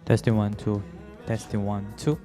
Testing 1 2. Testing 1 2.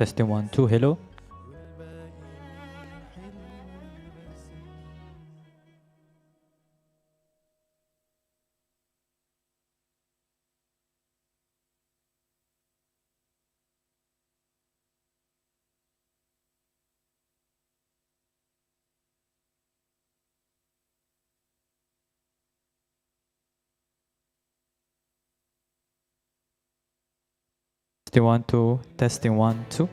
Testing 1 2. Hello. Testing 1 2. Testing 1 2.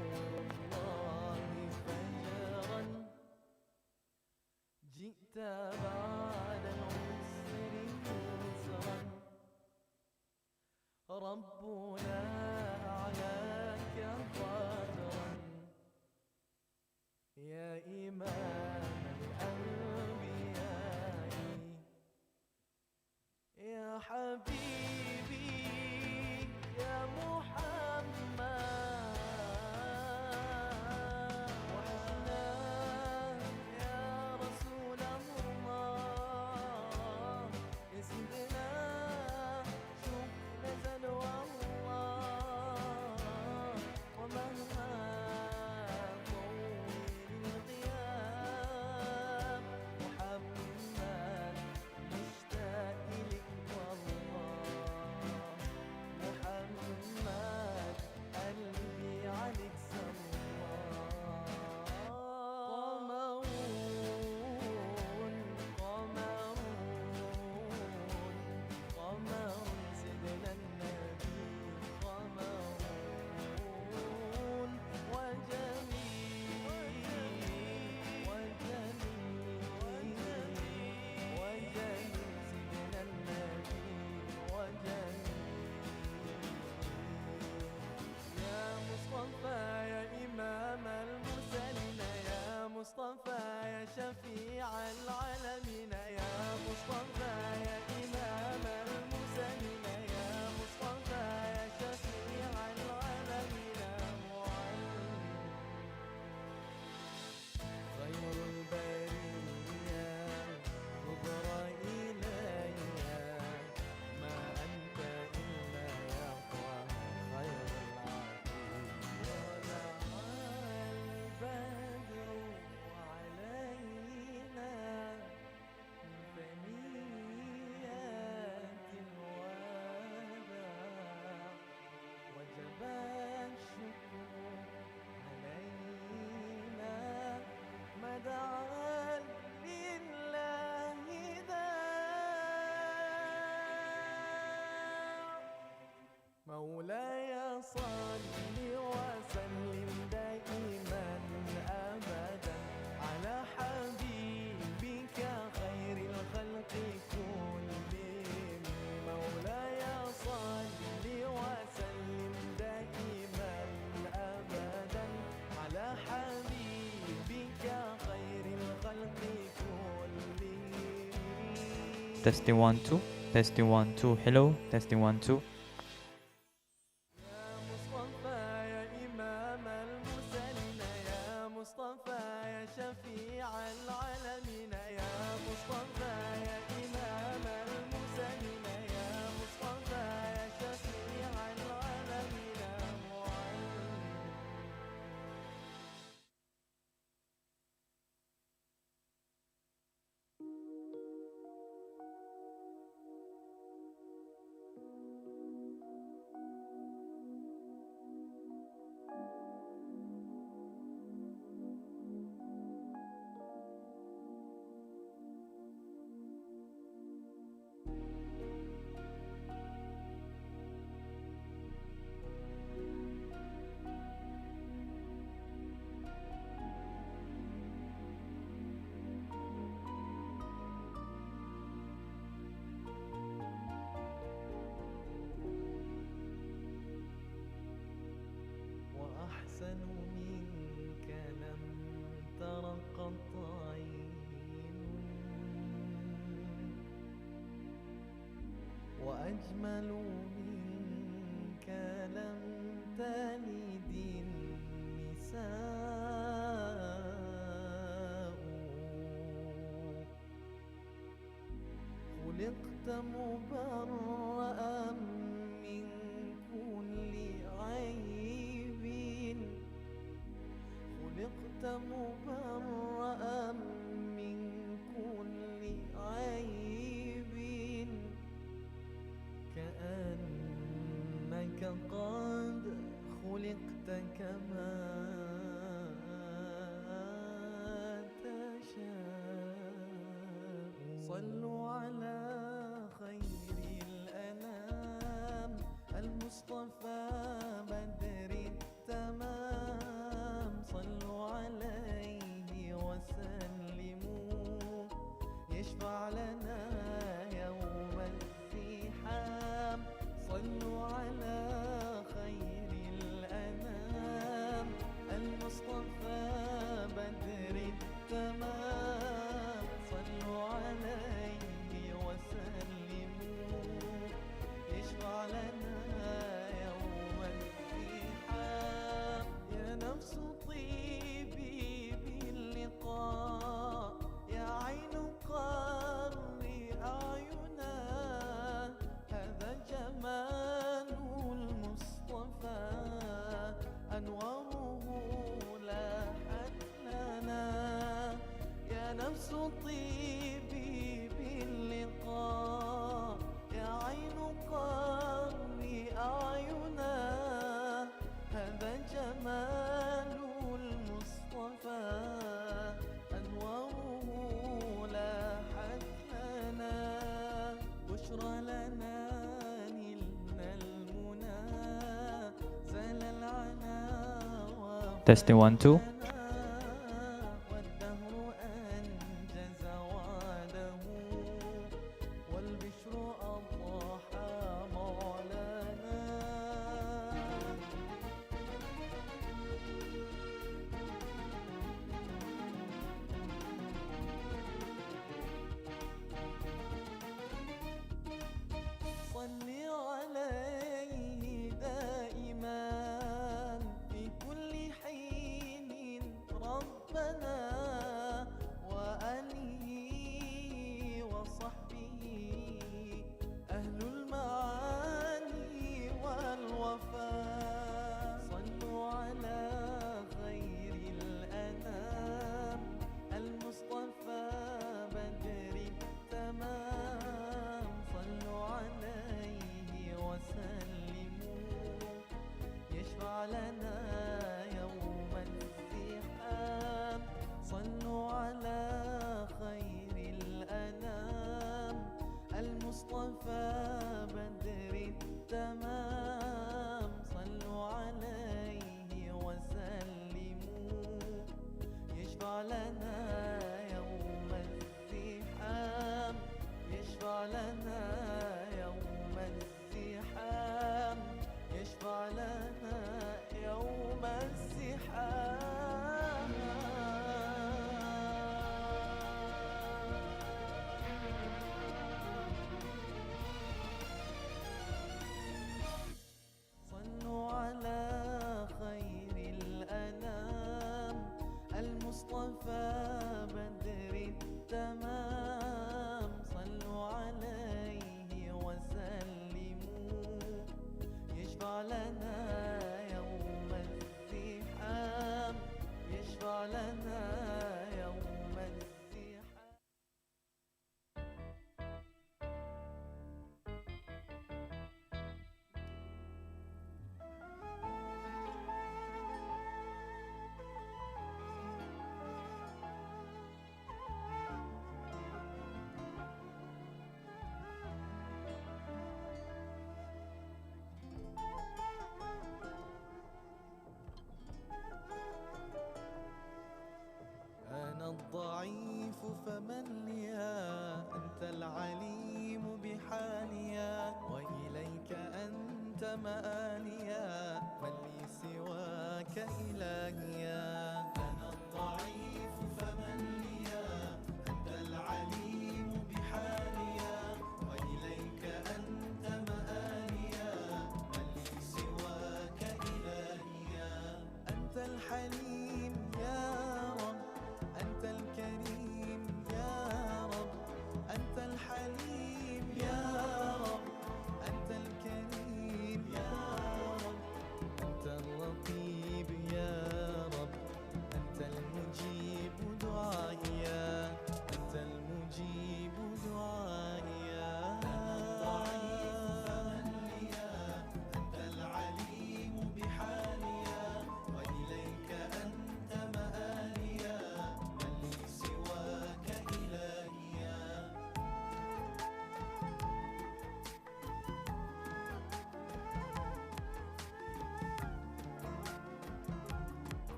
Testing 1 2. Testing 1 2. Hello. Testing 1 2. أحسن منك لم تر قط عين وأجمل منك لم تلد النساء خلقت مبرأ من كل عيب خلقت مبرأ من كل عيب كأنك قد خلقت كما تشاء صلوا على خير الأنام المصطفى بدر التمام صلوا عليه وسلموا يشفع لنا يوم الزحام صلوا على خير الأنام المصطفى بدر التمام صلوا عليه وسلموا يشفع لنا يوم الزحام يا نفس طيبي باللقاء يا عين قري أعينا هذا جمال المصطفى أنواره لاحت لنا يا نفس طيبي باللقاء يا عين قري أعينا هذا جمال المصطفى أنواره لاحت لنا بشرى لنا نلنا المنى زال العنا Testing 1 2. والدهر أنجز وعده والبشر أضحى مولانا صل عليه دائما في كل حين مصطفى بدر التمام صلوا عليه وسلموا يشفع لنا يوم الزحام يشفع لنا يوم الزحام. أنا الضعيف فمن ليا أنت العليم بحاليا وإليك أنت مآليا من لي سواك إلهيا. أنا الضعيف فمن ليا أنت العليم بحاليا وإليك أنت مآليا من لي سواك إلهيا. أنت الحليم يا رب أنت الكريم يا رب أنت الحليم يا رب أنت الكريم يا رب أنت الرقيب يا رب أنت المجيب دعائيا أنت المجيب دعائيا. أنا الضعيف فمن ليا أنت العليم بحاليا وإليك أنت مآليا من لي سواك إلهيا.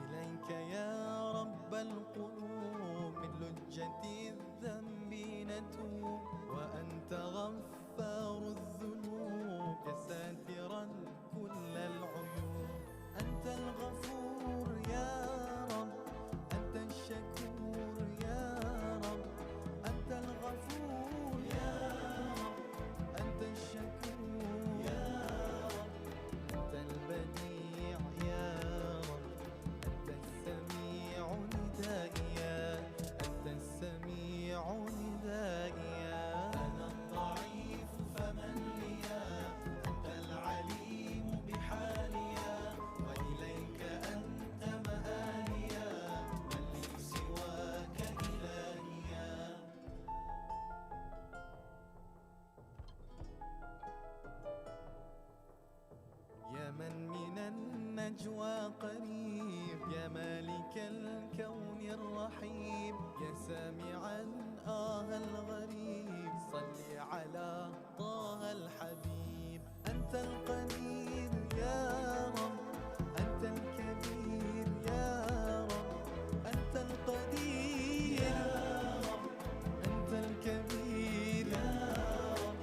إليك يا رب القلوب من لجة الذنب نتوب وأنت غفار الذنوب يا ساترا كل العيوب. أنت الغفور يا رب أنت الشكور يا رب أنت الغفور يا رب أنت الشكور يا رب أنت البديع يا رب أنت السميع ندائيا أنت السميع ندائيا. أنا الضعيف فمن ليا أنت العليم بحاليا وإليك أنت مآليا من لي سواك إلهيا. يا من من النجوى قريب يا مالك الكون الرحيم يا سامعا الغريب صل على طه الحبيب. أنت القدير يا رب أنت الكبير يا رب أنت القدير يا رب أنت الكبير يا رب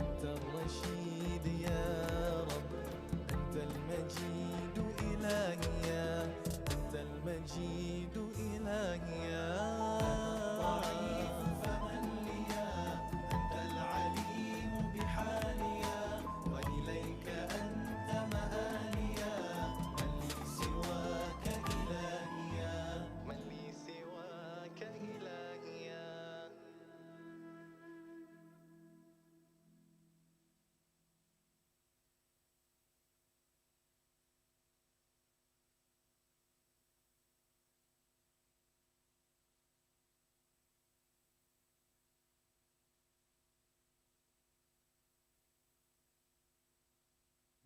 أنت الرشيد يا رب أنت المجيد إلهيا أنت المجيد إلهيا. الضعيف فمن ليا أنت العليم بحاليا وإليك أنت مآليا من لي سواك إلهيا من لي سواك إلهيا.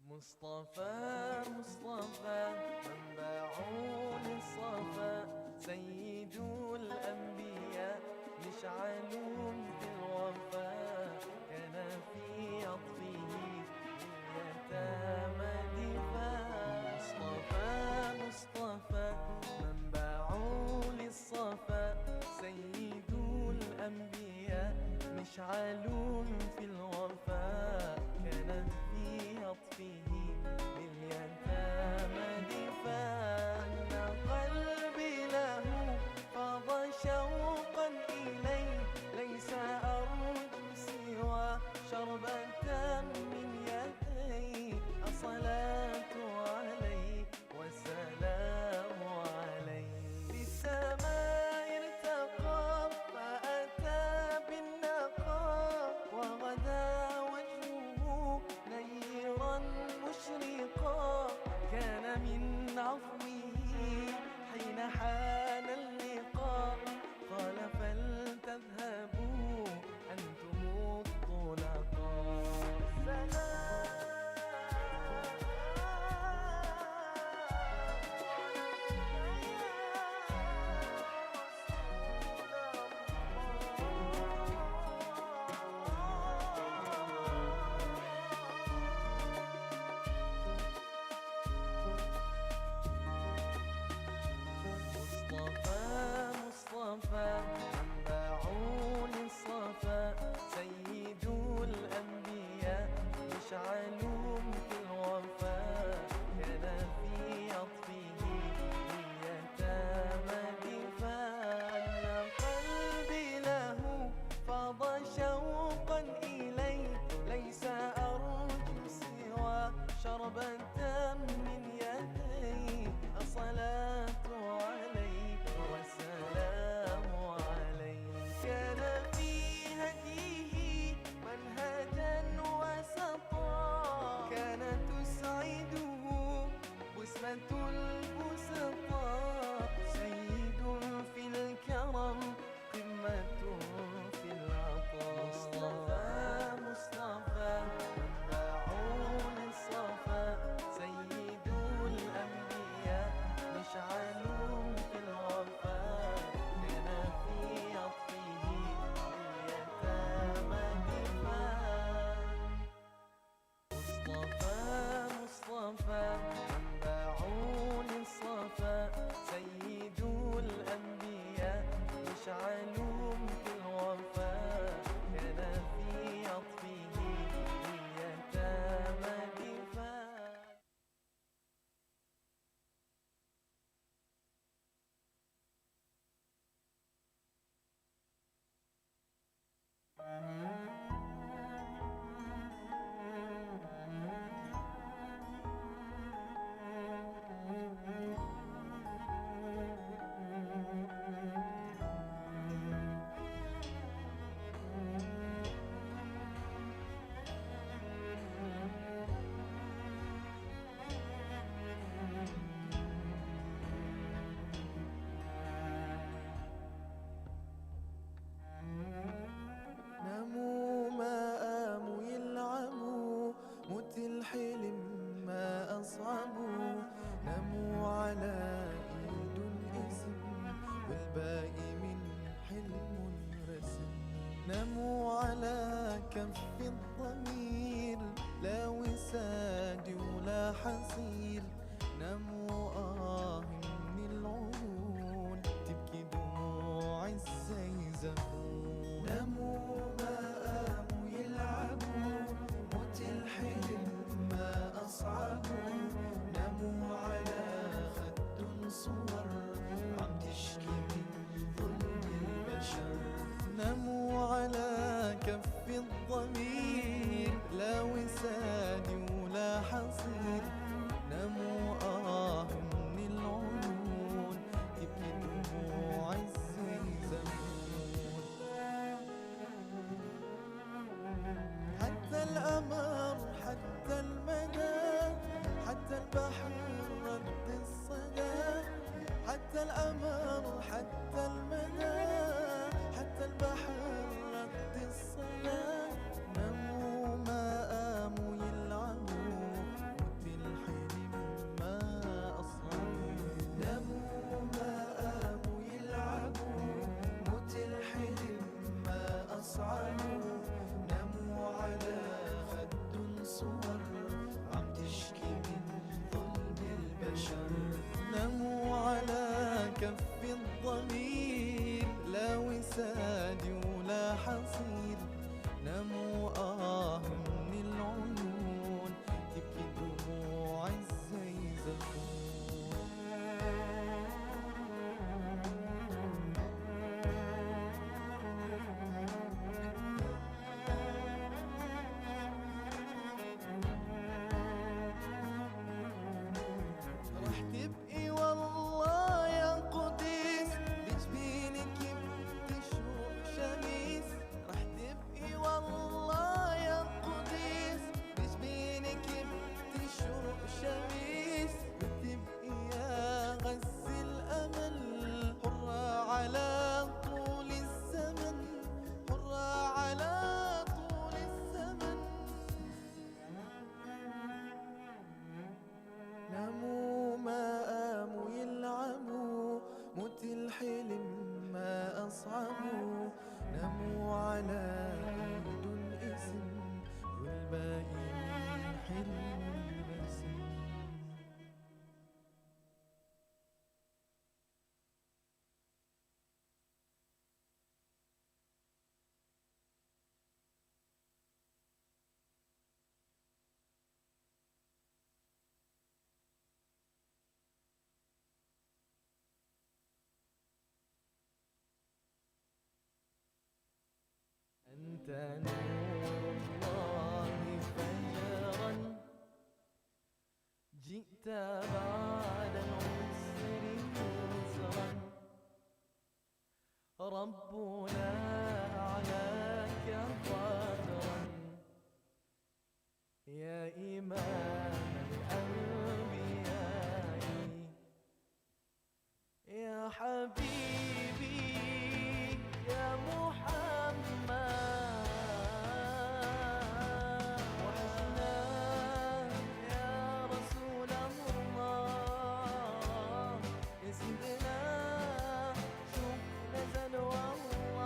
مصطفى مصطفى منبع للصفا سيد الأنبياء مشعل في الوفاء كان في عطفه اليتامى دفاع. مصطفى مصطفى منبع للصفا سيد الأنبياء مشعل في الوفاء كان في عطفه باليتامى دفاع. أن قلبي له فاض شوقا إليه ليس نموا على كف الضمير، لا وساد ولا حصير. نموا من العيون تبكي دموع الزيزفون. نموا ما قاموا يلعبوا، موت الحلم ما أصعبوا. نموا على خد صور عم تشكي من ظلم البشر. نموا على كف الضمير، لا وساد ولا حصير. نموا من العيون تبكي دموع الزيزفون. حتى القمر حتى المدى، حتى البحر رد الصدى. حتى القمر حتى المدى، حتى البحر رد الصدى. نموا ما قاموا يلعبوا، موت الحلم ما أصعبوا. نموا ما قاموا يلعبوا، موت الحلم ما أصعبوا. نموا على خد صور عم تشكي من ظلم البشر. نموا على كف الضمير، لا وساد ولا حصير. نموا من العيون تبكي دموع الزيزفون. رح تبقي والله يا قديس، بجبينك بتشرق شميس. رح تبقي والله يا قديس، بجبينك بتشرق شميس. وتبقي يا غز الأمل، حرة على طول الزمن، حرة على طول الزمن. نموا ما قاموا يلعبوا، موت الحلم ما أصعبوا. نموا على إيد الاسم، والباقي من حلم الرسم. أنت نور الله فجرا، جئت بعد العسر يسرا. ربنا أعلاك قدرا، يا إمام الأنبياء. يا حبيبي يا محمد، وحشنا يا رسول الله. يا سيدنا شوف نزل والله،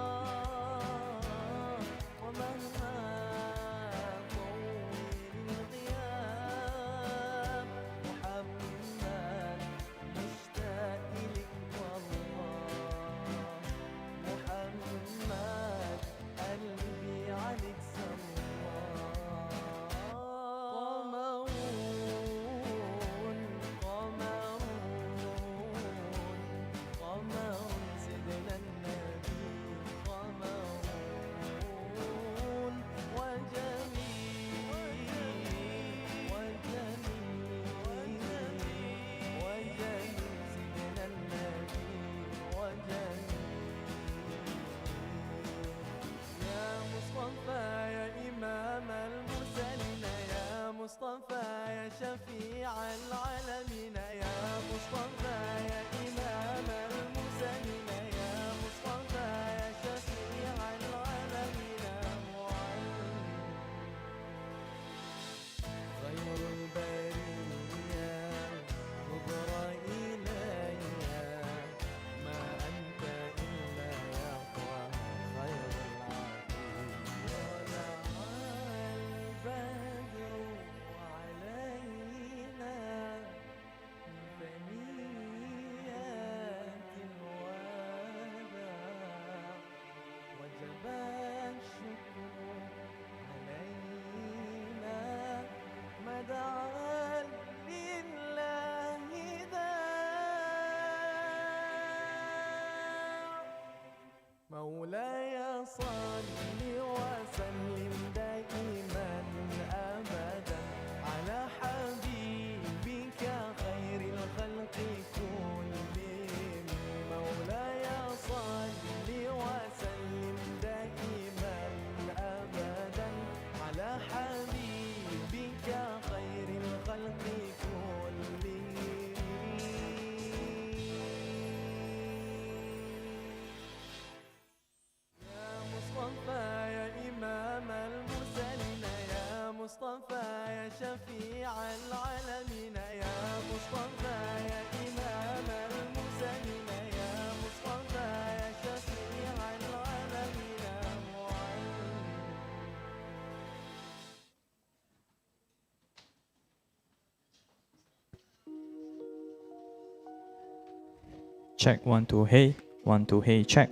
Check 1 2 hey. 1 2 hey check.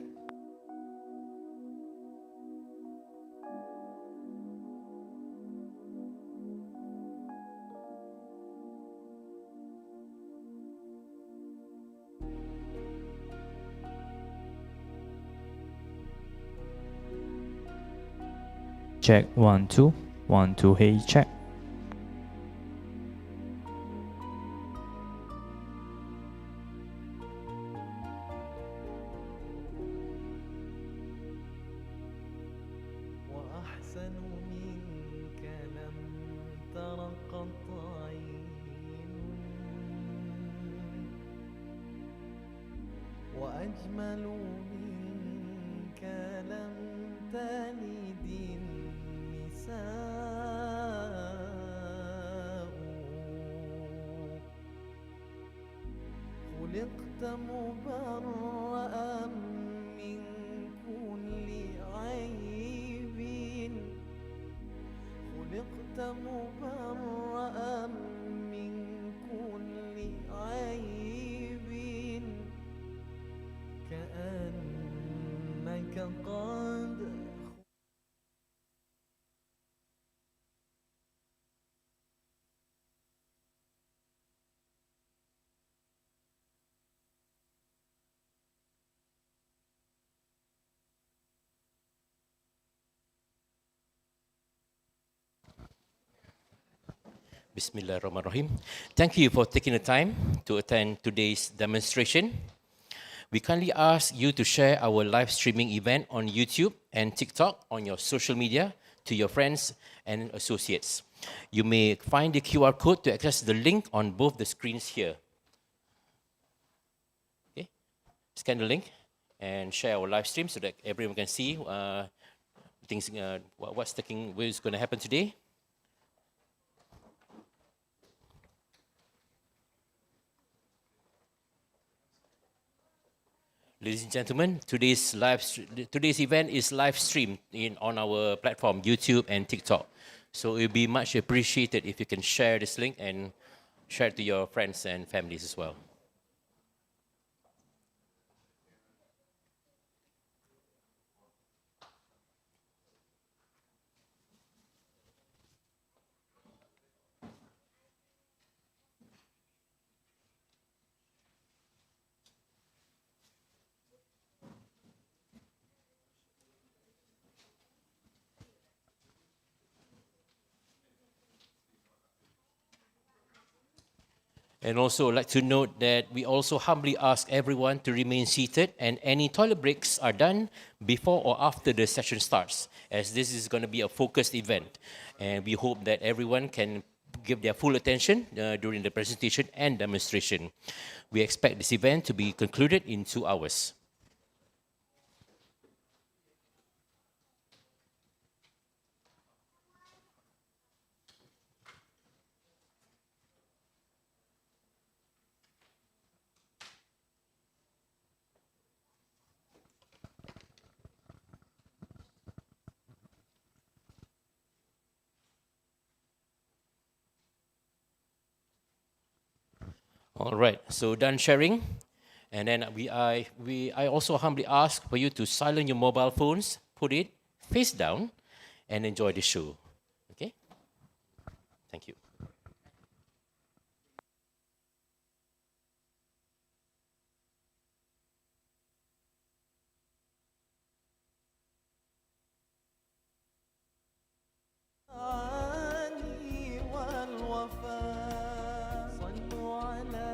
Check 1 2. 1 2 hey check. وأحسن منك لم تر قط عين وأجمل منك لم تلد النساء خلقت مبرأ من كل عيب خلقت مبرأ من كل عيب كأنك قد Bismillahirrahmanirrahim. Thank you for taking the time to attend today's demonstration. We kindly ask you to share our live streaming event on YouTube and TikTok on your social media to your friends and associates. You may find the QR code to access the link on both the screens here. Okay, scan the link and share our live stream so that everyone can see things, what's going to happen today. Ladies and gentlemen, today's event is live streamed on our platform, YouTube and TikTok. So it would be much appreciated if you can share this link and share it to your friends and families as well. And also, I'd like to note that we also humbly ask everyone to remain seated and any toilet breaks are done before or after the session starts, as this is going to be a focused event. And we hope that everyone can give their full attention during the presentation and demonstration. We expect this event to be concluded in 2 hours. All right, so done sharing. And then I also humbly ask for you to silence your mobile phones, put it face down, and enjoy the show. Okay? Thank you. العاني والوفاء صلوا على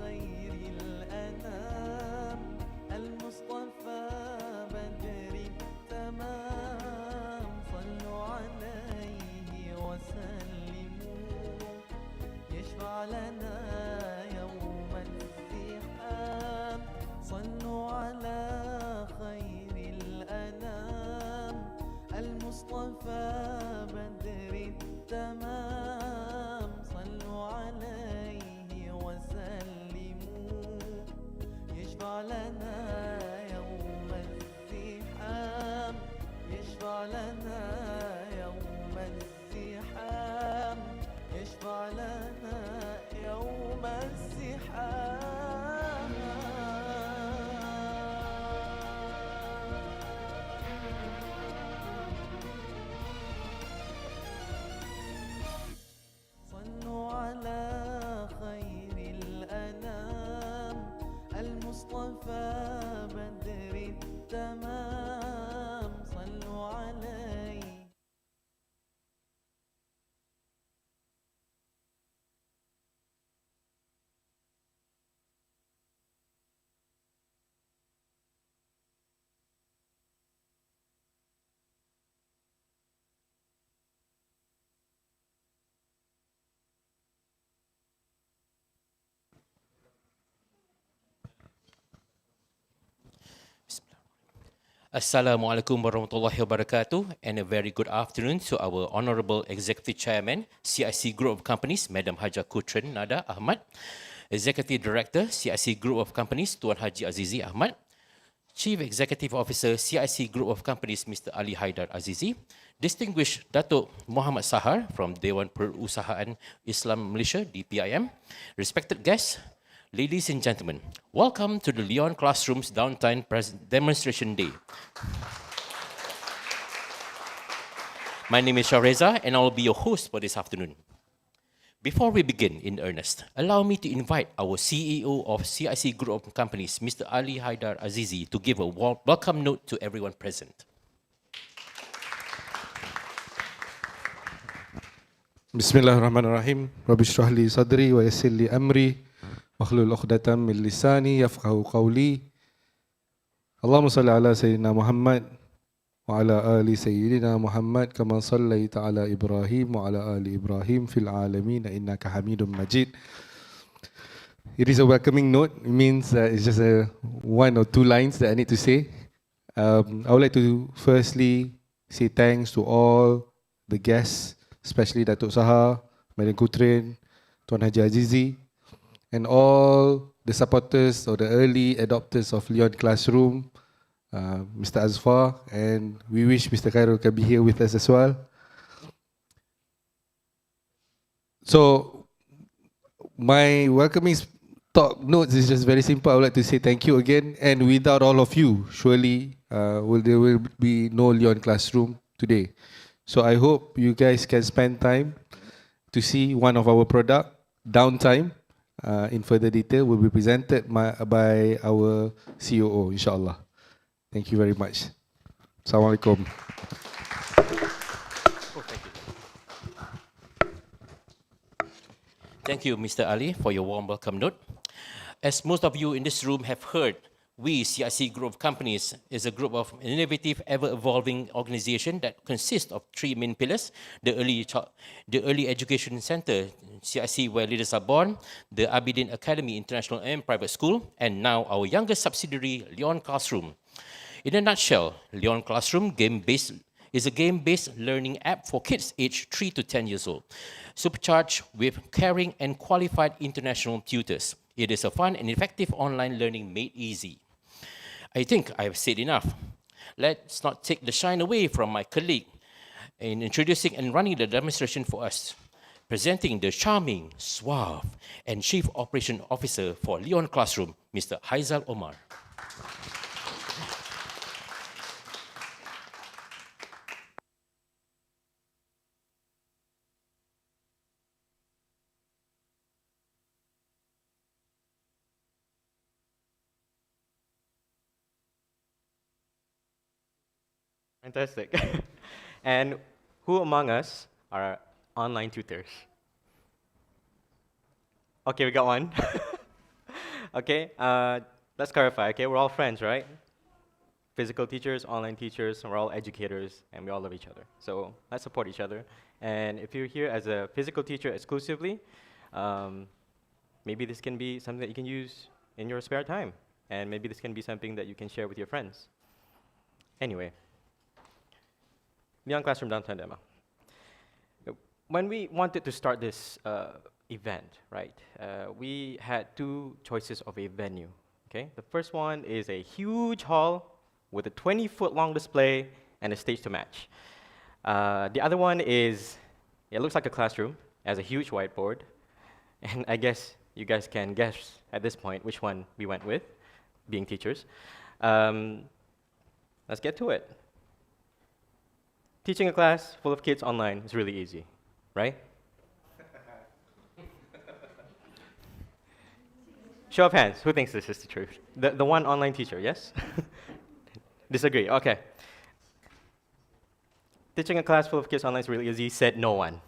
خير الأنام المصطفى بدر التمام صلوا عليه وسلموا يشفع لنا يوم الزحام صلوا على خير الأنام المصطفى بدر التمام صلوا عليه وسلموا يشفع لنا يوم الزحام يشفع لنا يوم الزحام يشفع لنا يوم الزحام Assalamualaikum warahmatullahi wabarakatuh, and a very good afternoon to our Honorable Executive Chairman, CIC Group of Companies, Madam Haja Kutren Nada Ahmad, Executive Director, CIC Group of Companies, Tuan Haji Azizi Ahmad, Chief Executive Officer, CIC Group of Companies, Mr. Ali Haidar Azizi, Distinguished Datuk Muhammad Sahar from Dewan Perusahaan Islam Malaysia, DPIM, respected guests, ladies and gentlemen, welcome to the Leon Classroom's Downtime Demonstration Day. My name is Shahreza and I will be your host for this afternoon. Before we begin in earnest, allow me to invite our CEO of CIC Group of Companies, Mr. Ali Haidar Azizi, to give a welcome note to everyone present. Bismillahirrahmanirrahim. Rabbi shrah li sadri wa yassir li amri wahlul 'uqdatam min lisani yafqahu qawli. Allahumma salli ala sayyidina Muhammad wa ala ali sayyidina Muhammad kama sallaita ala Ibrahim wa ala ali Ibrahim fil alamin innaka Hamidum Majid. It is a welcoming note. It means it's just one or two lines that I need to say. I would like to firstly say thanks to all the guests, especially Datuk Saha, Madam Kutrin, Tuan Haji Azizi, and all the supporters or the early adopters of Leon Classroom, Mr. Azfar, and we wish Mr. Khairul can be here with us as well. So, my welcoming talk notes is just very simple. I would like to say thank you again, and without all of you, surely there will be no Leon Classroom today. So I hope you guys can spend time to see one of our product, Downtime, in further detail, will be presented by our COO, inshallah. Thank you very much. Assalamualaikum. Thank you, Mr. Ali, for your warm welcome note. As most of you in this room have heard, we, CIC Group of Companies, is a group of innovative, ever-evolving organization that consists of three main pillars: the Early Education Center, CIC, where leaders are born, the Abidin Academy International and Private School, and now our youngest subsidiary, Leon Classroom. In a nutshell, Leon Classroom is a game-based learning app for kids aged 3 to 10 years old, supercharged with caring and qualified international tutors. It is a fun and effective online learning made easy. I think I've said enough. Let's not take the shine away from my colleague in introducing and running the demonstration for us. Presenting the charming, suave, and Chief Operation Officer for Leon Classroom, Mr. Haizal Omar. Fantastic. And who among us are online tutors? Okay, we got one. Okay, let's clarify. Okay, we're all friends, right? Physical teachers, online teachers, we're all educators, and we all love each other. So let's support each other. And if you're here as a physical teacher exclusively, maybe this can be something that you can use in your spare time. And maybe this can be something that you can share with your friends. Anyway. Leon Classroom Downtime Demo. When we wanted to start this event, right, we had two choices of a venue. Okay, the first one is a huge hall with a 20-foot-long display and a stage to match. The other one is, it looks like a classroom, has a huge whiteboard, and I guess you guys can guess at this point which one we went with, being teachers. Let's get to it. Teaching a class full of kids online is really easy, right? Show of hands, who thinks this is the truth? The one online teacher, yes? Disagree, okay. Teaching a class full of kids online is really easy, said no one,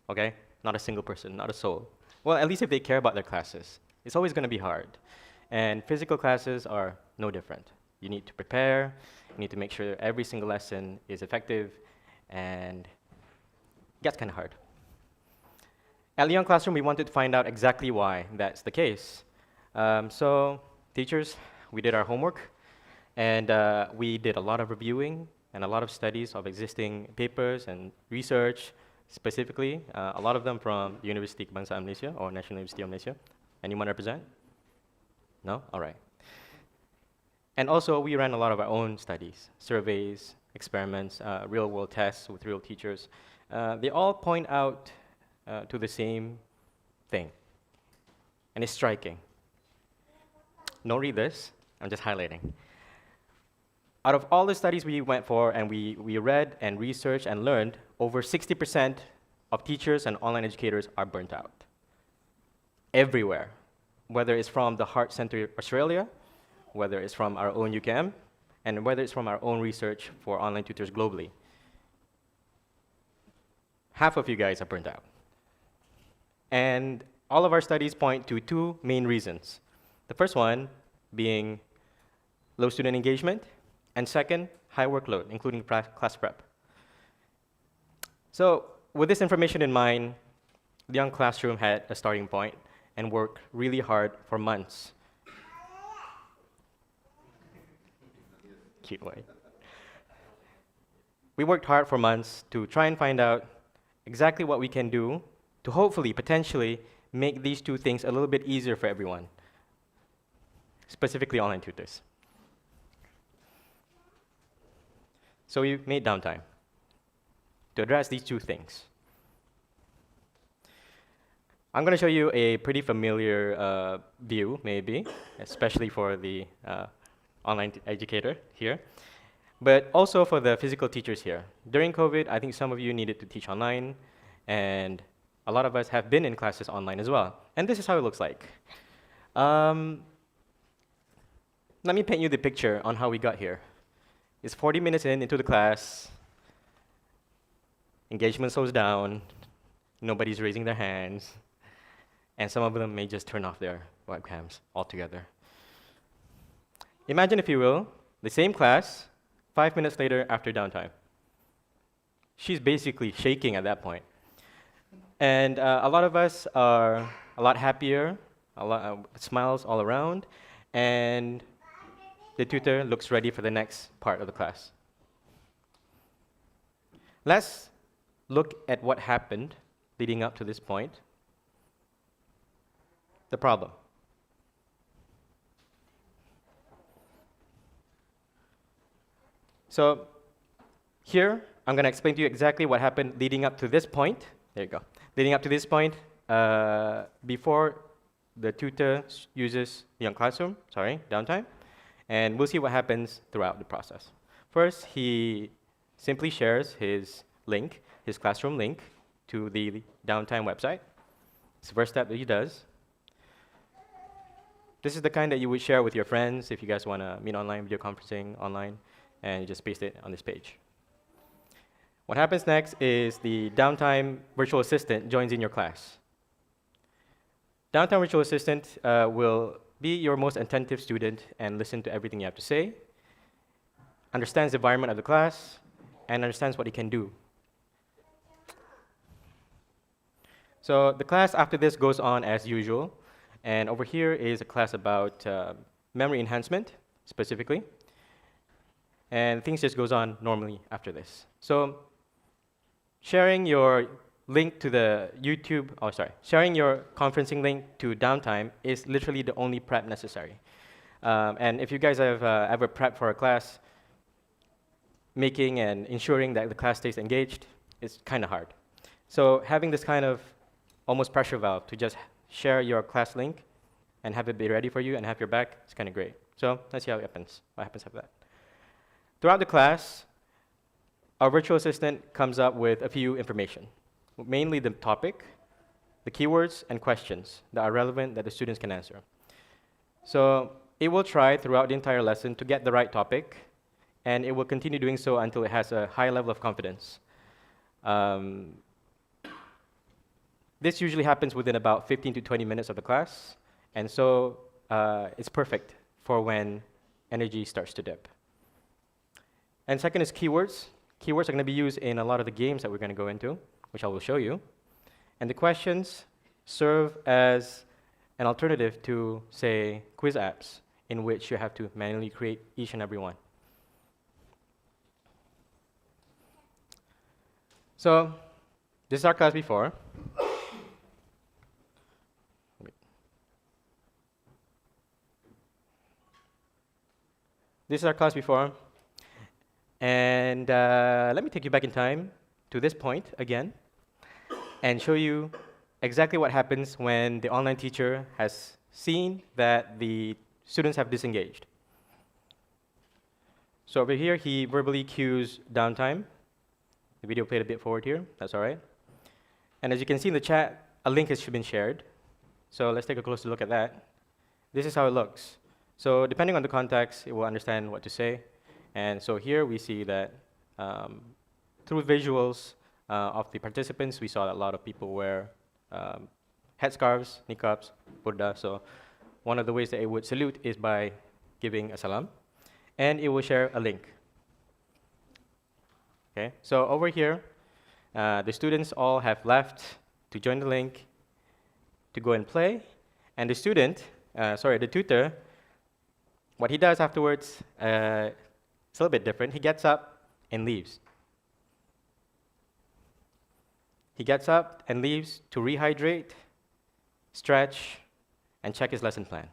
okay? Not a single person, not a soul. Well, at least if they care about their classes. It's always gonna be hard. And physical classes are no different. You need to prepare, you need to make sure every single lesson is effective, and it gets kind of hard. At Leon Classroom, we wanted to find out exactly why that's the case. So, teachers, we did our homework, And we did a lot of reviewing and a lot of studies of existing papers and research, specifically, a lot of them from the University Kebangsaan Malaysia or National University of Malaysia. Anyone represent? No? All right. And also, we ran a lot of our own studies, surveys, experiments, real-world tests with real teachers. They all point out to the same thing, and it's striking. Don't read this, I'm just highlighting. Out of all the studies we went for and we read and researched and learned, over 60% of teachers and online educators are burnt out. Everywhere, whether it's from the Heart Centre Australia, whether it's from our own UKM, and whether it's from our own research for online tutors globally. Half of you guys are burnt out. And all of our studies point to two main reasons. The first one being low student engagement, and second, high workload, including class prep. So with this information in mind, the Young Classroom had a starting point and worked really hard for months. Cute way. We worked hard for months to try and find out exactly what we can do to hopefully, potentially, make these two things a little bit easier for everyone, specifically online tutors. So we made Downtime to address these two things. I'm going to show you a pretty familiar view, maybe, especially for the online educator here, but also for the physical teachers here. During COVID, I think some of you needed to teach online, and a lot of us have been in classes online as well. And this is how it looks like. Let me paint you the picture on how we got here. It's 40 minutes into the class, engagement slows down, nobody's raising their hands, and some of them may just turn off their webcams altogether. Imagine, if you will, the same class, 5 minutes later after downtime. She's basically shaking at that point. And a lot of us are a lot happier, smiles all around, and the tutor looks ready for the next part of the class. Let's look at what happened leading up to this point. The problem. So here, I'm going to explain to you exactly what happened leading up to this point. There you go. Leading up to this point, before the tutor uses the Young Classroom, Downtime, and we'll see what happens throughout the process. First, he simply shares his link, his classroom link, to the Downtime website. It's the first step that he does. This is the kind that you would share with your friends if you guys want to meet online, video conferencing online, and you just paste it on this page. What happens next is the Downtime virtual assistant joins in your class. Downtime virtual assistant will be your most attentive student and listen to everything you have to say, understands the environment of the class, and understands what he can do. So the class after this goes on as usual, and over here is a class about memory enhancement, specifically, and things just goes on normally after this. So sharing your link to the sharing your conferencing link to Downtime is literally the only prep necessary. And if you guys have ever prepped for a class, making and ensuring that the class stays engaged is kind of hard. So having this kind of almost pressure valve to just share your class link and have it be ready for you and have your back is kind of great. So let's see how it happens. What happens after that? Throughout the class, our virtual assistant comes up with a few information, mainly the topic, the keywords, and questions that are relevant that the students can answer. So it will try throughout the entire lesson to get the right topic, and it will continue doing so until it has a high level of confidence. This usually happens within about 15 to 20 minutes of the class, and so it's perfect for when energy starts to dip. And second is keywords. Keywords are going to be used in a lot of the games that we're going to go into, which I will show you. And the questions serve as an alternative to, say, quiz apps in which you have to manually create each and every one. So this is our class before. This is our class before. And let me take you back in time to this point again and show you exactly what happens when the online teacher has seen that the students have disengaged. So over here, he verbally cues downtime. The video played a bit forward here. That's all right. And as you can see in the chat, a link has been shared. So let's take a closer look at that. This is how it looks. So depending on the context, it will understand what to say. And so here we see that through visuals of the participants, we saw that a lot of people wear headscarves, niqabs, burda. So one of the ways that it would salute is by giving a salam. And it will share a link. Okay, so over here, the students all have left to join the link to go and play. And the student, the tutor, what he does afterwards, it's a little bit different. He gets up and leaves. He gets up and leaves to rehydrate, stretch, and check his lesson plan.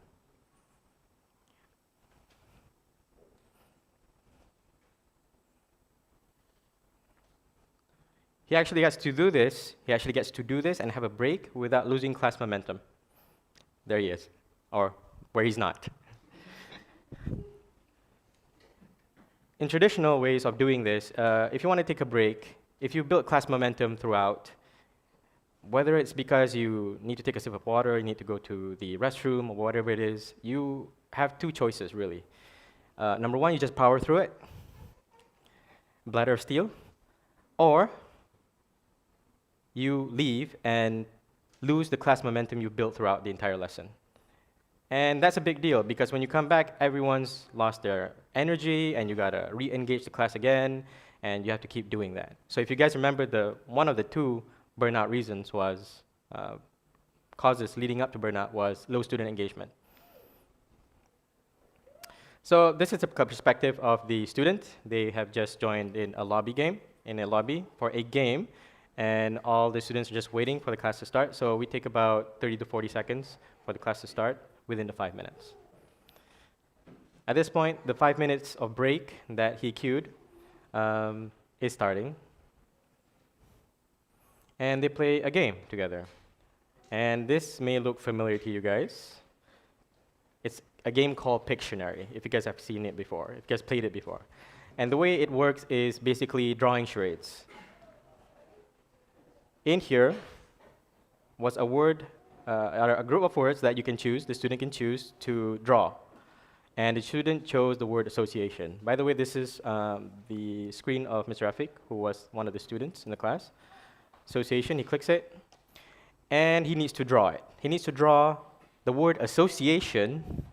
He actually gets to do this. He actually gets to do this and have a break without losing class momentum. There he is, or where he's not. In traditional ways of doing this, if you want to take a break, if you build class momentum throughout, whether it's because you need to take a sip of water, you need to go to the restroom, or whatever it is, you have two choices, really. Number one, you just power through it, bladder of steel, or you leave and lose the class momentum you built throughout the entire lesson. And that's a big deal, because when you come back, everyone's lost their energy, and you gotta re-engage the class again, and you have to keep doing that. So if you guys remember, one of the two burnout reasons was, causes leading up to burnout was low student engagement. So this is a perspective of the student. They have just joined in a lobby for a game, and all the students are just waiting for the class to start. So we take about 30 to 40 seconds for the class to start within the 5 minutes. At this point, the 5 minutes of break that he queued is starting. And they play a game together. And this may look familiar to you guys. It's a game called Pictionary, if you guys have seen it before, if you guys played it before. And the way it works is basically drawing charades. In here was a word, a group of words that you can choose, the student can choose to draw. And the student chose the word association. By the way, this is the screen of Mr. Rafiq, who was one of the students in the class. Association, he clicks it, and he needs to draw it. He needs to draw the word association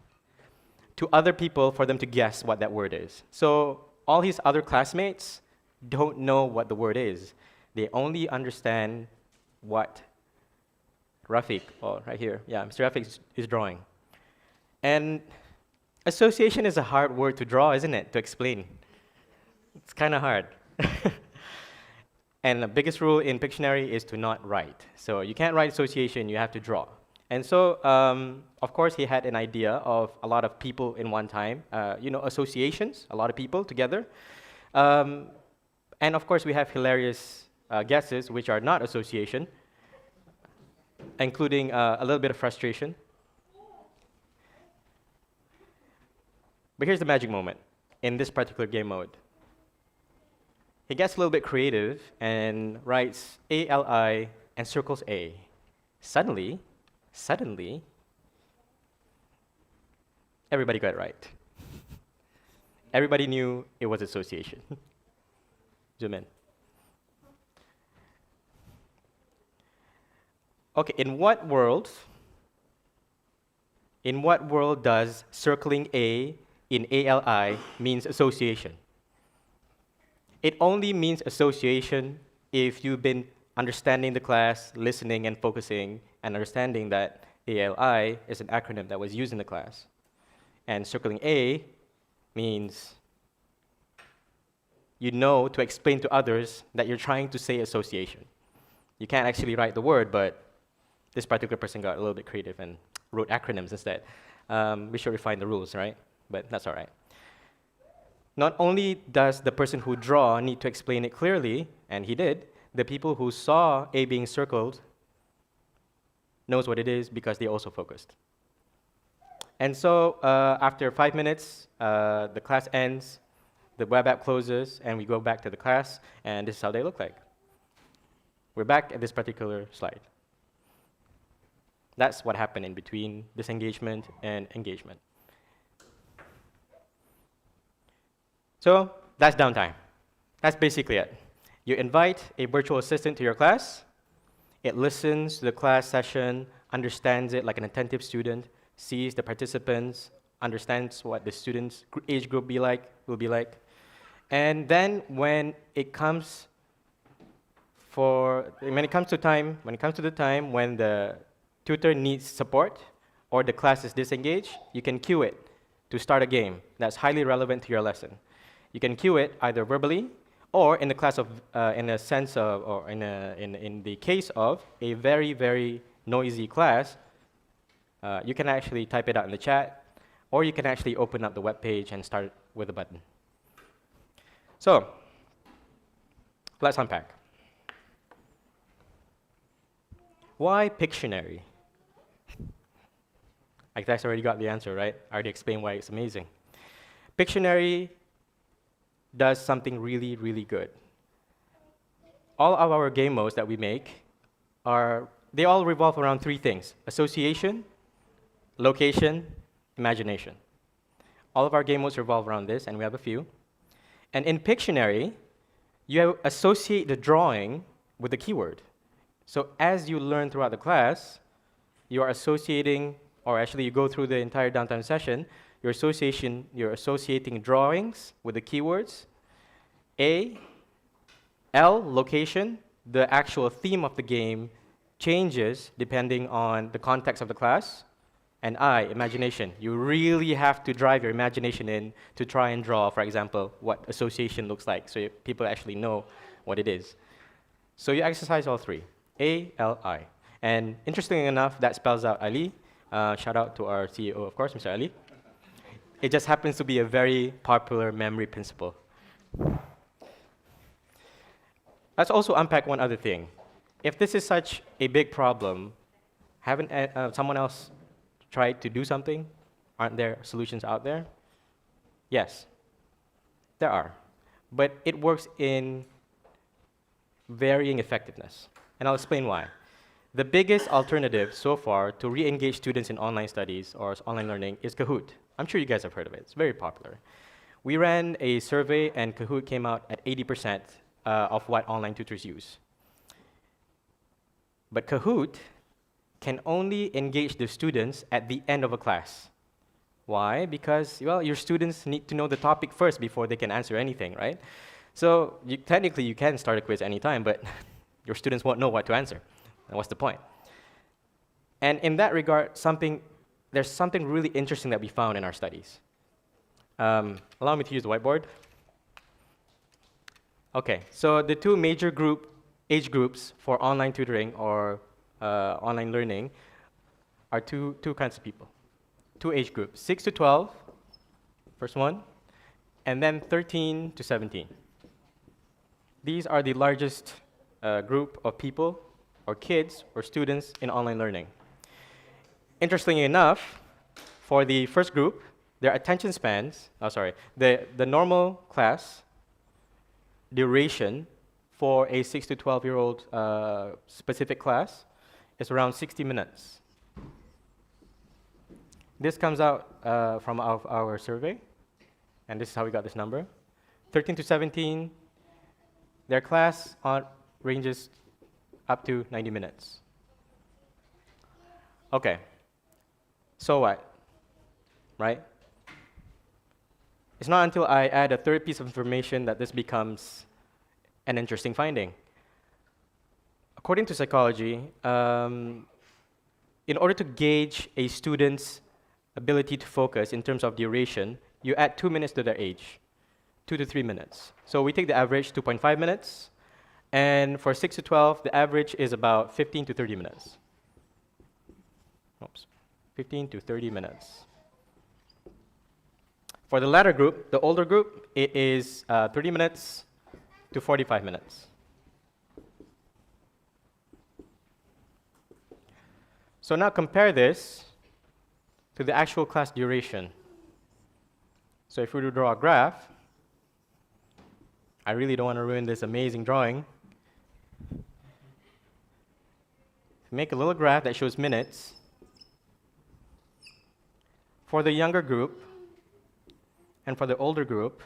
to other people for them to guess what that word is. So all his other classmates don't know what the word is. They only understand what Rafiq, right here, yeah, Mr. Rafiq is drawing. And association is a hard word to draw, isn't it, to explain? It's kind of hard. And the biggest rule in Pictionary is to not write. So you can't write association, you have to draw. And so, of course, he had an idea of a lot of people in one time, associations, a lot of people together. And of course, we have hilarious guesses, which are not association, including a little bit of frustration. But here's the magic moment in this particular game mode. He gets a little bit creative and writes ALI and circles A. Suddenly, everybody got it right. Everybody knew it was association. Zoom in. Okay, in what world does circling A in ALI means association? It only means association if you've been understanding the class, listening and focusing, and understanding that ALI is an acronym that was used in the class. And circling A means you know to explain to others that you're trying to say association. You can't actually write the word, but this particular person got a little bit creative and wrote acronyms instead. We should refine the rules, right? But that's all right. Not only does the person who draw need to explain it clearly, and he did, the people who saw A being circled knows what it is because they also focused. And so after 5 minutes, the class ends, the web app closes, and we go back to the class, and this is how they look like. We're back at this particular slide. That's what happened in between disengagement and engagement. So that's downtime. That's basically it. You invite a virtual assistant to your class. It listens to the class session, understands it like an attentive student, sees the participants, understands what the students' age group will be like. And then when it comes to the time when the tutor needs support or the class is disengaged, you can cue it to start a game that's highly relevant to your lesson. You can cue it either verbally or in the case of a very, very noisy class, you can actually type it out in the chat, or you can actually open up the web page and start with a button. So let's unpack. Why Pictionary? I guess I already got the answer, right? I already explained why it's amazing. Pictionary does something really, really good. All of our game modes that we make they all revolve around three things: association, location, imagination. All of our game modes revolve around this, and we have a few. And in Pictionary, you associate the drawing with the keyword. So as you learn throughout the class, you are associating, or actually you go through the entire downtime session, you're associating drawings with the keywords. Location, the actual theme of the game changes depending on the context of the class. And imagination. You really have to drive your imagination in to try and draw, for example, what association looks like, so people actually know what it is. So you exercise all three, A-L-I. And interestingly enough, that spells out Ali. Shout out to our CEO, of course, Mr. Ali. It just happens to be a very popular memory principle. Let's also unpack one other thing. If this is such a big problem, haven't someone else tried to do something? Aren't there solutions out there? Yes, there are. But it works in varying effectiveness. And I'll explain why. The biggest alternative so far to re-engage students in online studies or online learning is Kahoot. I'm sure you guys have heard of it. It's very popular. We ran a survey, and Kahoot came out at 80% of what online tutors use. But Kahoot can only engage the students at the end of a class. Why? Because, well, your students need to know the topic first before they can answer anything, right? So technically, you can start a quiz anytime, but your students won't know what to answer. And what's the point? And in that regard, there's something really interesting that we found in our studies. Allow me to use the whiteboard. Okay, so the two major age groups for online tutoring or online learning are two kinds of people. Two age groups, 6 to 12, first one, and then 13 to 17. These are the largest group of people, or kids, or students in online learning. Interestingly enough, for the first group, their attention spans, the normal class duration for a 6 to 12-year-old specific class is around 60 minutes. This comes out from our survey, and this is how we got this number. 13 to 17, their class ranges up to 90 minutes. Okay, so what, right? It's not until I add a third piece of information that this becomes an interesting finding. According to psychology, in order to gauge a student's ability to focus in terms of duration, you add 2 minutes to their age, 2 to 3 minutes. So we take the average, 2.5 minutes, and for 6 to 12, the average is about 15 to 30 minutes. Oops, 15 to 30 minutes. For the latter group, the older group, it is 30 minutes to 45 minutes. So now compare this to the actual class duration. So if we were to draw a graph, I really don't want to ruin this amazing drawing. Make a little graph that shows minutes. For the younger group and for the older group,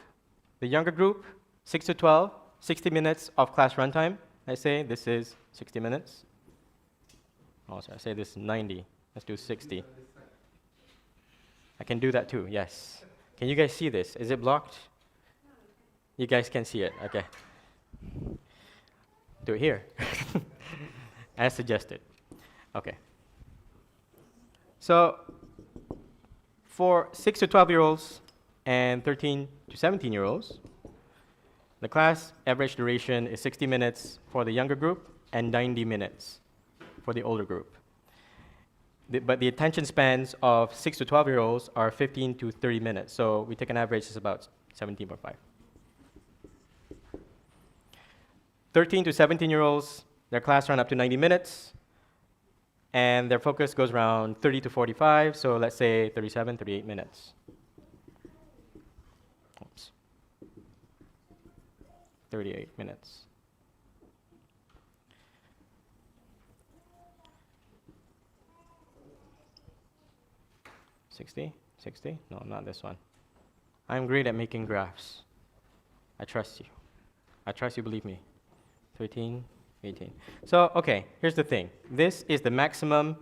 the younger group, 6 to 12, 60 minutes of class runtime. Let's say this is 60 minutes. Oh, sorry, I say this is 90. Let's do 60. I can do that too, yes. Can you guys see this? Is it blocked? You guys can see it, okay. Do it here, as suggested. Okay. So, for 6 to 12-year-olds and 13 to 17-year-olds, the class average duration is 60 minutes for the younger group and 90 minutes for the older group. But the attention spans of 6 to 12-year-olds are 15 to 30 minutes. So we take an average, it's about 17.5. 13 to 17-year-olds, their class run up to 90 minutes, and their focus goes around 30 to 45, so let's say 37, 38 minutes. Oops. 38 minutes. $60? $60? No, not this one. I'm great at making graphs. I trust you. I trust you, believe me. 13, 18. So, okay, here's the thing. This is the maximum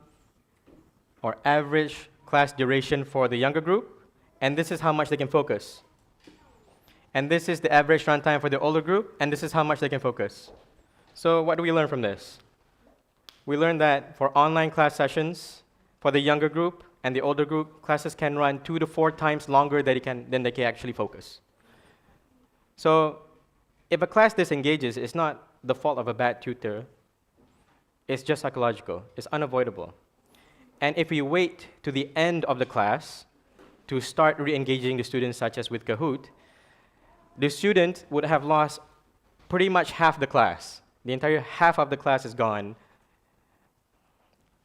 or average class duration for the younger group, and this is how much they can focus. And this is the average runtime for the older group, and this is how much they can focus. So what do we learn from this? We learned that for online class sessions, for the younger group and the older group, classes can run 2 to 4 times longer than they can actually focus. So if a class disengages, it's not the fault of a bad tutor. It's just psychological. It's unavoidable. And if we wait to the end of the class to start re-engaging the students, such as with Kahoot, the student would have lost pretty much half the class. The entire half of the class is gone.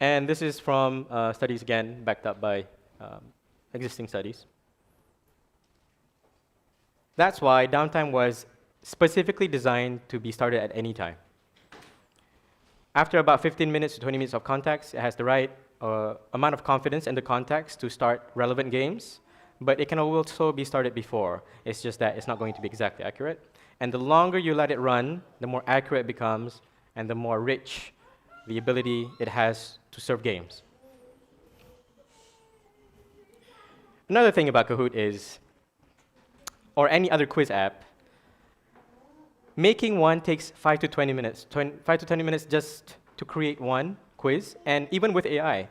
And this is from studies, again, backed up by existing studies. That's why Downtime was specifically designed to be started at any time. After about 15 minutes to 20 minutes of context, it has the right amount of confidence in the context to start relevant games, but it can also be started before. It's just that it's not going to be exactly accurate. And the longer you let it run, the more accurate it becomes, and the more rich the ability it has to serve games. Another thing about Kahoot is, or any other quiz app, making one takes 5 to 20 minutes, 5 to 20 minutes just to create one quiz, and even with AI,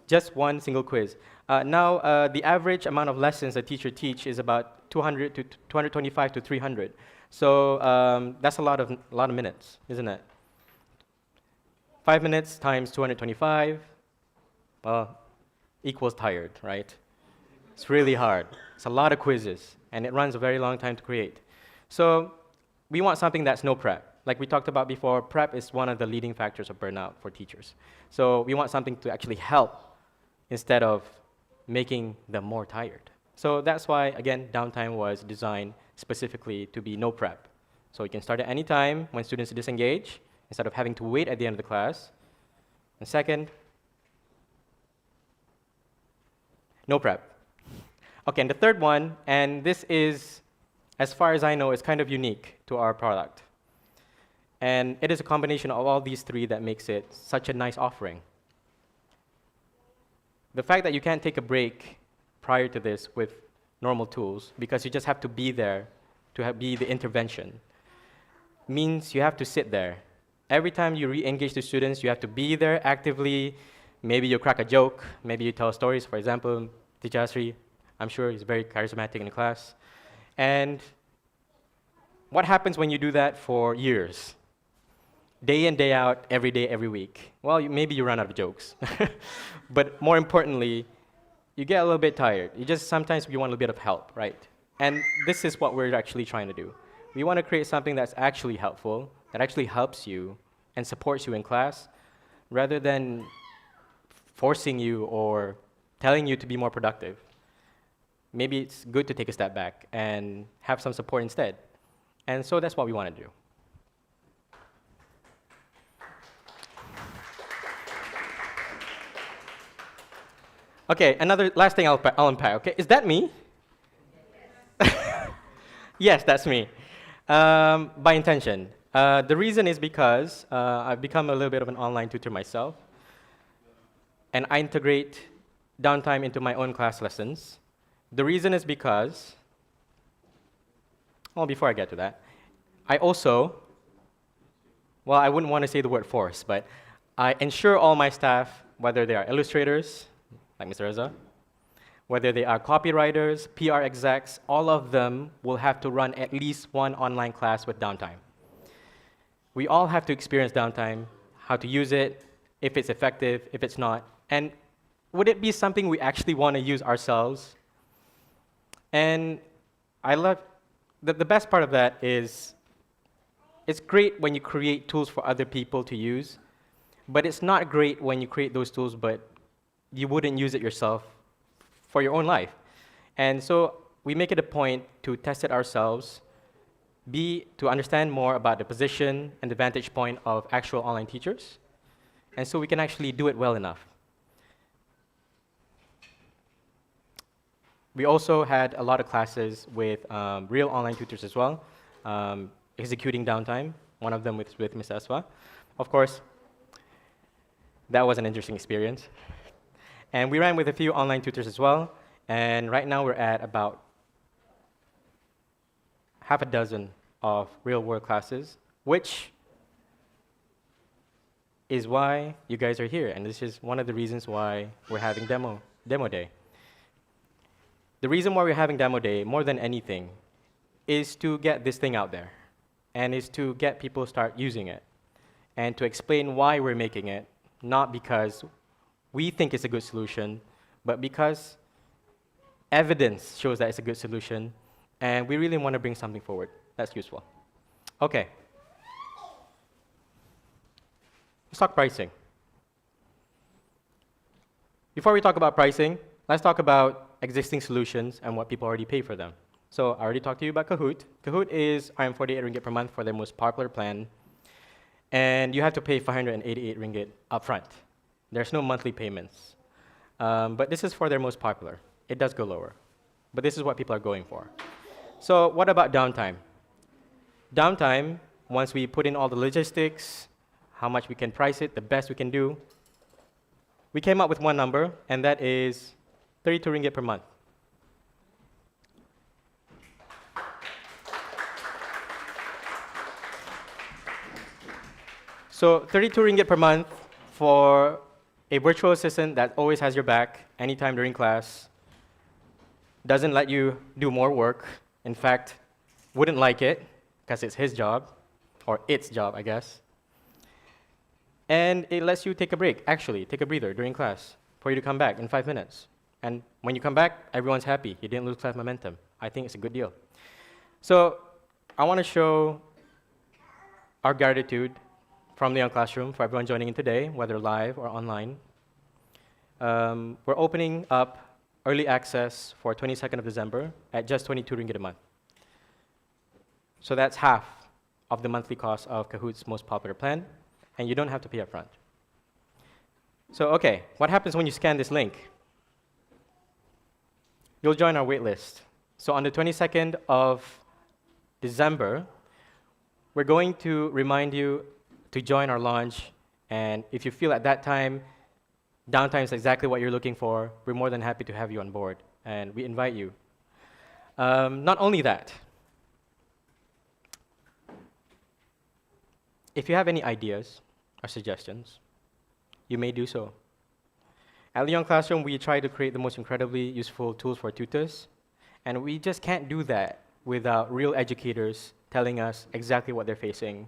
just one single quiz. Now, the average amount of lessons a teacher teaches is about 200 to 225 to 300. So that's a lot of minutes, isn't it? 5 minutes times 225, equals tired, right? It's really hard. It's a lot of quizzes, and it runs a very long time to create. So we want something that's no prep. Like we talked about before, prep is one of the leading factors of burnout for teachers. So we want something to actually help instead of making them more tired. So that's why, again, Downtime was designed specifically to be no prep. So you can start at any time when students disengage, instead of having to wait at the end of the class. And second, no prep. Okay, and the third one, and this is, as far as I know, is kind of unique to our product. And it is a combination of all these three that makes it such a nice offering. The fact that you can't take a break prior to this with normal tools, because you just have to be there to be the intervention, means you have to sit there. Every time you re-engage the students, you have to be there actively Maybe you crack a joke, maybe you tell stories. For example, Teacher Asri, I'm sure he's very charismatic in the class. And what happens when you do that for years? Day in, day out, every day, every week. Well, maybe you run out of jokes. But more importantly, you get a little bit tired. Sometimes you want a little bit of help, right? And this is what we're actually trying to do. We want to create something that's actually helpful, that actually helps you and supports you in class, rather than forcing you or telling you to be more productive. Maybe it's good to take a step back and have some support instead. And so that's what we want to do. Okay, another last thing I'll unpack. Okay, is that me? Yes, that's me. By intention. The reason is because I've become a little bit of an online tutor myself, and I integrate Downtime into my own class lessons. The reason is because, well, before I get to that, I also, well, I wouldn't want to say the word force, but I ensure all my staff, whether they are illustrators, like Mr. Reza, whether they are copywriters, PR execs, all of them will have to run at least one online class with Downtime. We all have to experience Downtime, how to use it, if it's effective, if it's not, and would it be something we actually want to use ourselves? And I love, the best part of that is, it's great when you create tools for other people to use, but it's not great when you create those tools, but you wouldn't use it yourself for your own life. And so we make it a point to test it ourselves, to understand more about the position and the vantage point of actual online teachers, and so we can actually do it well enough. We also had a lot of classes with real online tutors as well, executing Downtime, one of them with Ms. Aswa. Of course, that was an interesting experience. And we ran with a few online tutors as well, and right now we're at about half a dozen of real-world classes, which is why you guys are here, and this is one of the reasons why we're having demo day. The reason why we're having demo day, more than anything, is to get this thing out there, and is to get people start using it, and to explain why we're making it, not because we think it's a good solution, but because evidence shows that it's a good solution, and we really want to bring something forward that's useful. Okay. Let's talk pricing. Before we talk about pricing, let's talk about existing solutions and what people already pay for them. So I already talked to you about Kahoot. Kahoot is 48 ringgit per month for their most popular plan, and you have to pay 588 ringgit upfront. There's no monthly payments. But this is for their most popular. It does go lower. But this is what people are going for. So what about Downtime? Downtime, once we put in all the logistics, how much we can price it, the best we can do, we came up with one number, and that is 32 ringgit per month. So 32 ringgit per month for a virtual assistant that always has your back anytime during class, doesn't let you do more work, in fact, wouldn't like it, because it's his job, or its job, I guess. And it lets you take a break, actually, take a breather during class for you to come back in 5 minutes. And when you come back, everyone's happy. You didn't lose class momentum. I think it's a good deal. So I want to show our gratitude from the Young Classroom for everyone joining in today, whether live or online. We're opening up early access for 22nd of December at just 22 ringgit a month. So that's half of the monthly cost of Kahoot's most popular plan, and you don't have to pay up front. So okay, what happens when you scan this link? You'll join our waitlist. So on the 22nd of December, we're going to remind you to join our launch, and if you feel at that time Downtime is exactly what you're looking for, we're more than happy to have you on board, and we invite you. Not only that, if you have any ideas or suggestions, you may do so. At Leon Classroom, we try to create the most incredibly useful tools for tutors, and we just can't do that without real educators telling us exactly what they're facing.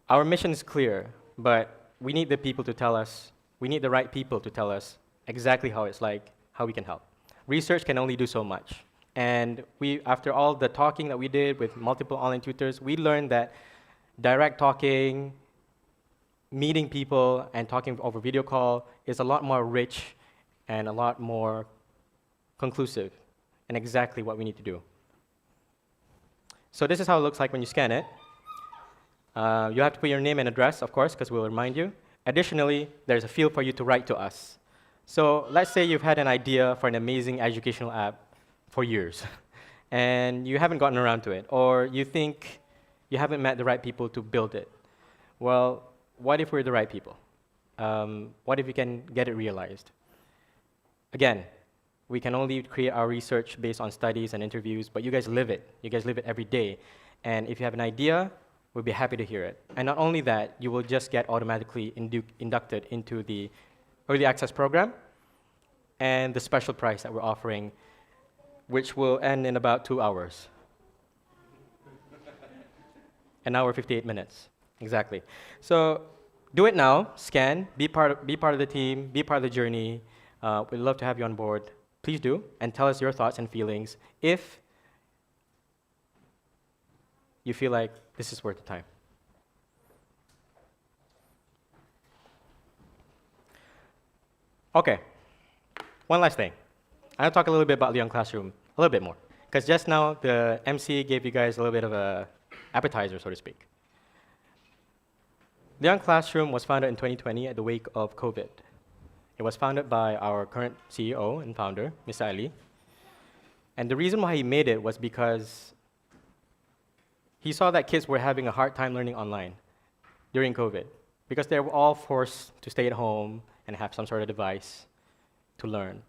Our mission is clear, but we need the people to tell us, we need the right people to tell us exactly how it's like, how we can help. Research can only do so much. And after all the talking that we did with multiple online tutors, we learned that direct talking, meeting people and talking over video call is a lot more rich and a lot more conclusive and exactly what we need to do. So this is how it looks like when you scan it. You have to put your name and address, of course, because we'll remind you. Additionally, there's a field for you to write to us. So let's say you've had an idea for an amazing educational app for years, and you haven't gotten around to it, or you think you haven't met the right people to build it. Well, what if we're the right people? What if we can get it realized? Again, we can only create our research based on studies and interviews, but you guys live it. You guys live it every day. And if you have an idea, we'll be happy to hear it. And not only that, you will just get automatically inducted into the early access program and the special price that we're offering, which will end in about 2 hours. An hour, 58 minutes. Exactly. So do it now, scan, be part of the team, be part of the journey. We'd love to have you on board. Please do, and tell us your thoughts and feelings if you feel like this is worth the time. Okay, one last thing. I'll talk a little bit about Leon Classroom, a little bit more. Because just now, the MC gave you guys a little bit of an appetizer, so to speak. Leon Classroom was founded in 2020 at the wake of COVID. It was founded by our current CEO and founder, Mr. Ali. And the reason why he made it was because he saw that kids were having a hard time learning online during COVID, because they were all forced to stay at home and have some sort of device to learn.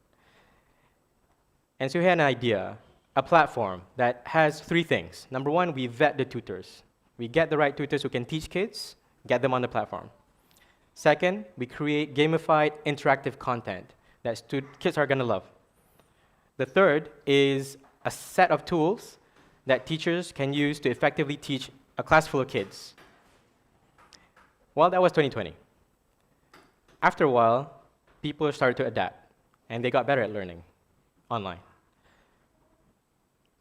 And so he had an idea, a platform that has 3 things. Number 1, we vet the tutors. We get the right tutors who can teach kids, get them on the platform. Second, we create gamified interactive content that kids are gonna love. The third is a set of tools that teachers can use to effectively teach a class full of kids. Well, that was 2020. After a while, people started to adapt, and they got better at learning online.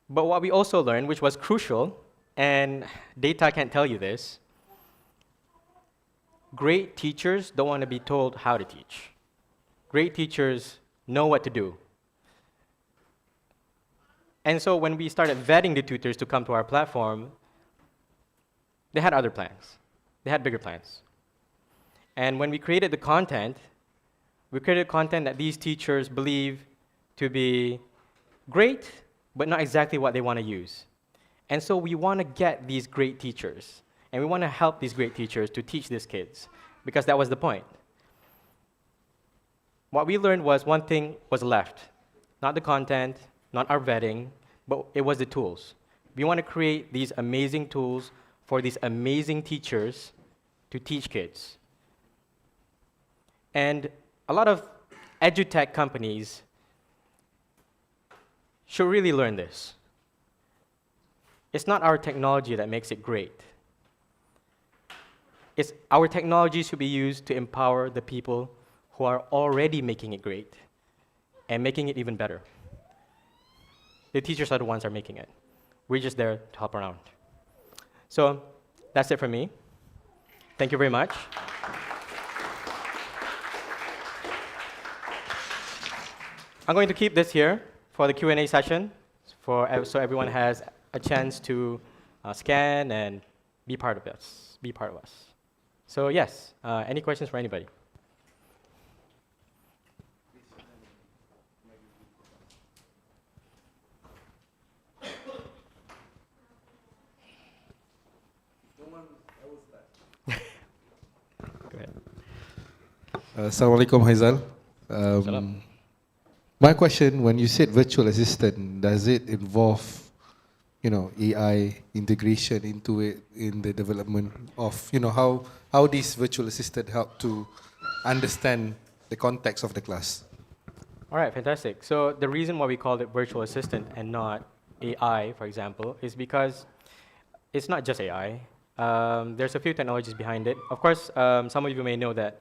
But what we also learned, which was crucial, and data can't tell you this, great teachers don't want to be told how to teach. Great teachers know what to do. And so when we started vetting the tutors to come to our platform, they had other plans. They had bigger plans. And when we created the content, we created content that these teachers believe to be great, but not exactly what they want to use. And so we want to get these great teachers, and we want to help these great teachers to teach these kids, because that was the point. What we learned was one thing was left, not the content, not our vetting, but it was the tools. We want to create these amazing tools for these amazing teachers to teach kids. And a lot of edutech companies should really learn this. It's not our technology that makes it great. It's our technology should be used to empower the people who are already making it great and making it even better. The teachers are the ones who are making it. We're just there to help around. So that's it from me. Thank you very much. I'm going to keep this here for the Q&A session, so everyone has a chance to scan and be part of us. So yes, any questions for anybody? Go ahead. Assalamualaikum, Haizal. Salam. My question, when you said virtual assistant, does it involve, AI integration into it in the development of, how these virtual assistant help to understand the context of the class. All right, fantastic. So the reason why we call it virtual assistant and not AI, for example, is because it's not just AI. There's a few technologies behind it. Of course, some of you may know that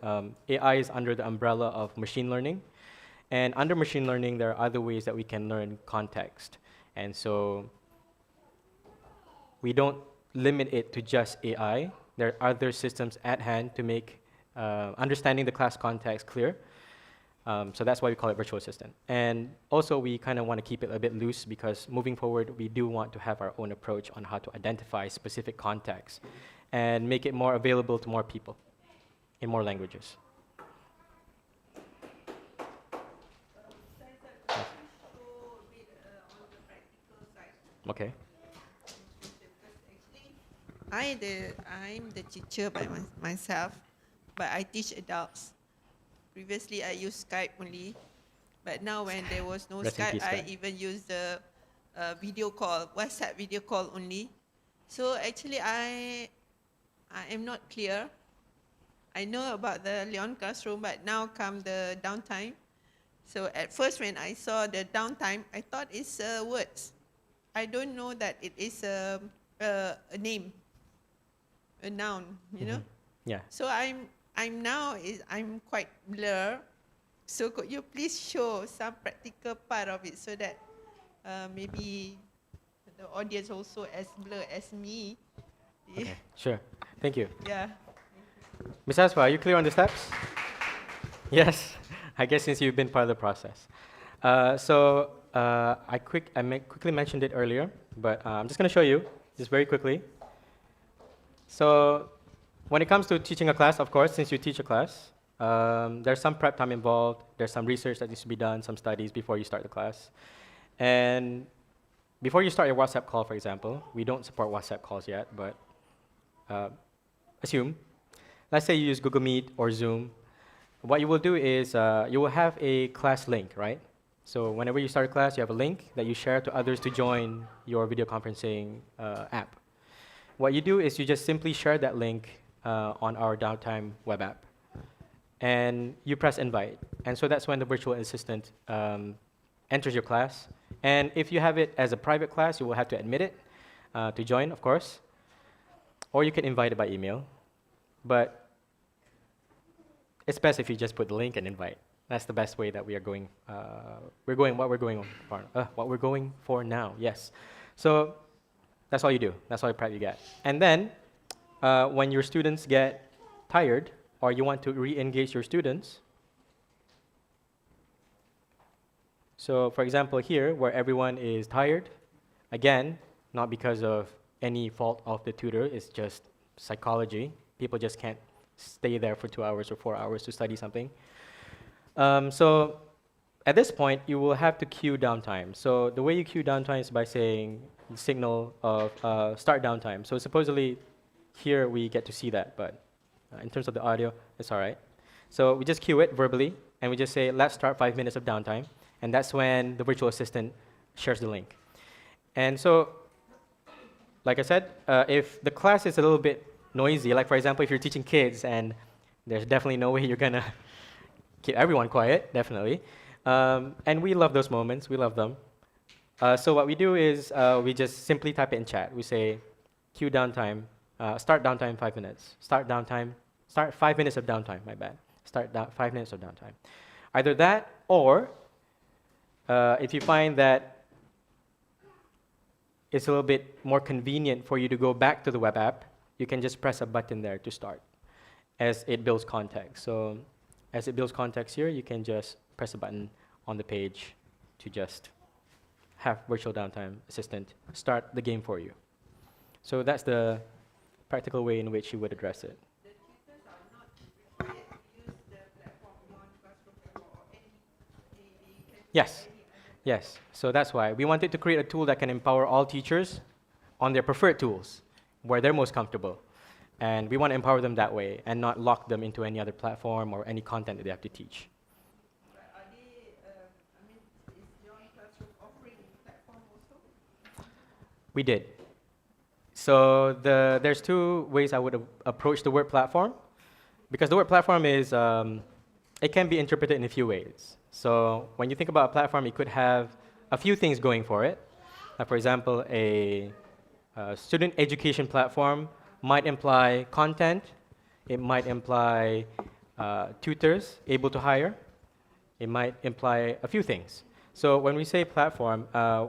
AI is under the umbrella of machine learning. And under machine learning, there are other ways that we can learn context. And so we don't limit it to just AI. There are other systems at hand to make understanding the class context clear. So that's why we call it virtual assistant. And also, we kind of want to keep it a bit loose because moving forward, we do want to have our own approach on how to identify specific contexts and make it more available to more people in more languages. Okay. I'm the teacher by myself, but I teach adults. Previously, I used Skype only, but now when there was no Rest in Skype, peace, I Skype. even use the video call, WhatsApp video call only. So actually, I am not clear. I know about the Leon classroom, but now come the downtime. So at first, when I saw the downtime, I thought it's words. I don't know that it is a name, a noun, you know. Yeah. So I'm quite blur. So could you please show some practical part of it so that maybe the audience also as blur as me. Okay. Sure. Thank you. Yeah. Ms. Asfa, are you clear on the steps? Yes. I guess since you've been part of the process. I quickly mentioned it earlier, but I'm just going to show you just very quickly. So when it comes to teaching a class, of course, since you teach a class, there's some prep time involved. There's some research that needs to be done, some studies before you start the class. And before you start your WhatsApp call, for example, we don't support WhatsApp calls yet, but assume, let's say you use Google Meet or Zoom. What you will do is you will have a class link, right? So whenever you start a class, you have a link that you share to others to join your video conferencing app. What you do is you just simply share that link on our Downtime web app. And you press invite. And so that's when the virtual assistant enters your class. And if you have it as a private class, you will have to admit it to join, of course. Or you can invite it by email. But it's best if you just put the link and invite. That's the best way that we are going. What we're going for now. Yes. So that's all you do. That's all the prep you get. And then when your students get tired or you want to re-engage your students, so for example here, where everyone is tired, again, not because of any fault of the tutor, it's just psychology. People just can't stay there for 2 hours or 4 hours to study something. So at this point, you will have to queue downtime. So the way you queue downtime is by saying the signal of start downtime. So supposedly here we get to see that, but in terms of the audio, it's all right. So we just queue it verbally, and we just say, let's start 5 minutes of downtime. And that's when the virtual assistant shares the link. And so, like I said, if the class is a little bit noisy, like for example, if you're teaching kids, and there's definitely no way you're gonna keep everyone quiet, definitely. And we love those moments, we love them. So what we do is we just simply type it in chat. We say, queue downtime, start downtime 5 minutes. Start 5 minutes of downtime, my bad. Start 5 minutes of downtime. Either that, or if you find that it's a little bit more convenient for you to go back to the web app, you can just press a button there to start as it builds context. So as it builds context here, you can just press a button on the page to just have virtual downtime assistant start the game for you. So that's the practical way in which you would address it. The tutors are not required to use the platform beyond classroom platform or any. They can Yes. Yes. So that's why we wanted to create a tool that can empower all teachers on their preferred tools, where they're most comfortable. And we want to empower them that way and not lock them into any other platform or any content that they have to teach. Are they, is your classroom offering platform also? We did. So there's two ways I would approach the word platform, because the word platform is it can be interpreted in a few ways. So when you think about a platform, it could have a few things going for it. For example, a student education platform might imply content. It might imply tutors able to hire. It might imply a few things. So when we say platform,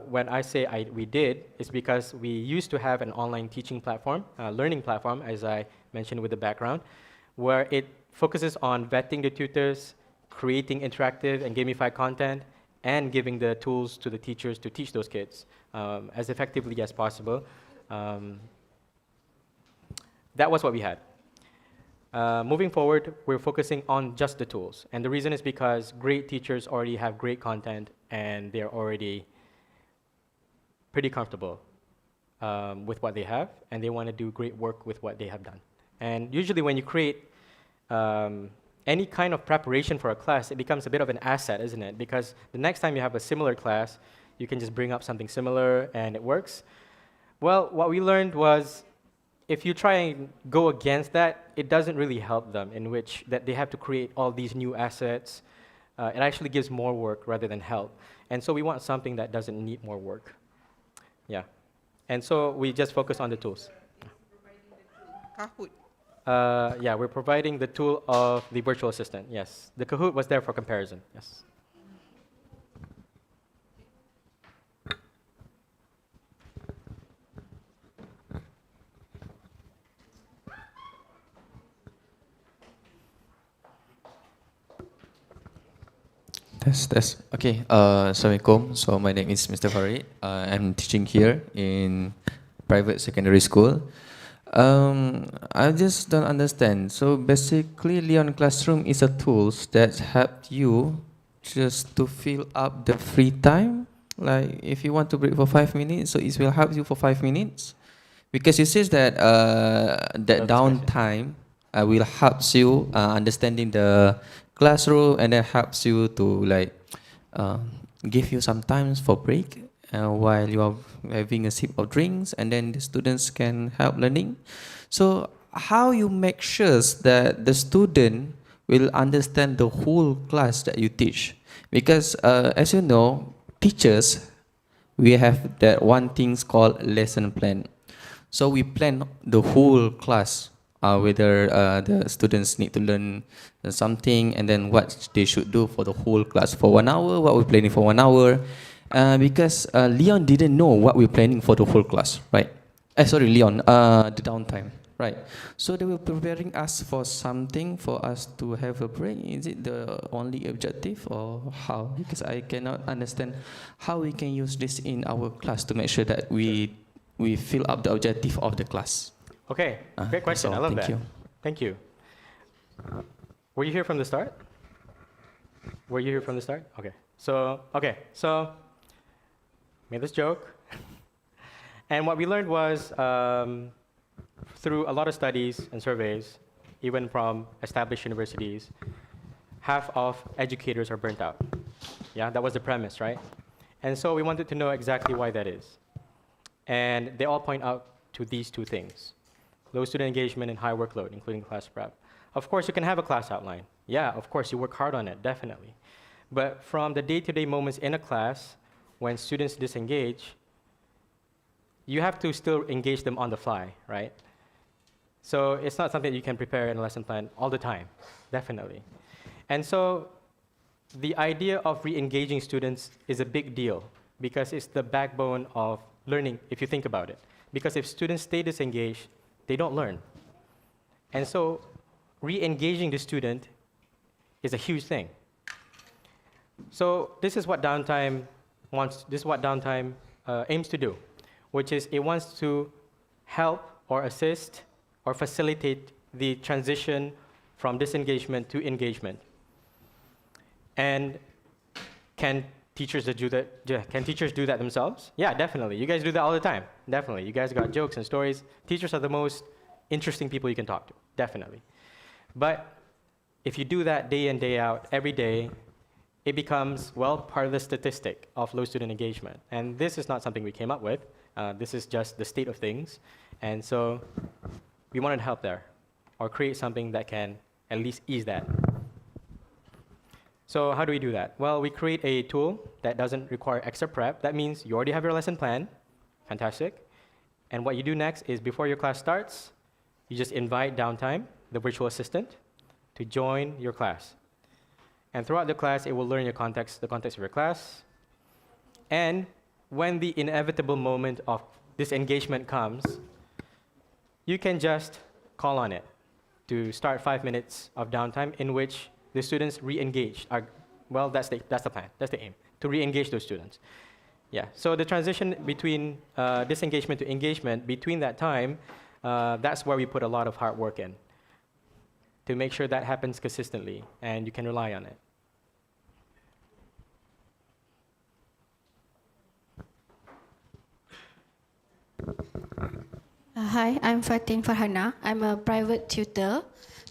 when I say we did, it's because we used to have an online teaching platform, learning platform, as I mentioned with the background, where it focuses on vetting the tutors, creating interactive and gamified content, and giving the tools to the teachers to teach those kids as effectively as possible. That was what we had. Moving forward, we're focusing on just the tools. And the reason is because great teachers already have great content and they're already pretty comfortable with what they have, and they want to do great work with what they have done. And usually when you create any kind of preparation for a class, it becomes a bit of an asset, isn't it? Because the next time you have a similar class, you can just bring up something similar and it works. Well, what we learned was if you try and go against that, it doesn't really help them, in which that they have to create all these new assets. It actually gives more work rather than help. And so we want something that doesn't need more work. Yeah. And so we just focus on the tools. Kahoot. Yeah, we're providing the tool of the virtual assistant, yes. The Kahoot was there for comparison, yes. Test. Okay, Assalamualaikum. So my name is Mr. Farid. I'm teaching here in private secondary school. I just don't understand. So basically, Leon Classroom is a tool that help you just to fill up the free time. Like if you want to break for 5 minutes, so it will help you for 5 minutes. Because it says that that downtime will help you understanding the classroom, and then helps you to like give you some time for break while you are having a sip of drinks, and then the students can help learning. So how you make sure that the student will understand the whole class that you teach? Because as you know, teachers, we have that one thing called lesson plan. So we plan the whole class, whether the students need to learn something, and then what they should do for the whole class for 1 hour, what we're planning for 1 hour. Because Leon didn't know what we're planning for the whole class, right? Sorry, Leon, the downtime, right? So they were preparing us for something for us to have a break. Is it the only objective, or how? Because I cannot understand how we can use this in our class to make sure that we fill up the objective of the class. Okay, great question. I love that. Thank you. Thank you. Were you here from the start? Were you here from the start? Okay. So made this joke. And what we learned was through a lot of studies and surveys, even from established universities, half of educators are burnt out. Yeah, that was the premise, right? And so we wanted to know exactly why that is. And they all point out to these two things: low student engagement and high workload, including class prep. Of course, you can have a class outline. Yeah, of course, you work hard on it, definitely. But from the day-to-day moments in a class, when students disengage, you have to still engage them on the fly, right? So it's not something you can prepare in a lesson plan all the time, definitely. And so the idea of re-engaging students is a big deal, because it's the backbone of learning, if you think about it. Because if students stay disengaged, they don't learn. And so re-engaging the student is a huge thing. So this is what Downtime aims to do, which is it wants to help or assist or facilitate the transition from disengagement to engagement. And can teachers do that? Yeah, can teachers do that themselves? Yeah, definitely. You guys do that all the time. Definitely. You guys got jokes and stories. Teachers are the most interesting people you can talk to. Definitely. But if you do that day in, day out, every day, it becomes, well, part of the statistic of low student engagement. And this is not something we came up with. This is just the state of things. And so we wanted help there, or create something that can at least ease that. So how do we do that? Well, we create a tool that doesn't require extra prep. That means you already have your lesson plan. Fantastic. And what you do next is before your class starts, you just invite Downtime, the virtual assistant, to join your class. And throughout the class, it will learn your context, the context of your class. And when the inevitable moment of disengagement comes, you can just call on it to start 5 minutes of downtime in which the students re-engage. Well, that's the plan, that's the aim, to re-engage those students. Yeah, so the transition between disengagement to engagement, between that time, that's where we put a lot of hard work in to make sure that happens consistently and you can rely on it. Hi, I'm Fatin Farhana. I'm a private tutor.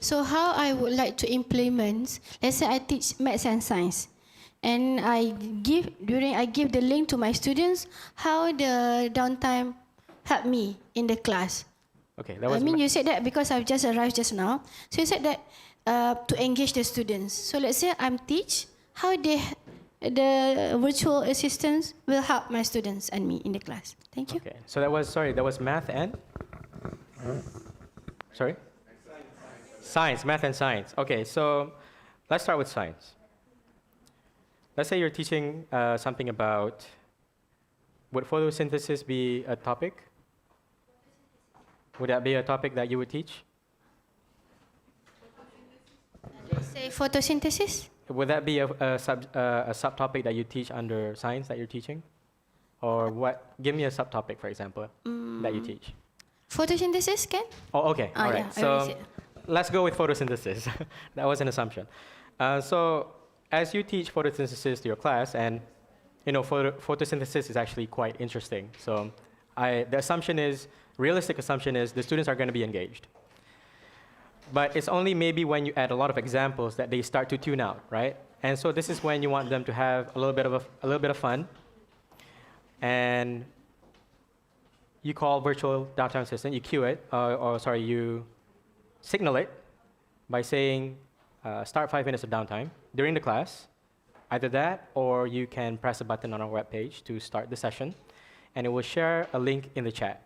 So how I would like to implement, let's say I teach maths and science, and I give the link to my students, how the downtime help me in the class. Okay, that was you said that because I've just arrived just now. So you said that to engage the students. So let's say I'm teach, how the virtual assistants will help my students and me in the class. Thank you. Okay, so that was math and? Sorry? Science, math and science. Okay, so let's start with science. Let's say you're teaching something about, would photosynthesis be a topic? Would that be a topic that you would teach? Let's say photosynthesis. Would that be a subtopic that you teach under science that you're teaching? Or what? Give me a subtopic, for example, that you teach. Photosynthesis, can? Oh, okay, all right. Yeah, So let's go with photosynthesis. That was an assumption. So as you teach photosynthesis to your class, and photosynthesis is actually quite interesting. So the realistic assumption is the students are going to be engaged. But it's only maybe when you add a lot of examples that they start to tune out, right? And so this is when you want them to have a little bit of fun. And you call virtual downtime assistant, you cue it, you signal it by saying, start 5 minutes of downtime during the class. Either that, or you can press a button on our webpage to start the session, and it will share a link in the chat.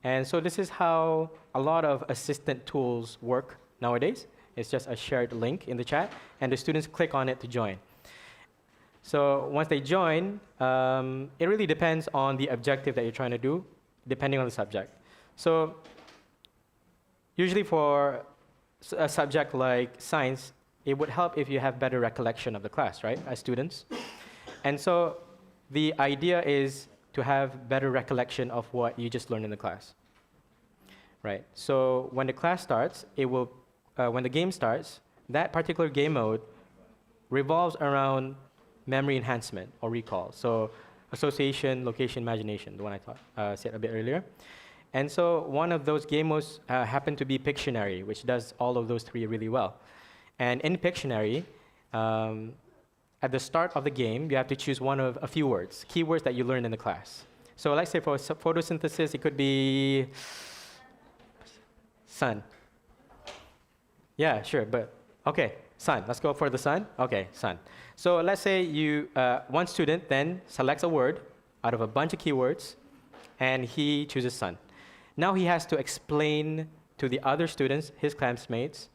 And so this is how a lot of assistant tools work nowadays. It's just a shared link in the chat, and the students click on it to join. So once they join, it really depends on the objective that you're trying to do, depending on the subject. So usually for a subject like science, it would help if you have better recollection of the class, right, as students. And so the idea is to have better recollection of what you just learned in the class, right? So when the class starts, when the game starts, that particular game mode revolves around memory enhancement or recall. So association, location, imagination, the one I said a bit earlier. And so one of those game modes happened to be Pictionary, which does all of those three really well. And in Pictionary, at the start of the game, you have to choose one of a few words, keywords that you learned in the class. So let's say for photosynthesis, it could be sun. Yeah, sure, but okay, sun. Let's go for the sun. Okay, sun. So let's say one student then selects a word out of a bunch of keywords, and he chooses sun. Now he has to explain to the other students, his classmates,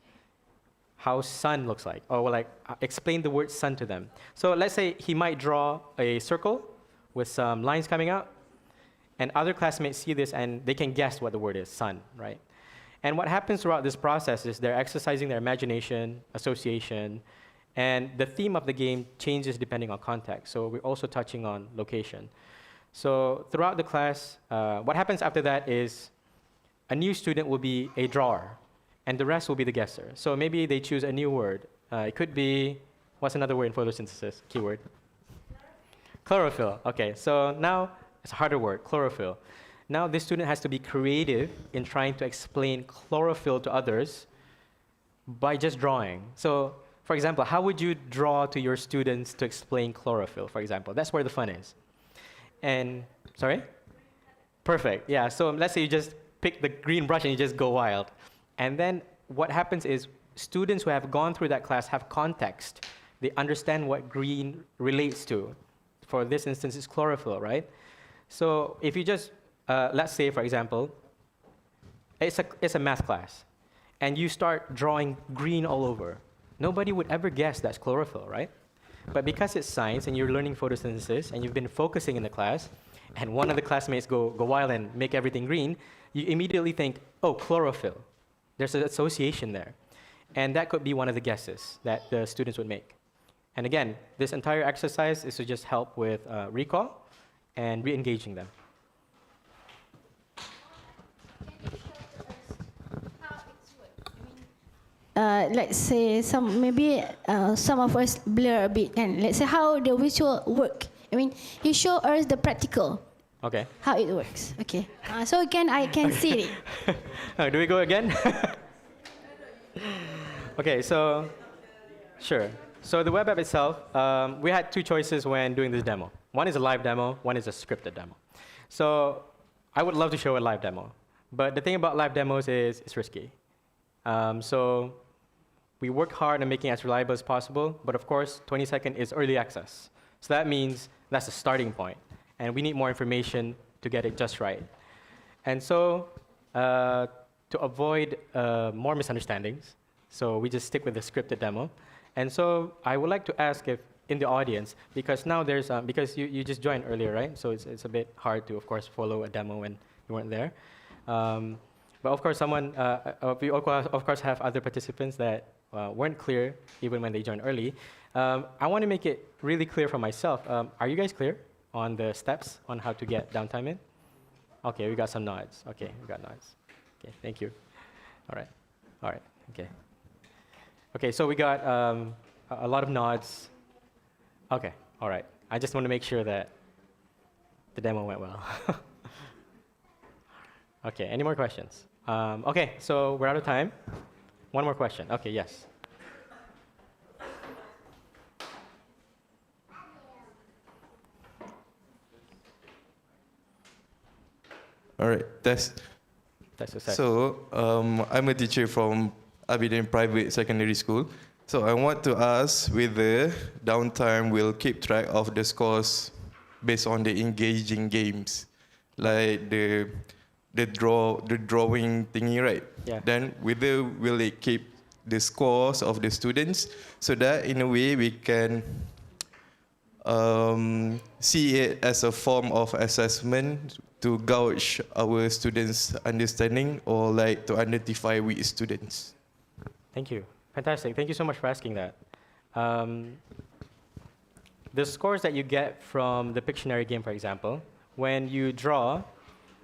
how sun looks like, or explain the word sun to them. So let's say he might draw a circle with some lines coming out, and other classmates see this and they can guess what the word is, sun, right? And what happens throughout this process is they're exercising their imagination, association, and the theme of the game changes depending on context. So we're also touching on location. So throughout the class, what happens after that is a new student will be a drawer, and the rest will be the guesser. So maybe they choose a new word. It could be, what's another word in photosynthesis, keyword? Chlorophyll. Okay, so now it's a harder word, chlorophyll. Now this student has to be creative in trying to explain chlorophyll to others by just drawing. So for example, how would you draw to your students to explain chlorophyll, for example? That's where the fun is. And, sorry? Perfect, yeah. So let's say you just pick the green brush and you just go wild. And then what happens is students who have gone through that class have context They understand what green relates to. For this instance, it's chlorophyll, right? So if you just, let's say, for example, it's a math class, and you start drawing green all over. Nobody would ever guess that's chlorophyll, right? But because it's science and you're learning photosynthesis and you've been focusing in the class, and one of the classmates go wild and make everything green, you immediately think, oh, chlorophyll. There's an association there. And that could be one of the guesses that the students would make. And again, this entire exercise is to just help with recall and re-engaging them. Let's say maybe some of us blur a bit, and let's say how the visual work. I mean, you show us the practical. Okay. How it works. Okay. So again, I can see it. Do we go again? Okay, so sure. So the web app itself, we had two choices when doing this demo. One is a live demo, one is a scripted demo. So I would love to show a live demo, but the thing about live demos is it's risky. So we work hard on making it as reliable as possible, but of course, 20-second is early access. So that means that's a starting point, and we need more information to get it just right. And so to avoid more misunderstandings, so we just stick with the scripted demo. And so I would like to ask if in the audience, because now there's, because you just joined earlier, right? So it's a bit hard to, of course, follow a demo when you weren't there. But of course, we of course have other participants that weren't clear even when they joined early. I want to make it really clear for myself. Are you guys clear on the steps on how to get downtime in? Okay, we got some nods. Okay, we got nods. Okay, thank you. All right, okay. Okay, so we got a lot of nods. Okay, all right. I just want to make sure that the demo went well. Okay, any more questions? Okay, so we're out of time. One more question. Okay, yes. All right, That's a set. so I'm a teacher from Abidin Private Secondary School. So I want to ask whether Downtime will keep track of the scores based on the engaging games, like the drawing thingy, right? Yeah. Then whether will it keep the scores of the students so that in a way we can see it as a form of assessment to gauge our students' understanding or like to identify which students. Thank you. Fantastic. Thank you so much for asking that. The scores that you get from the Pictionary game, for example, when you draw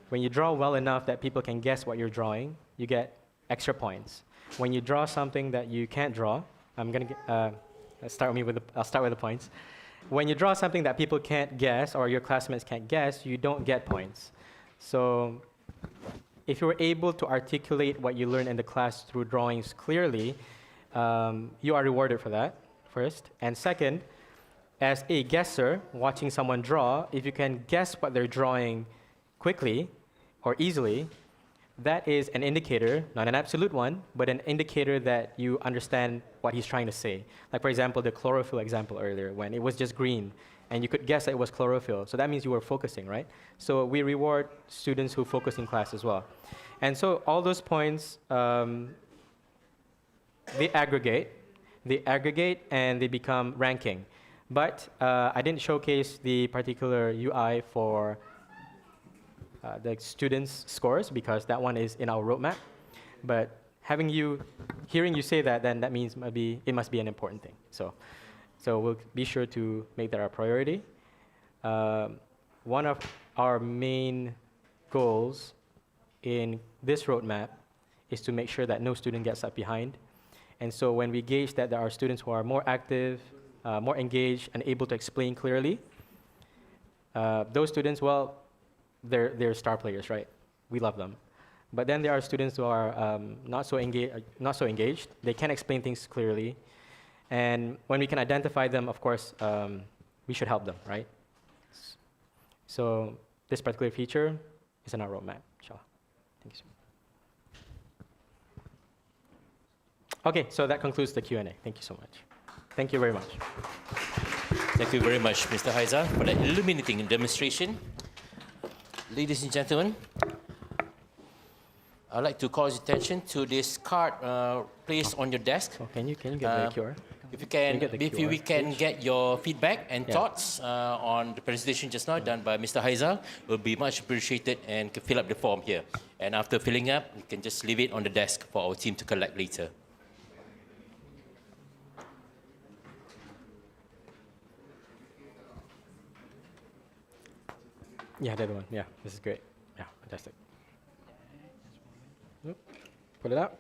well enough that people can guess what you're drawing, you get extra points. When you draw something that you can't draw, I'll start with the points. When you draw something that people can't guess or your classmates can't guess, you don't get points. So if you were able to articulate what you learned in the class through drawings clearly, you are rewarded for that, first. And second, as a guesser watching someone draw, if you can guess what they're drawing quickly or easily, that is an indicator, not an absolute one, but an indicator that you understand what he's trying to say. Like, for example, the chlorophyll example earlier, when it was just green, and you could guess that it was chlorophyll. So that means you were focusing, right? So we reward students who focus in class as well. And so all those points, they aggregate, and they become ranking. But I didn't showcase the particular UI for the students' scores because that one is in our roadmap. But hearing you say that, then that means it must be an important thing. So we'll be sure to make that our priority. One of our main goals in this roadmap is to make sure that no student gets left behind. And so when we gauge that there are students who are more active, more engaged, and able to explain clearly, those students, well, they're star players, right? We love them. But then there are students who are not so engaged. They can't explain things clearly. And when we can identify them, of course, we should help them, right? So this particular feature is in our roadmap, inshallah. Thank you, sir. Okay, so that concludes the Q&A. Thank you so much. Thank you very much. Thank you very much, Mr. Haiza, for that illuminating demonstration. Ladies and gentlemen, I'd like to call your attention to this card placed on your desk. Oh, can you get the QR? If you can, Can you get the if QR, we can please? get your feedback and Yeah. thoughts on the presentation just now done by Mr. Haiza, it will be much appreciated, and can fill up the form here. And after filling up, you can just leave it on the desk for our team to collect later. Yeah, that one. Yeah, this is great. Yeah, fantastic. Yep. Pull it out.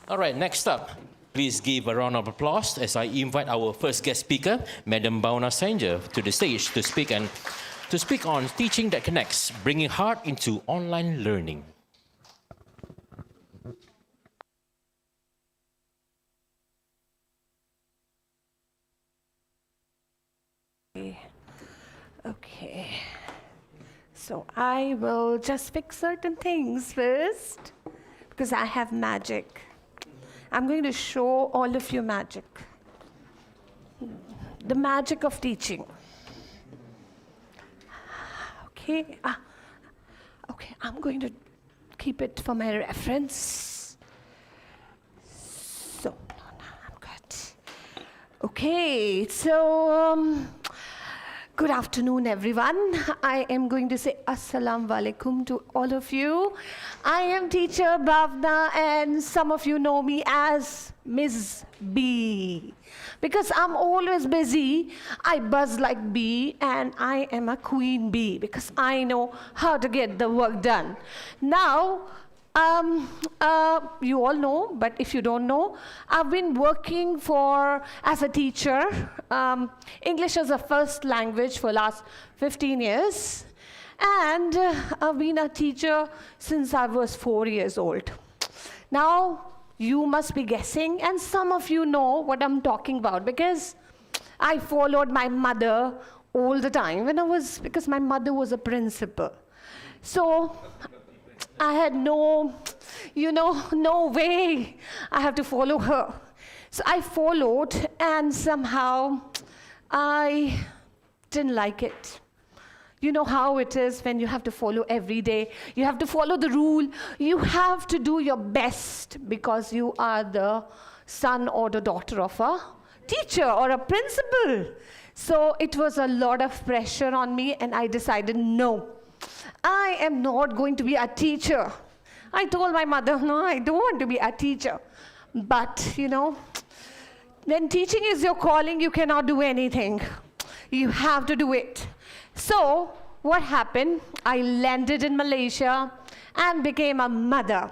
All right, next up, please give a round of applause as I invite our first guest speaker, Madam Bhawna Sainger, to the stage to speak on teaching that connects, bringing heart into online learning. Okay. So I will just fix certain things first because I have magic. I'm going to show all of you magic. The magic of teaching. Okay. Okay, I'm going to keep it for my reference. So, I'm good. Okay, so good afternoon, everyone. I am going to say Assalamu alaikum to all of you. I am teacher Bhawna, and some of you know me as Ms. B. Because I'm always busy, I buzz like bee, and I am a queen bee because I know how to get the work done. Now, you all know, but if you don't know, I've been working as a teacher, English as a first language for last 15 years. And I've been a teacher since I was 4 years old. Now, you must be guessing, and some of you know what I'm talking about because I followed my mother all the time because my mother was a principal. So I had no way I have to follow her. So I followed, and somehow I didn't like it. You know how it is when you have to follow every day. You have to follow the rule. You have to do your best because you are the son or the daughter of a teacher or a principal. So it was a lot of pressure on me, and I decided, no, I am not going to be a teacher. I told my mother, no, I don't want to be a teacher. But, when teaching is your calling, you cannot do anything. You have to do it. So, what happened? I landed in Malaysia and became a mother.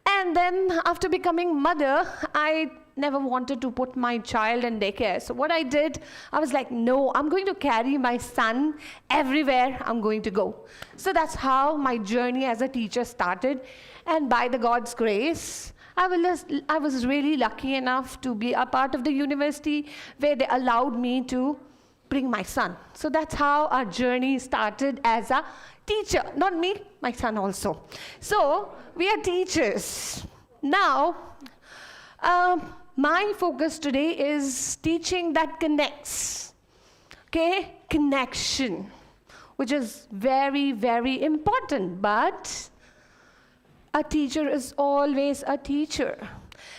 And then, after becoming mother, I never wanted to put my child in daycare. So what I did, I was like, no, I'm going to carry my son everywhere I'm going to go. So that's how my journey as a teacher started. And by the God's grace, I was really lucky enough to be a part of the university where they allowed me to bring my son. So that's how our journey started as a teacher. Not me, my son also. So we are teachers. Now, my focus today is teaching that connects. Okay? Connection, which is very, very important. But a teacher is always a teacher.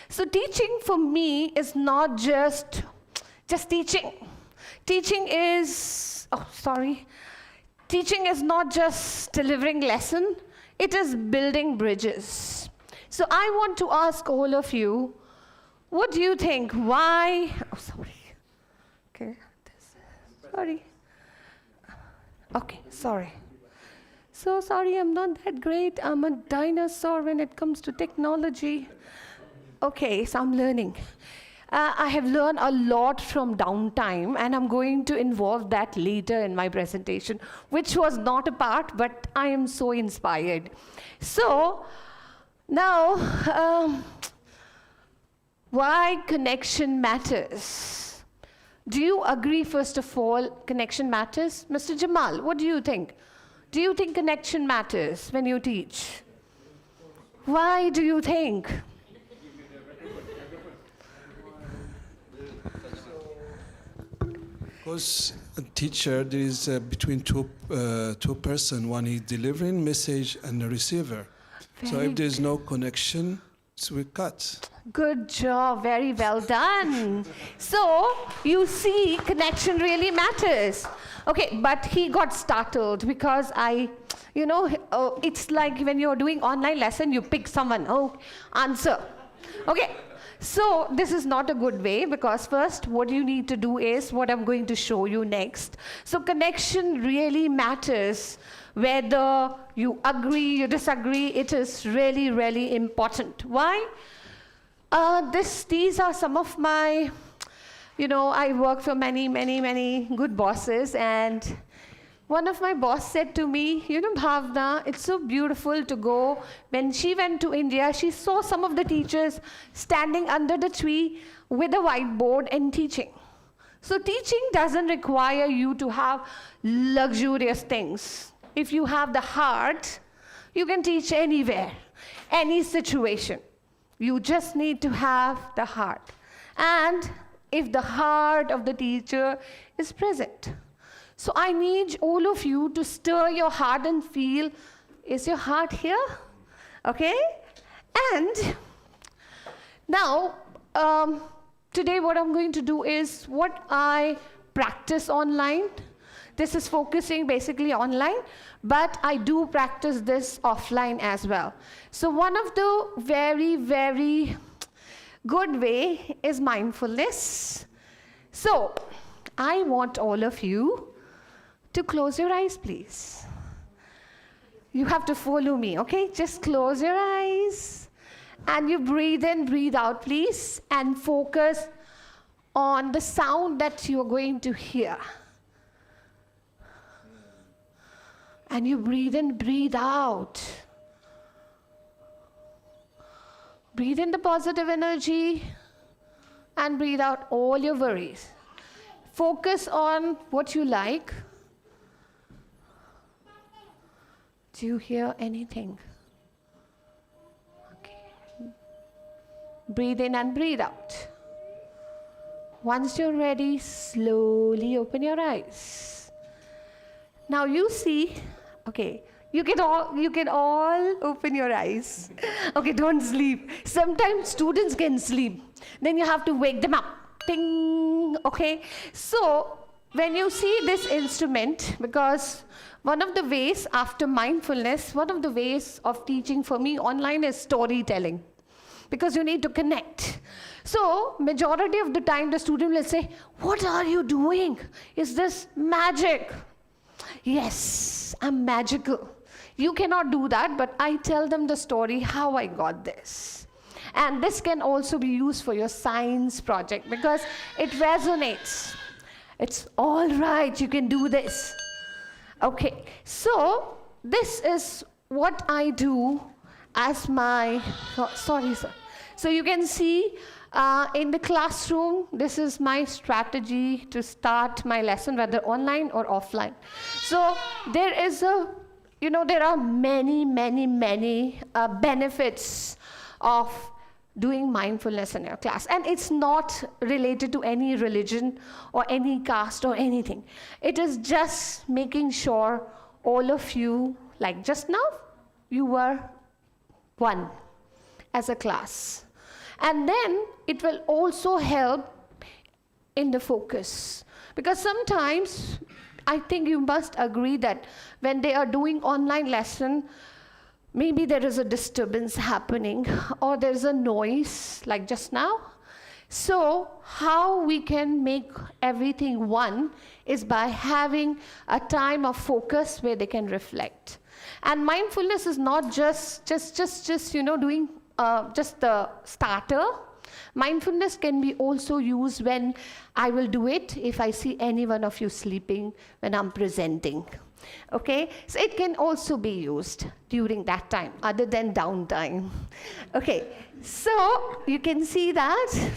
So teaching for me is not just teaching. Teaching is not just delivering lesson, it is building bridges. So I want to ask all of you, what do you think? Why? Okay, sorry. Okay, sorry. So sorry, I'm not that great. I'm a dinosaur when it comes to technology. Okay, so I'm learning. I have learned a lot from Downtime, and I'm going to involve that later in my presentation, which was not a part, but I am so inspired. So, now, why connection matters? Do you agree, first of all, connection matters? Mr. Jamal, what do you think? Do you think connection matters when you teach? Why do you think? Because a teacher, there is between two person, one is delivering message and the receiver. So Very if there is no connection, so we cut. Good job, very well done. So, you see, connection really matters. Okay, but he got startled because it's like when you're doing online lesson, you pick someone, answer. Okay, so this is not a good way because first what you need to do is what I'm going to show you next. So connection really matters. Whether you agree, you disagree, it is really, really important. Why? These are some of my, I work for many good bosses, and one of my boss said to me, Bhawna, it's so beautiful to go. When she went to India, she saw some of the teachers standing under the tree with a whiteboard and teaching. So teaching doesn't require you to have luxurious things. If you have the heart, you can teach anywhere, any situation. You just need to have the heart. And if the heart of the teacher is present. So I need all of you to stir your heart and feel, is your heart here? Okay? And now, today what I'm going to do is what I practice online. This is focusing basically online, but I do practice this offline as well. So one of the very, very good way is mindfulness. So I want all of you to close your eyes, please. You have to follow me, okay? Just close your eyes and you breathe in, breathe out, please, and focus on the sound that you're going to hear. And you breathe in, breathe out. Breathe in the positive energy and breathe out all your worries. Focus on what you like. Do you hear anything? Okay. Breathe in and breathe out. Once you're ready, slowly open your eyes. Now you see, okay, you can all open your eyes. Okay, don't sleep. Sometimes students can sleep. Then you have to wake them up. Ting, okay? So when you see this instrument, because one of the ways after mindfulness, one of the ways of teaching for me online is storytelling. Because you need to connect. So majority of the time the student will say, what are you doing? Is this magic? Yes, I'm magical. You cannot do that, but I tell them the story, how I got this. And this can also be used for your science project because it resonates. It's all right, you can do this. Okay, so this is what I do as my, sorry sir. So you can see in the classroom, this is my strategy to start my lesson, whether online or offline. So there is there are many benefits of doing mindfulness in your class. And it's not related to any religion or any caste or anything. It is just making sure all of you, like just now, you were one as a class. And then it will also help in the focus. Because sometimes, I think you must agree that when they are doing online lesson, maybe there is a disturbance happening or there is a noise like just now. So how we can make everything one is by having a time of focus where they can reflect. And mindfulness is not just doing just the starter. Mindfulness can be also used when I will do it if I see any one of you sleeping when I'm presenting. Okay, so it can also be used during that time other than downtime. Okay, so you can see that.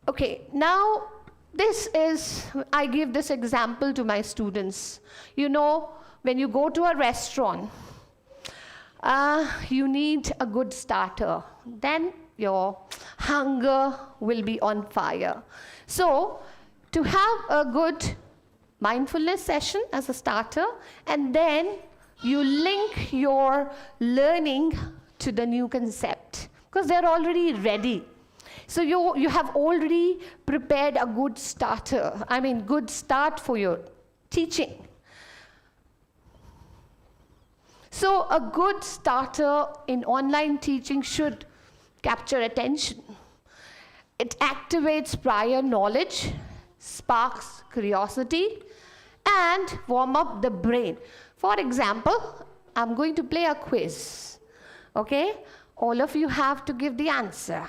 Okay, now this is, I give this example to my students. You know, when you go to a restaurant, you need a good starter. Then your hunger will be on fire. So to have a good mindfulness session as a starter, and then you link your learning to the new concept, because they're already ready. So you have already prepared a good starter, good start for your teaching. So a good starter in online teaching should capture attention. It activates prior knowledge, sparks curiosity, and warm up the brain. For example, I'm going to play a quiz. Okay? All of you have to give the answer.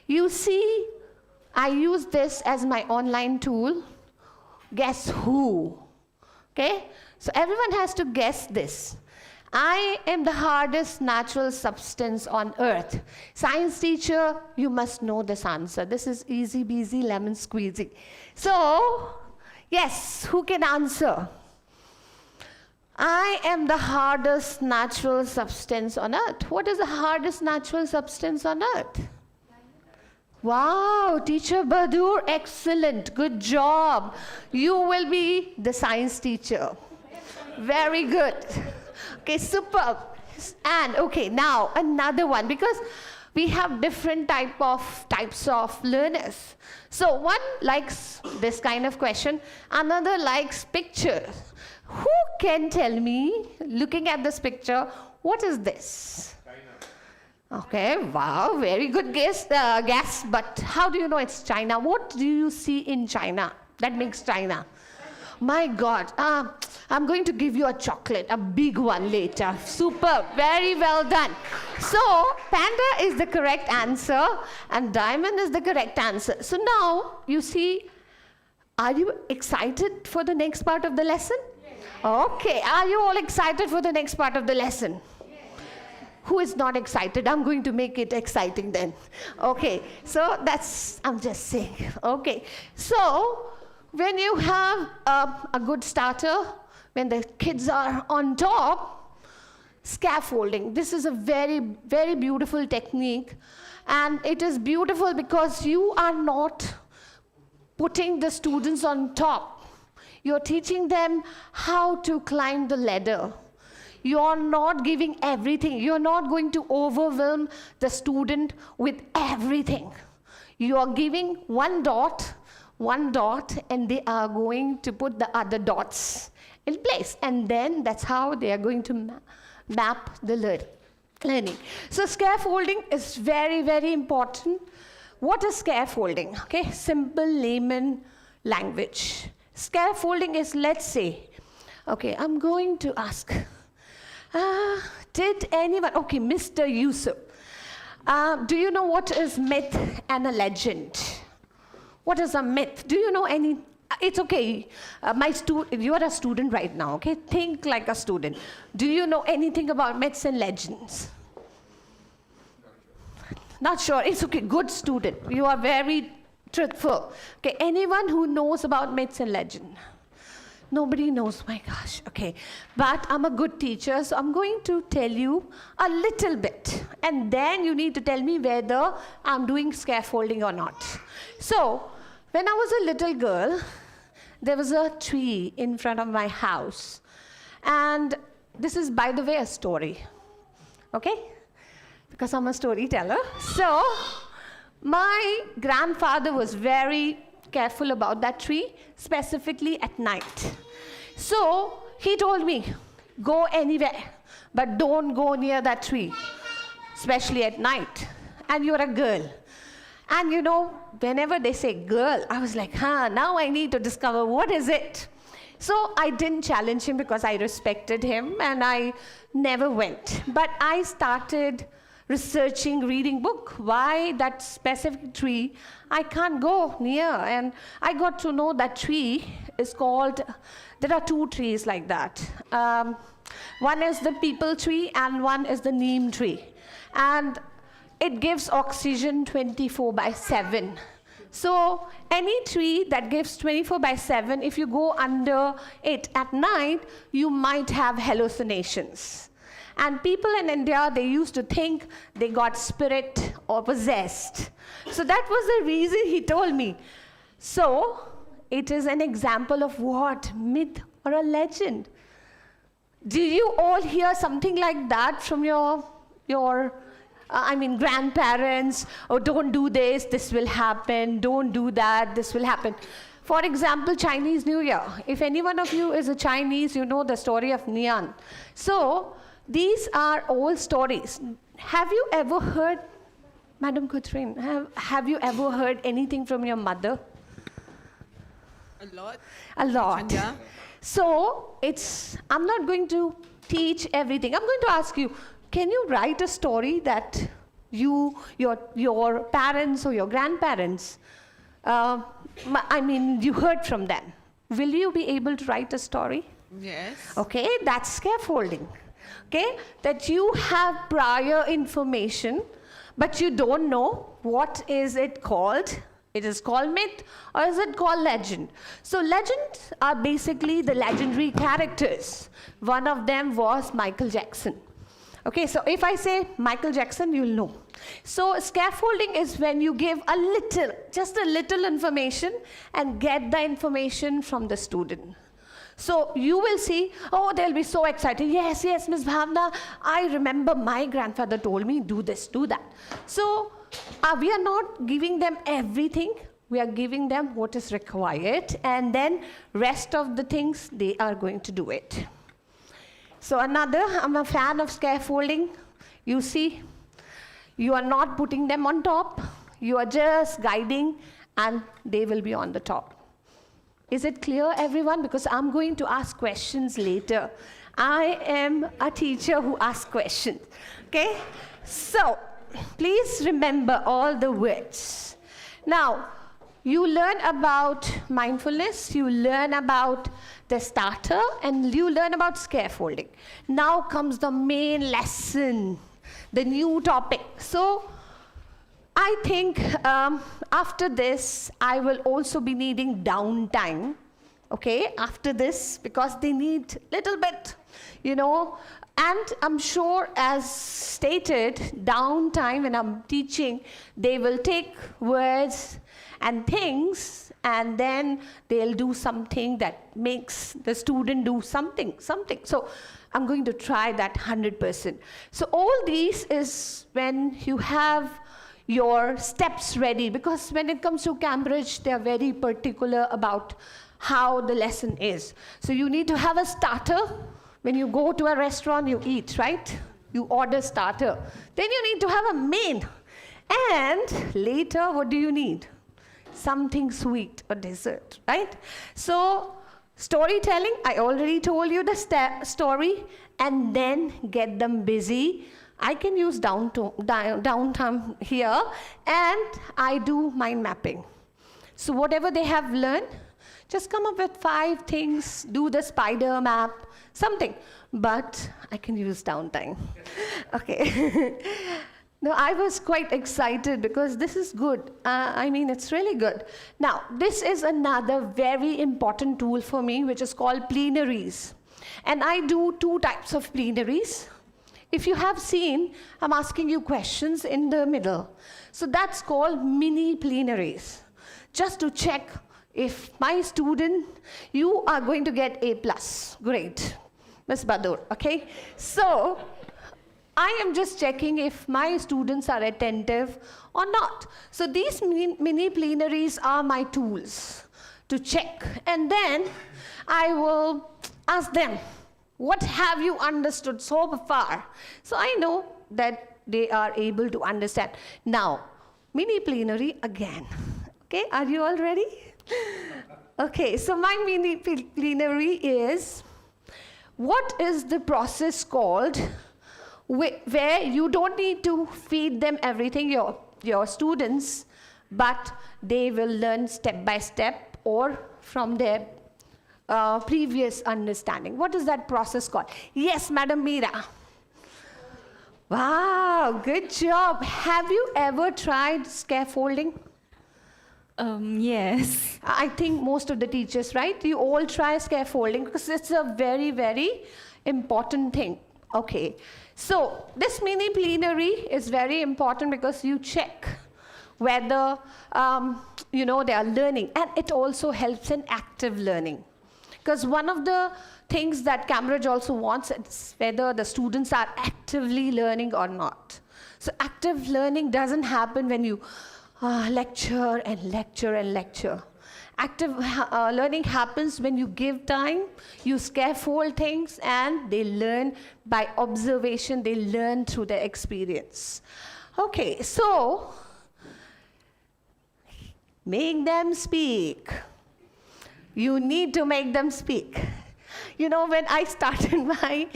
You see, I use this as my online tool. Guess who? Okay? So everyone has to guess this. I am the hardest natural substance on earth. Science teacher, you must know this answer. This is easy peasy lemon squeezy. So, yes, who can answer? I am the hardest natural substance on earth. What is the hardest natural substance on earth? Wow, Teacher Badur, excellent, good job. You will be the science teacher. Very good. Okay, superb. And okay, now another one, because we have different types of learners. So one likes this kind of question, another likes pictures. Who can tell me, looking at this picture, what is this? China. Okay, wow, very good guess, but how do you know it's China? What do you see in China that makes China? My God, I'm going to give you a chocolate, a big one later. Superb, very well done. So, panda is the correct answer and diamond is the correct answer. So now, you see, are you excited for the next part of the lesson? Yes. Okay, are you all excited for the next part of the lesson? Yes. Who is not excited? I'm going to make it exciting then. Okay, so I'm just saying. Okay, so when you have a good starter, when the kids are on top, scaffolding. This is a very, very beautiful technique. And it is beautiful because you are not putting the students on top. You're teaching them how to climb the ladder. You're not giving everything. You're not going to overwhelm the student with everything. You are giving one dot, and they are going to put the other dots in place. And then that's how they are going to map the learning. So scaffolding is very, very important. What is scaffolding? Okay, simple layman language. Scaffolding is, let's say, okay, I'm going to ask, did anyone, okay, Mr. Yusuf, do you know what is myth and a legend? What is a myth? Do you know any? It's okay. You are a student right now, okay? Think like a student. Do you know anything about myths and legends? Not sure. It's okay. Good student. You are very truthful. Okay. Anyone who knows about myths and legends? Nobody knows. My gosh. Okay. But I'm a good teacher, so I'm going to tell you a little bit. And then you need to tell me whether I'm doing scaffolding or not. So, when I was a little girl, there was a tree in front of my house. And this is, by the way, a story. Okay? Because I'm a storyteller. So, my grandfather was very careful about that tree, specifically at night. So, he told me, go anywhere, but don't go near that tree, especially at night. And you're a girl. And you know, whenever they say girl, I was like, now I need to discover what is it. So I didn't challenge him because I respected him and I never went. But I started researching, reading book, why that specific tree I can't go near. And I got to know that tree is called, there are two trees like that. One is the peepal tree and one is the neem tree. And it gives oxygen 24/7. So any tree that gives 24/7, if you go under it at night, you might have hallucinations. And people in India, they used to think they got spirit or possessed. So that was the reason he told me. So it is an example of what? Myth or a legend. Do you all hear something like that from your grandparents? Oh, don't do this, this will happen. Don't do that, this will happen. For example, Chinese New Year. If any one of you is a Chinese, you know the story of Nian. So these are all stories. Have you ever heard, Madam Catherine, have you ever heard anything from your mother? A lot. A lot. Yeah. So I'm not going to teach everything. I'm going to ask you, can you write a story that your parents or your grandparents, you heard from them? Will you be able to write a story? Yes. Okay, that's scaffolding. Okay, that you have prior information, but you don't know what is it called. It is called myth, or is it called legend? So legends are basically the legendary characters. One of them was Michael Jackson. Okay, so if I say Michael Jackson, you'll know. So scaffolding is when you give just a little information and get the information from the student. So you will see, oh, they'll be so excited. Yes, yes, Ms. Bhawna, I remember my grandfather told me, do this, do that. So we are not giving them everything. We are giving them what is required, and then rest of the things, they are going to do it. So I'm a fan of scaffolding. You see, you are not putting them on top. You are just guiding, and they will be on the top. Is it clear, everyone? Because I'm going to ask questions later. I am a teacher who asks questions, okay? So, please remember all the words. Now, you learn about mindfulness, you learn about the starter, and you learn about scaffolding. Now comes the main lesson, the new topic. So, I think after this, I will also be needing downtime, okay, after this, because they need little bit, and I'm sure, as stated, downtime when I'm teaching, they will take words and things, and then they'll do something that makes the student do something. So I'm going to try that 100%. So all these is when you have your steps ready, because when it comes to Cambridge, they are very particular about how the lesson is. So you need to have a starter. When you go to a restaurant, you eat, right? You order starter. Then you need to have a main. And later, what do you need? Something sweet, a dessert, right? So storytelling, I already told you the story, and then get them busy. I can use downtime here, and I do mind mapping. So whatever they have learned, just come up with 5 things, do the spider map, something. But I can use downtime. Okay. No, I was quite excited because this is good. It's really good. Now, this is another very important tool for me, which is called plenaries. And I do 2 types of plenaries. If you have seen, I'm asking you questions in the middle. So that's called mini plenaries. Just to check if my student, you are going to get A+. Great. Ms. Badur, okay? So I am just checking if my students are attentive or not. So these mini plenaries are my tools to check. And then I will ask them, what have you understood so far? So I know that they are able to understand. Now, mini plenary again. Okay, are you all ready? Okay, so my mini plenary is, what is the process called where you don't need to feed them everything, your students, but they will learn step by step or from their previous understanding. What is that process called? Yes, Madam Meera. Wow, good job. Have you ever tried scaffolding? Yes. I think most of the teachers, right? You all try scaffolding because it's a very, very important thing. Okay. So this mini plenary is very important because you check whether they are learning. And it also helps in active learning. Because one of the things that Cambridge also wants is whether the students are actively learning or not. So active learning doesn't happen when you lecture and lecture and lecture. Active learning happens when you give time, you scaffold things, and they learn by observation, they learn through their experience. Okay, so make them speak. You need to make them speak. You know, when I started my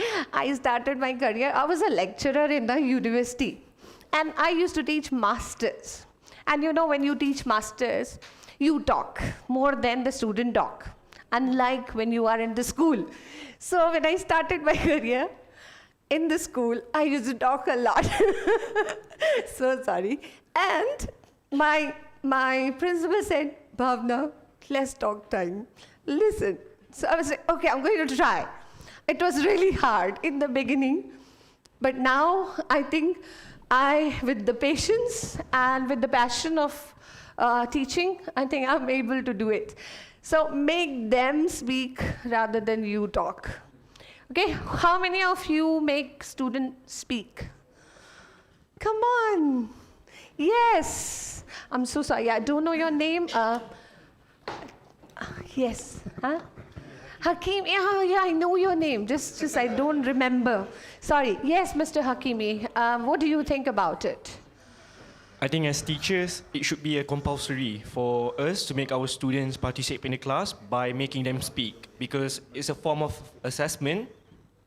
career, I was a lecturer in the university. And I used to teach masters. And you know, when you teach masters, you talk more than the student talk, unlike when you are in the school. So when I started my career in the school, I used to talk a lot. So sorry. And my principal said, Bhawna, less talk time. Listen. So I was like, okay, I'm going to try. It was really hard in the beginning. But now I think with the patience and with the passion of teaching, I think I'm able to do it. So make them speak rather than you talk. Okay, how many of you make students speak? Come on. Yes. I'm so sorry, I don't know your name. Yes. Huh? Hakim, yeah, I know your name. Just I don't remember. Sorry. Yes, Mr. Hakimi. What do you think about it? I think as teachers, it should be a compulsory for us to make our students participate in the class by making them speak, because it's a form of assessment,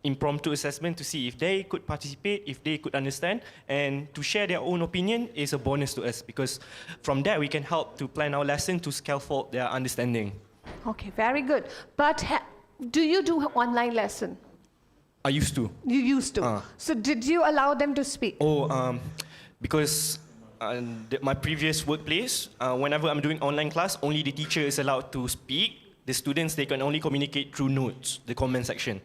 impromptu assessment, to see if they could participate, if they could understand, and to share their own opinion is a bonus to us, because from that we can help to plan our lesson to scaffold their understanding. Okay, very good. But do you do online lesson? I used to. You used to. So did you allow them to speak? Because my previous workplace, whenever I'm doing online class, only the teacher is allowed to speak. The students, they can only communicate through notes, the comment section.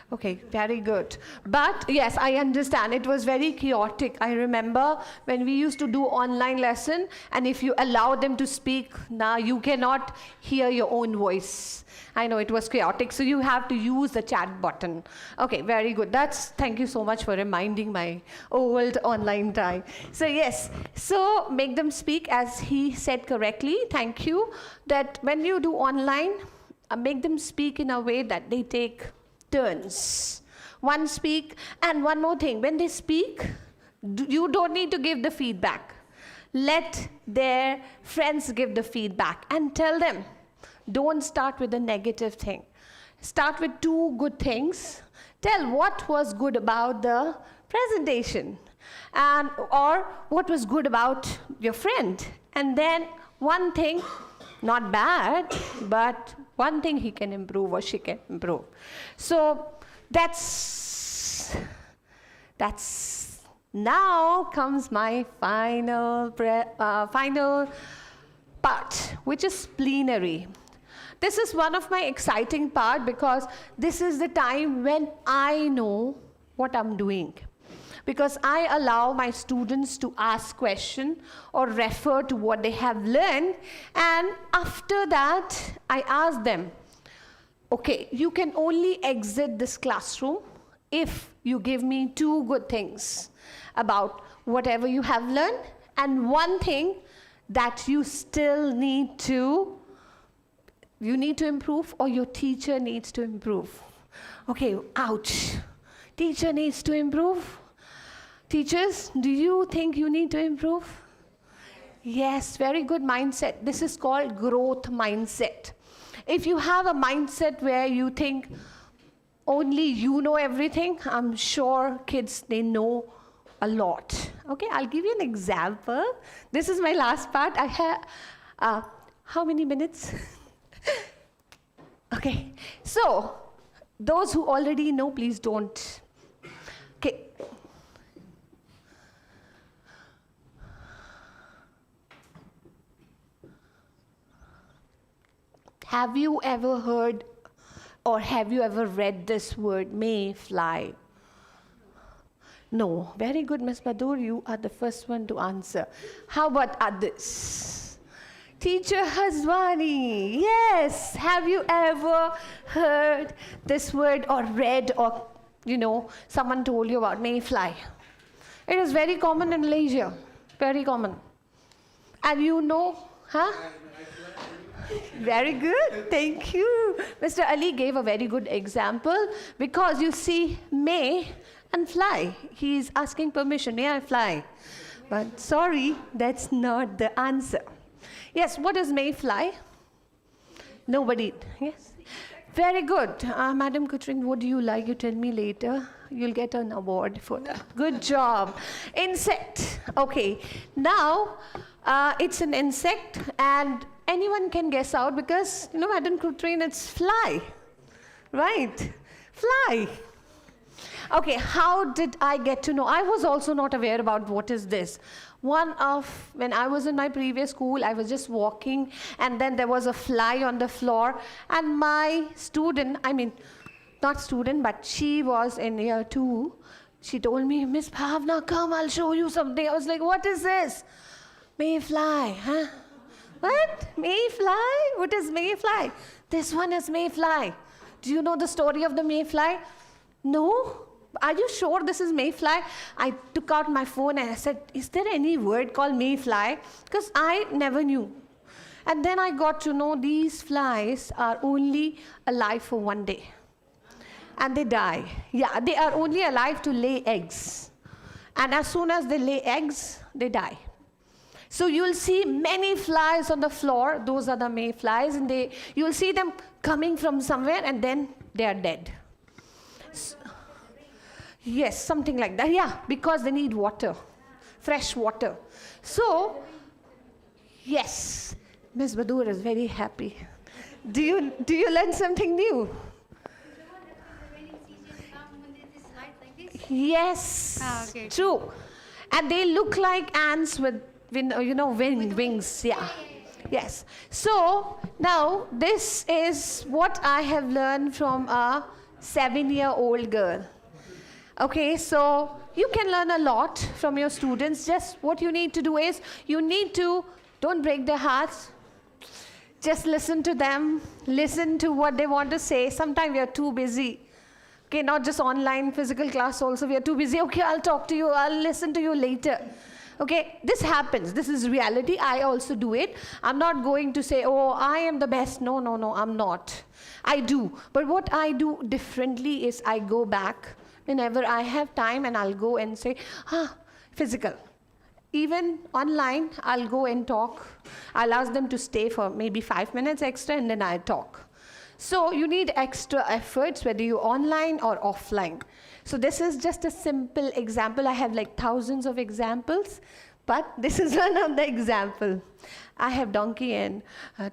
Okay, very good. But yes, I understand. It was very chaotic. I remember when we used to do online lesson, and if you allow them to speak, now you cannot hear your own voice. I know it was chaotic, so you have to use the chat button. Okay, very good. Thank you so much for reminding my old online time. So yes, so make them speak, as he said correctly. Thank you. That when you do online, make them speak in a way that they take turns. One speak, and one more thing, when they speak, you don't need to give the feedback. Let their friends give the feedback and tell them, don't start with a negative thing. Start with 2 good things. Tell what was good about the presentation, or what was good about your friend. And then one thing, not bad, but one thing he can improve or she can improve. So that's now comes my final part, which is plenary. This is one of my exciting part, because this is the time when I know what I'm doing. Because I allow my students to ask questions or refer to what they have learned, and after that, I ask them, okay, you can only exit this classroom if you give me 2 good things about whatever you have learned, and one thing that you still need to improve, or your teacher needs to improve. Okay, ouch. Teacher needs to improve. Teachers, do you think you need to improve? Yes, very good mindset. This is called growth mindset. If you have a mindset where you think only you know everything, I'm sure kids, they know a lot. Okay, I'll give you an example. This is my last part. I have, how many minutes? Okay, so those who already know, please don't. Okay. Have you ever heard or have you ever read this word, mayfly? No. Very good, Ms. Madur. You are the first one to answer. How about others? Teacher Haswani. Yes. Have you ever heard this word or read or, someone told you about mayfly? It is very common in Malaysia. Very common. And huh? Very good. Thank you. Mr. Ali gave a very good example because you see may and fly. He is asking permission. May I fly? But sorry, that's not the answer. Yes, what is may fly? Nobody. Yes. Very good. Madam Kutrin, what do you like? You tell me later. You'll get an award for that. Good job. Insect. Okay. Now, it's an insect and anyone can guess out because, Madam Kutrin, it's fly. Right? Fly. Okay, how did I get to know? I was also not aware about what is this. When I was in my previous school, I was just walking and then there was a fly on the floor and my student, not student, but she was in year 2. She told me, Miss Bhawna, come, I'll show you something. I was like, what is this? Mayfly, huh? What? Mayfly? What is mayfly? This one is mayfly. Do you know the story of the mayfly? No? Are you sure this is mayfly? I took out my phone and I said, is there any word called mayfly? Because I never knew. And then I got to know these flies are only alive for 1 day. And they die. Yeah, they are only alive to lay eggs. And as soon as they lay eggs, they die. So you'll see many flies on the floor. Those are the mayflies. And you'll see them coming from somewhere and then they are dead. Yes, something like that. Yeah, because they need water, fresh water. So, yes, Ms. Badur is very happy. Do you learn something new? Yes, okay. True. And they look like ants with wings. Yeah. Yes. So now this is what I have learned from a 7-year-old girl. Okay, so you can learn a lot from your students. Just what you need to do is, don't break their hearts. Just listen to them. Listen to what they want to say. Sometimes we are too busy. Okay, not just online, physical class also. We are too busy. Okay, I'll talk to you. I'll listen to you later. Okay, this happens. This is reality. I also do it. I'm not going to say, oh, I am the best. No, I'm not. I do. But what I do differently is I go back whenever I have time and I'll go and say, physical. Even online, I'll go and talk. I'll ask them to stay for maybe 5 minutes extra and then I'll talk. So you need extra efforts, whether you're online or offline. So this is just a simple example. I have like thousands of examples, but this is one of the example. I have donkey and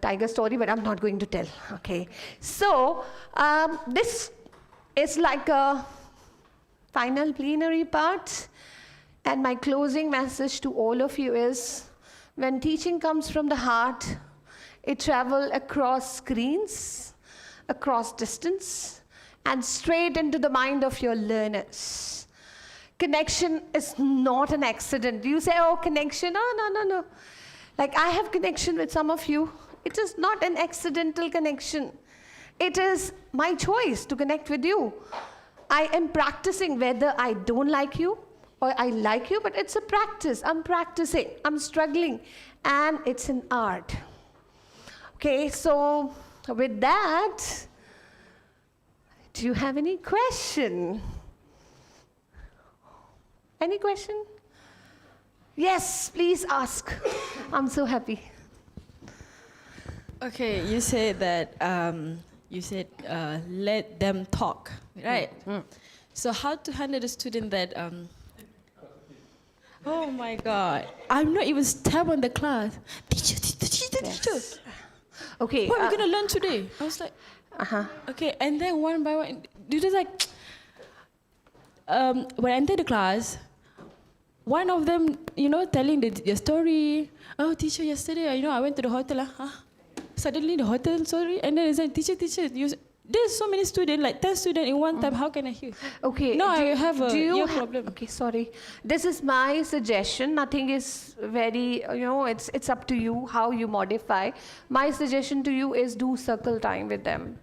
tiger story, but I'm not going to tell. Okay. So this is like a final plenary part. And my closing message to all of you is, when teaching comes from the heart, it travels across screens, across distance, and straight into the mind of your learners. Connection is not an accident. You say, oh, connection, no. Like I have connection with some of you. It is not an accidental connection. It is my choice to connect with you. I am practicing whether I don't like you or I like you, but it's a practice. I'm practicing, I'm struggling, and it's an art. Okay, so with that, do you have any question? Any question? Yes, please ask. I'm so happy. Okay, you said that let them talk, right? So how to handle the student that oh my God, I'm not even step on the class. Teacher. Okay. What are we gonna learn today? I was like, okay, and then one by one, you just like when I entered the class, one of them, telling the story. Oh, teacher, yesterday, I went to the hotel. Suddenly the hotel, sorry, and then it's like, teacher, There's so many students, like 10 students in one time. How can I hear? Okay. No, I have a ear ha- problem. Okay, sorry. This is my suggestion. Nothing is very, it's up to you how you modify. My suggestion to you is do circle time with them.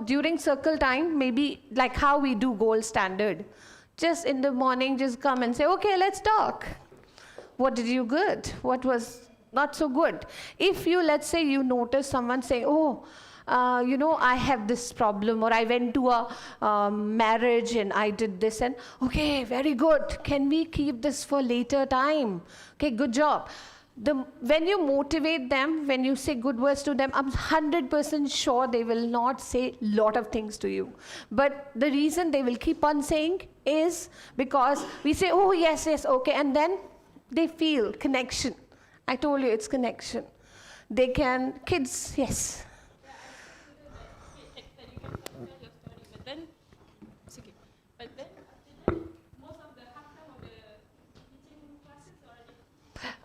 During circle time, maybe like how we do gold standard. Just in the morning, just come and say, okay, let's talk. What did you good? What was not so good? If you, let's say, you notice someone saying, I have this problem, or I went to a marriage and I did this, and okay, very good. Can we keep this for later time? Okay, good job. When you motivate them, when you say good words to them, I'm 100% sure they will not say a lot of things to you. But the reason they will keep on saying is because we say, oh, yes, yes, okay, and then they feel connection. I told you it's connection. Kids, yes.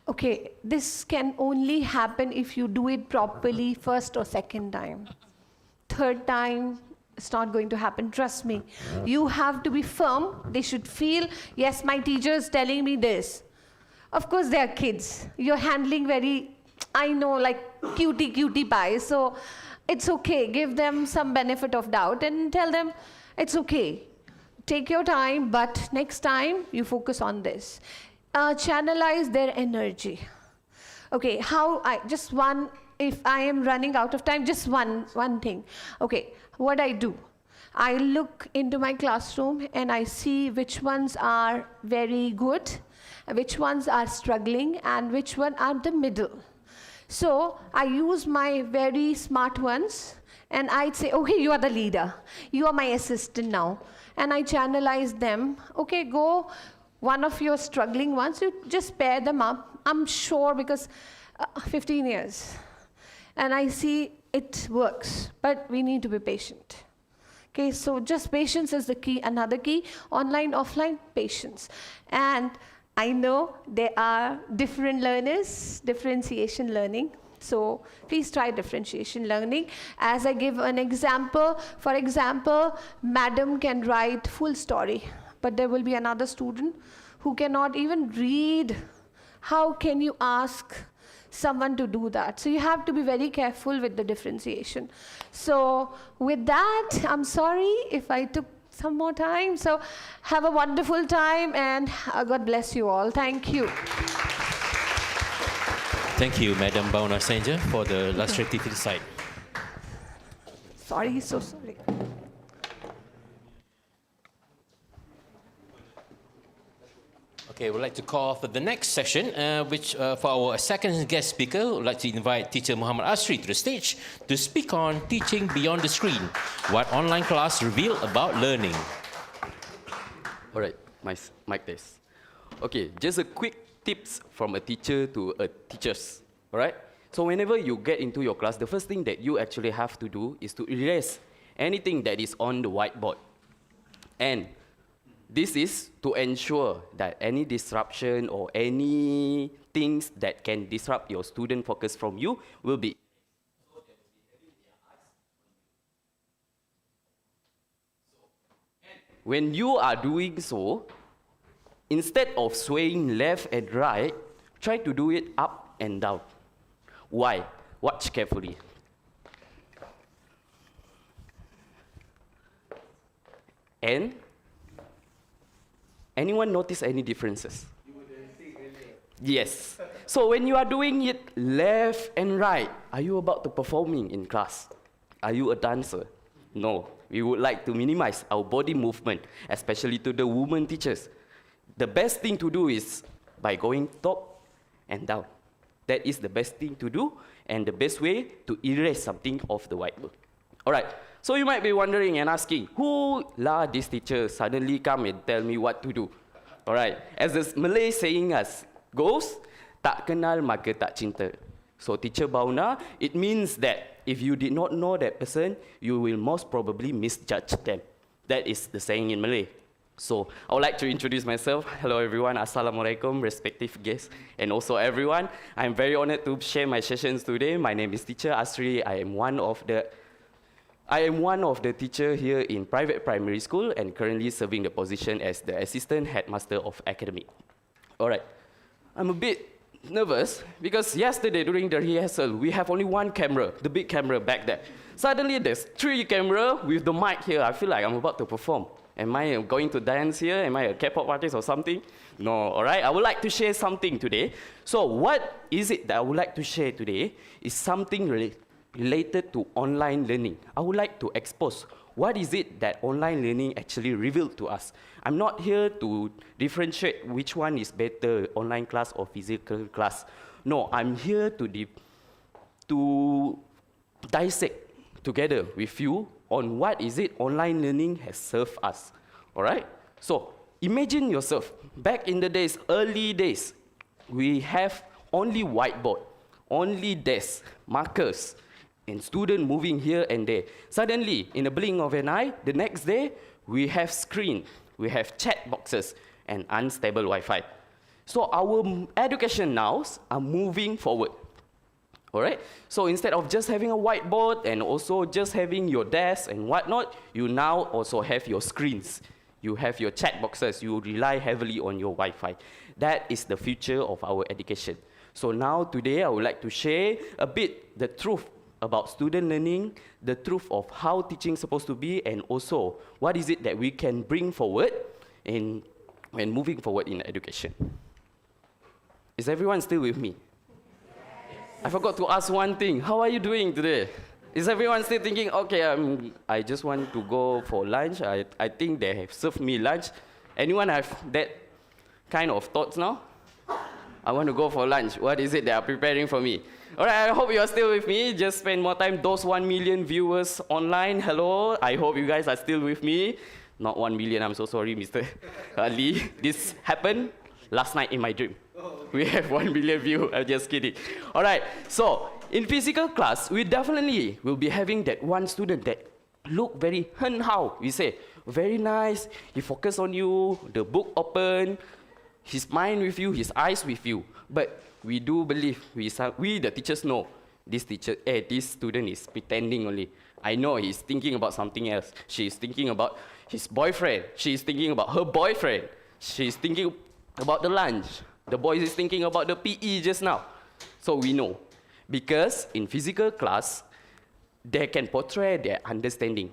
Okay, this can only happen if you do it properly first or second time. Third time, it's not going to happen, trust me. You have to be firm. They should feel, yes, my teacher is telling me this. Of course, they are kids. You're handling very, I know, like cutie pie. So it's okay. Give them some benefit of doubt and tell them it's okay. Take your time, but next time you focus on this. Channelize their energy. Okay, if I am running out of time, just one thing. Okay, what I do, I look into my classroom and I see which ones are very good, which ones are struggling, and which one are the middle. So I use my very smart ones and I'd say, okay, you are the leader. You are my assistant now. And I channelize them. Okay, go. One of your struggling ones, you just pair them up. I'm sure because 15 years. And I see it works, but we need to be patient. Okay, so just patience is the key. Another key, online, offline, patience. And I know there are different learners, differentiation learning. So please try differentiation learning. As I give an example, for example, madam can write full story, but there will be another student who cannot even read. How can you ask someone to do that? So you have to be very careful with the differentiation. So with that, I'm sorry if I took some more time. So have a wonderful time, and God bless you all. Thank you. Thank you, Madam Bhawna Sainger, for the illustrative insight. Sorry, so sorry. Okay, we'd like to call for the next session, which for our second guest speaker, we'd like to invite teacher Muhammad Asri to the stage to speak on teaching beyond the screen, what online class reveal about learning. All right, mic test. Okay, just a quick tips from a teacher to a teachers, all right? So whenever you get into your class, the first thing that you actually have to do is to erase anything that is on the whiteboard. And this is to ensure that any disruption or any things that can disrupt your student focus from you will be. When you are doing so, instead of swaying left and right, try to do it up and down. Why? Watch carefully. And anyone notice any differences? Yes. So when you are doing it left and right, are you about to performing in class? Are you a dancer? No. We would like to minimize our body movement, especially to the women teachers. The best thing to do is by going top and down. That is the best thing to do and the best way to erase something off the whiteboard. All right, so you might be wondering and asking, who lah this teacher suddenly come and tell me what to do? All right, as the Malay saying goes, tak kenal maka tak cinta. So teacher Bhawna, it means that if you did not know that person, you will most probably misjudge them. That is the saying in Malay. So I would like to introduce myself. Hello everyone, Assalamualaikum, respective guests, and also everyone. I'm very honored to share my sessions today. My name is teacher Asri. I am one of the I am one of the teacher here in private primary school and currently serving the position as the assistant headmaster of academic. All right, I'm a bit nervous because yesterday during the rehearsal, we have only one camera, the big camera back there. Suddenly there's 3 cameras with the mic here. I feel like I'm about to perform. Am I going to dance here? Am I a K-pop artist or something? No, all right. I would like to share something today. So what is it that I would like to share today is something related to online learning. I would like to expose what is it that online learning actually revealed to us. I'm not here to differentiate which one is better, online class or physical class. No, I'm here to dissect together with you on what is it online learning has served us. All right? So imagine yourself, back in the days, early days, we have only whiteboard, only desks, markers, and student moving here and there. Suddenly, in a blink of an eye, the next day, we have screen, we have chat boxes, and unstable Wi-Fi. So our education now are moving forward. All right? So instead of just having a whiteboard and also just having your desk and whatnot, you now also have your screens. You have your chat boxes. You rely heavily on your Wi-Fi. That is the future of our education. So now today I would like to share a bit the truth about student learning, the truth of how teaching is supposed to be, and also what is it that we can bring forward when moving forward in education. Is everyone still with me? I forgot to ask one thing. How are you doing today? Is everyone still thinking, okay, I just want to go for lunch. I think they have served me lunch. Anyone have that kind of thoughts now? I want to go for lunch. What is it they are preparing for me? All right, I hope you are still with me. Just spend more time. Those 1 million viewers online, hello. I hope you guys are still with me. Not 1 million, I'm so sorry, Mr. Ali. This happened last night in my dream. We have 1 million views. I'm just kidding. All right, so in physical class, we definitely will be having that one student that look very how we say, very nice. He focus on you, the book open, his mind with you, his eyes with you. But we do believe, we the teachers know, this student is pretending only. I know he's thinking about something else. She's thinking about his boyfriend. She's thinking about her boyfriend. She's thinking about the lunch. The boy is thinking about the PE just now. So we know. Because in physical class, they can portray their understanding.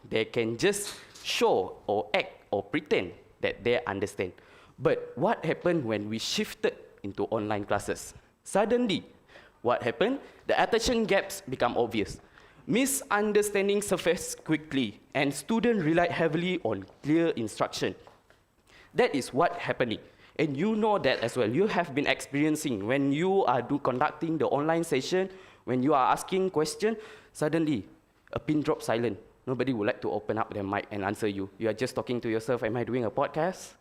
They can just show or act or pretend that they understand. But what happened when we shifted into online classes? Suddenly, what happened? The attention gaps become obvious. Misunderstanding surface quickly, and students relied heavily on clear instruction. That is what happening. And you know that as well. You have been experiencing when you are conducting the online session, when you are asking questions, suddenly a pin drop silent. Nobody would like to open up their mic and answer you. You are just talking to yourself, am I doing a podcast?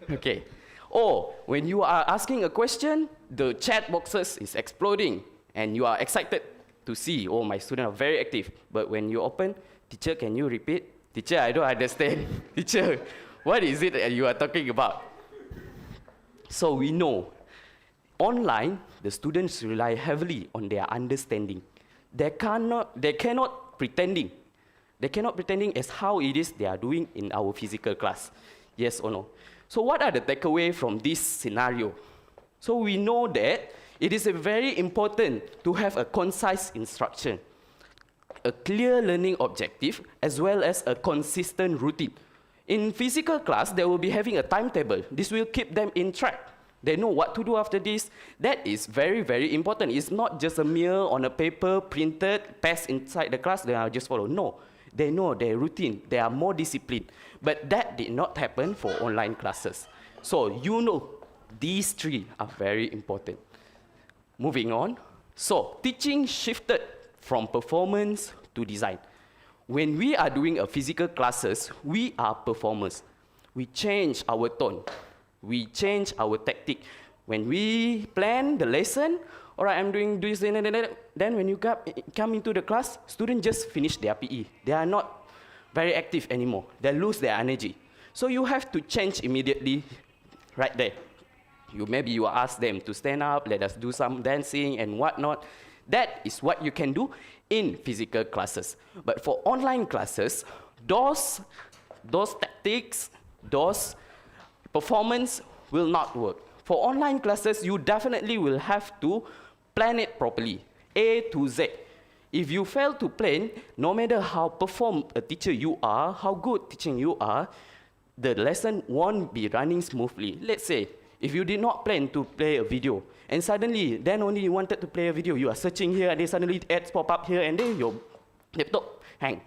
Okay. Or when you are asking a question, the chat boxes is exploding and you are excited to see, oh, my students are very active. But when you open, teacher, can you repeat? Teacher, I don't understand. Teacher, what is it that you are talking about? So we know, online, the students rely heavily on their understanding. They cannot pretending. They cannot pretending as how it is they are doing in our physical class. Yes or no? So what are the takeaways from this scenario? So we know that it is very important to have a concise instruction, a clear learning objective, as well as a consistent routine. In physical class, they will be having a timetable. This will keep them in track. They know what to do after this. That is very, very important. It's not just a mere on a paper, printed, passed inside the class, they are just follow. No, they know their routine. They are more disciplined. But that did not happen for online classes. So you know, these three are very important. Moving on. So teaching shifted from performance to design. When we are doing a physical classes, we are performers. We change our tone. We change our tactic. When we plan the lesson, all right, I'm doing this, then when you come into the class, students just finish their PE. They are not very active anymore. They lose their energy. So you have to change immediately right there. Maybe you ask them to stand up, let us do some dancing and whatnot. That is what you can do in physical classes. But for online classes, those tactics, those performance will not work. For online classes, you definitely will have to plan it properly, A to Z. If you fail to plan, no matter how performed a teacher you are, how good teaching you are, the lesson won't be running smoothly. Let's say, if you did not plan to play a video, and suddenly, then only you wanted to play a video, you are searching here, and then suddenly ads pop up here, and then your laptop hang.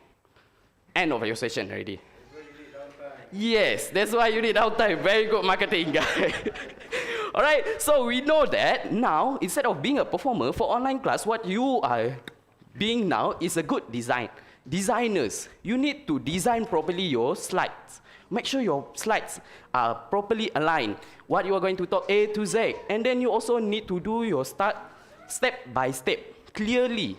End of your session already. Yes, that's why you need downtime. Very good marketing, guy. All right, so we know that now, instead of being a performer for online class, what you are being now is a good design. Designers, you need to design properly your slides. Make sure your slides are properly aligned. What you are going to talk A to Z. And then you also need to do your start step by step, clearly.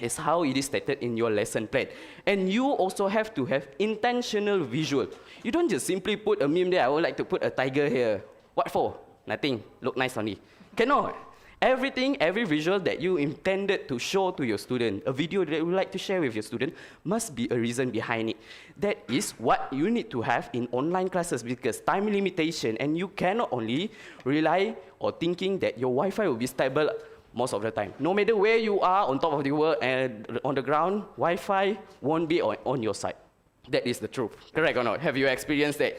Is how it is stated in your lesson plan. And you also have to have intentional visual. You don't just simply put a meme there, I would like to put a tiger here. What for? Nothing. Look nice only. Cannot. Everything, every visual that you intended to show to your student, a video that you would like to share with your student, must be a reason behind it. That is what you need to have in online classes, because time limitation, and you cannot only rely or thinking that your Wi-Fi will be stable most of the time. No matter where you are, on top of the world and on the ground, Wi-Fi won't be on your side. That is the truth. Correct or not? Have you experienced that?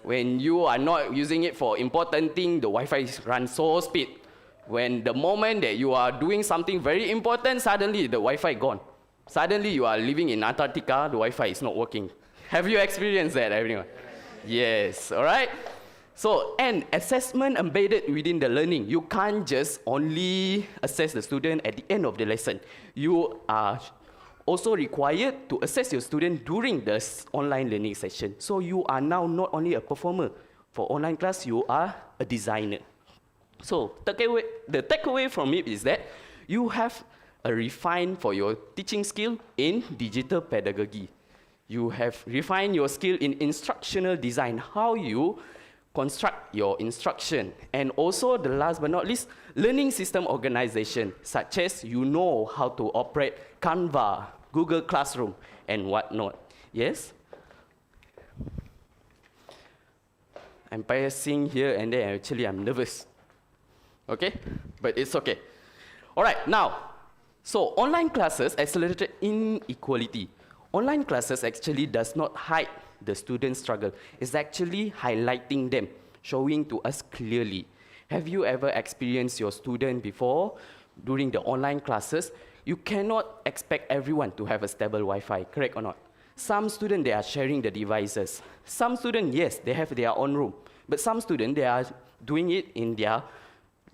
When you are not using it for important thing, the Wi-Fi runs so speed. When the moment that you are doing something very important, suddenly the Wi-Fi gone. Suddenly you are living in Antarctica, the Wi-Fi is not working. Have you experienced that, everyone? Yes, all right? So, and assessment embedded within the learning. You can't just only assess the student at the end of the lesson. You are also required to assess your student during the online learning session. So you are now not only a performer. For online class, you are a designer. So the takeaway from it is that you have a refine for your teaching skill in digital pedagogy. You have refined your skill in instructional design, how you construct your instruction. And also, the last but not least, learning system organization, such as you know how to operate Canva, Google Classroom, and whatnot. Yes? I'm passing here and there, actually I'm nervous. Okay? But it's okay. All right, now, so online classes accelerated inequality. Online classes actually does not hide the student's struggle. It's actually highlighting them, showing to us clearly. Have you ever experienced your student before during the online classes? You cannot expect everyone to have a stable Wi-Fi, correct or not? Some students, they are sharing the devices. Some students, yes, they have their own room. But some students, they are doing it in their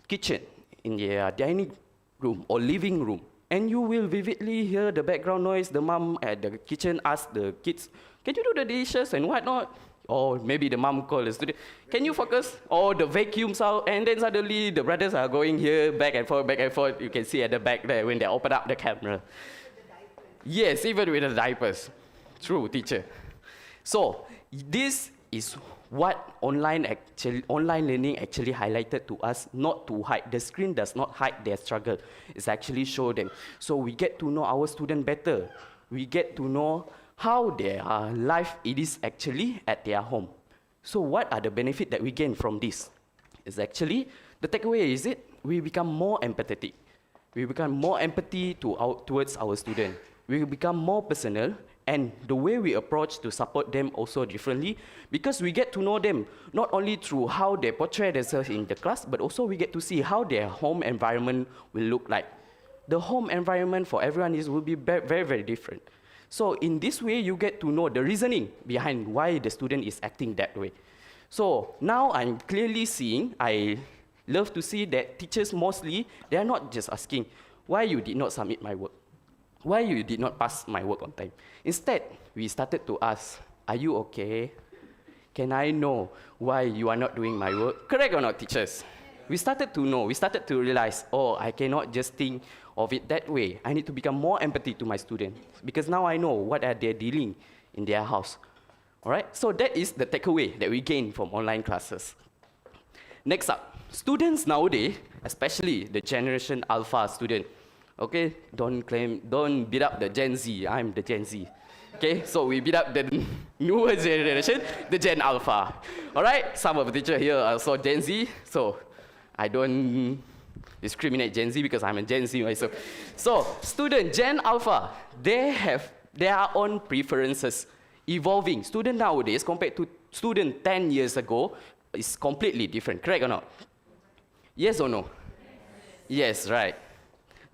kitchen, in their dining room or living room. And you will vividly hear the background noise. The mom at the kitchen asks the kids, can you do the dishes and whatnot? Or maybe the mom called the student, can you focus? Or the vacuums out, and then suddenly the brothers are going here, back and forth, back and forth. You can see at the back there when they open up the camera. Yes, even with the diapers. True, teacher. So, this is what online learning actually highlighted to us, not to hide. The screen does not hide their struggle. It's actually show them. So we get to know our student better. We get to know how their life it is actually at their home. So what are the benefits that we gain from this? It's actually, the takeaway is we become more empathetic. We become more empathy towards our student. We become more personal, and the way we approach to support them also differently, because we get to know them not only through how they portray themselves in the class, but also we get to see how their home environment will look like. The home environment for everyone will be very, very different. So in this way, you get to know the reasoning behind why the student is acting that way. So now I'm clearly seeing, I love to see that teachers mostly, they are not just asking, why you did not submit my work? Why you did not pass my work on time? Instead, we started to ask, are you okay? Can I know why you are not doing my work? Correct or not, teachers? We started to know, we started to realize, oh, I cannot just think of it that way. I need to become more empathy to my students, because now I know what are they dealing in their house. All right, so that is the takeaway that we gain from online classes. Next up, students nowadays, especially the Generation Alpha student, Okay, don't beat up the Gen Z. I'm the Gen Z. Okay, so we beat up the newer generation, the Gen Alpha. All right, some of the teachers here are also Gen Z, so I don't discriminate Gen Z because I'm a Gen Z myself. So, student Gen Alpha, they have their own preferences evolving. Student nowadays compared to student 10 years ago is completely different, correct or not? Yes or no? Yes, right.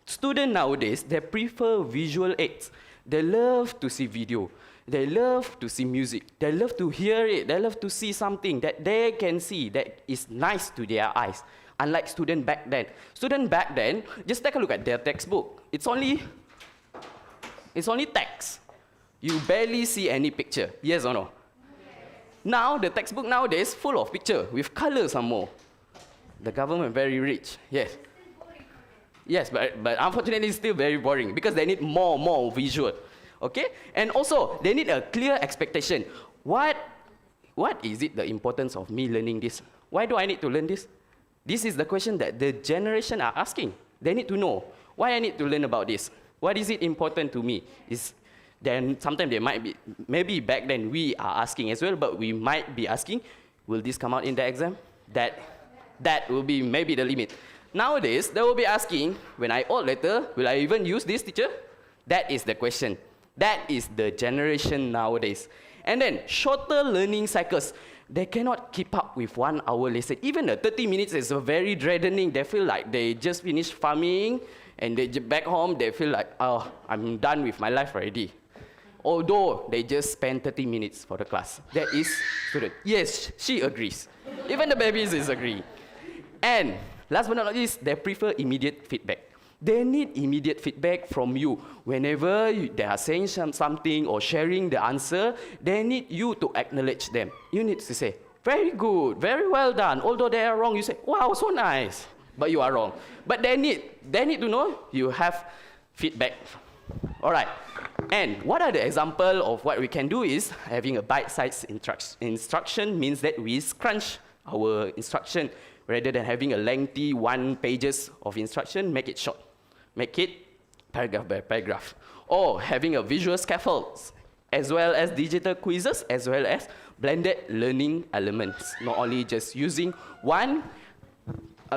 Student nowadays, they prefer visual aids. They love to see video. They love to see music. They love to hear it. They love to see something that they can see that is nice to their eyes. Unlike student back then. Student back then, just take a look at their textbook. It's only text. You barely see any picture. Yes or no? Now, the textbook nowadays full of picture with color some more. The government very rich. Yes. Yes, but unfortunately it's still very boring because they need more visual. Okay? And also, they need a clear expectation. What is it the importance of me learning this? Why do I need to learn this? This is the question that the generation are asking. They need to know why I need to learn about this. What is it important to me? Then sometimes they might be, maybe back then we are asking as well, but we might be asking, will this come out in the exam? That will be maybe the limit. Nowadays, they will be asking, when I ought later, will I even use this, teacher? That is the question. That is the generation nowadays. And then, shorter learning cycles. They cannot keep up with 1 hour lesson. Even the 30 minutes is very dreading. They feel like they just finished farming, and they back home, they feel like, oh, I'm done with my life already. Although they just spend 30 minutes for the class. That is student. Yes, she agrees. Even the babies is agree. And last but not least, they prefer immediate feedback. They need immediate feedback from you. Whenever they are saying something or sharing the answer, they need you to acknowledge them. You need to say, very good, very well done. Although they are wrong, you say, wow, so nice. But you are wrong. But they need to know you have feedback. All right. And what are the example of what we can do is having a bite-sized instruction means that we scrunch our instruction rather than having a lengthy 1 pages of instruction, make it short. Make it paragraph by paragraph. Or having a visual scaffolds, as well as digital quizzes, as well as blended learning elements. Not only just using one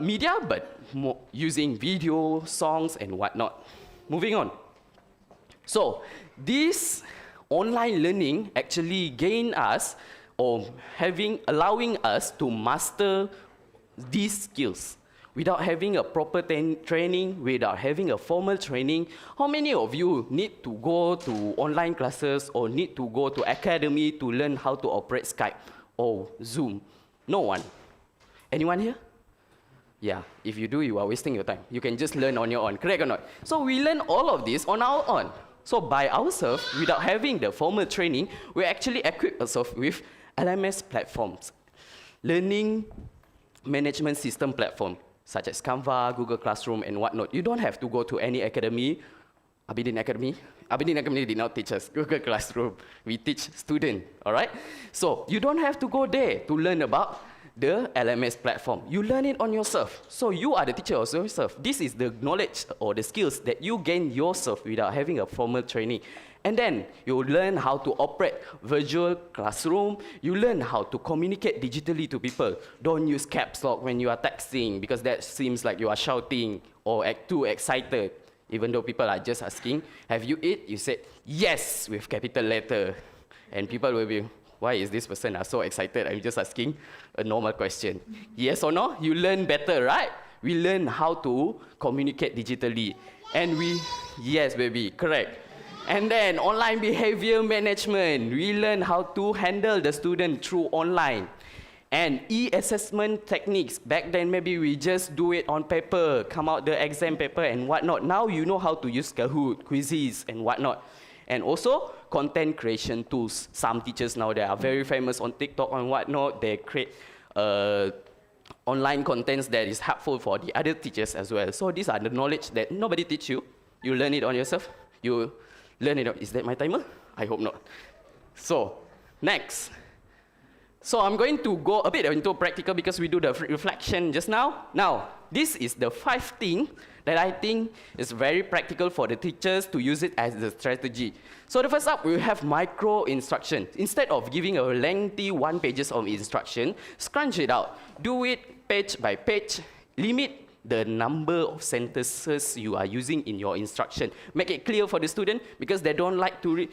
media, but using video, songs, and whatnot. Moving on. So, this online learning actually gain us, or allowing us to master these skills. Without having a proper training, without having a formal training, how many of you need to go to online classes or need to go to academy to learn how to operate Skype or Zoom? No one. Anyone here? Yeah, if you do, you are wasting your time. You can just learn on your own, correct or not? So we learn all of this on our own. So by ourselves, without having the formal training, we actually equip ourselves with LMS platforms, learning management system platform, such as Canva, Google Classroom, and whatnot. You don't have to go to any academy. Abidin Academy did not teach us Google Classroom. We teach students, all right? So you don't have to go there to learn about the LMS platform. You learn it on yourself. So you are the teacher of yourself. This is the knowledge or the skills that you gain yourself without having a formal training. And then you learn how to operate virtual classroom. You learn how to communicate digitally to people. Don't use caps lock when you are texting because that seems like you are shouting or too excited. Even though people are just asking, have you eat? You said, yes, with capital letter. And people will be, why is this person so excited? I'm just asking a normal question. Yes or no? You learn better, right? We learn how to communicate digitally. And yes, baby, correct. And then online behavior management. We learn how to handle the student through online. And e-assessment techniques. Back then, maybe we just do it on paper, come out the exam paper and whatnot. Now you know how to use Kahoot, quizzes and whatnot. And also, content creation tools. Some teachers now, they are very famous on TikTok and whatnot. They create online contents that is helpful for the other teachers as well. So these are the knowledge that nobody teach you. You learn it on yourself. You learn it. Is that my timer? I hope not. So, next. So I'm going to go a bit into practical because we do the reflection just now. Now, this is the 5 things that I think is very practical for the teachers to use it as the strategy. So the first up, we have micro instruction. Instead of giving a lengthy 1 pages of instruction, scrunch it out. Do it page by page. Limit the number of sentences you are using in your instruction. Make it clear for the student because they don't like to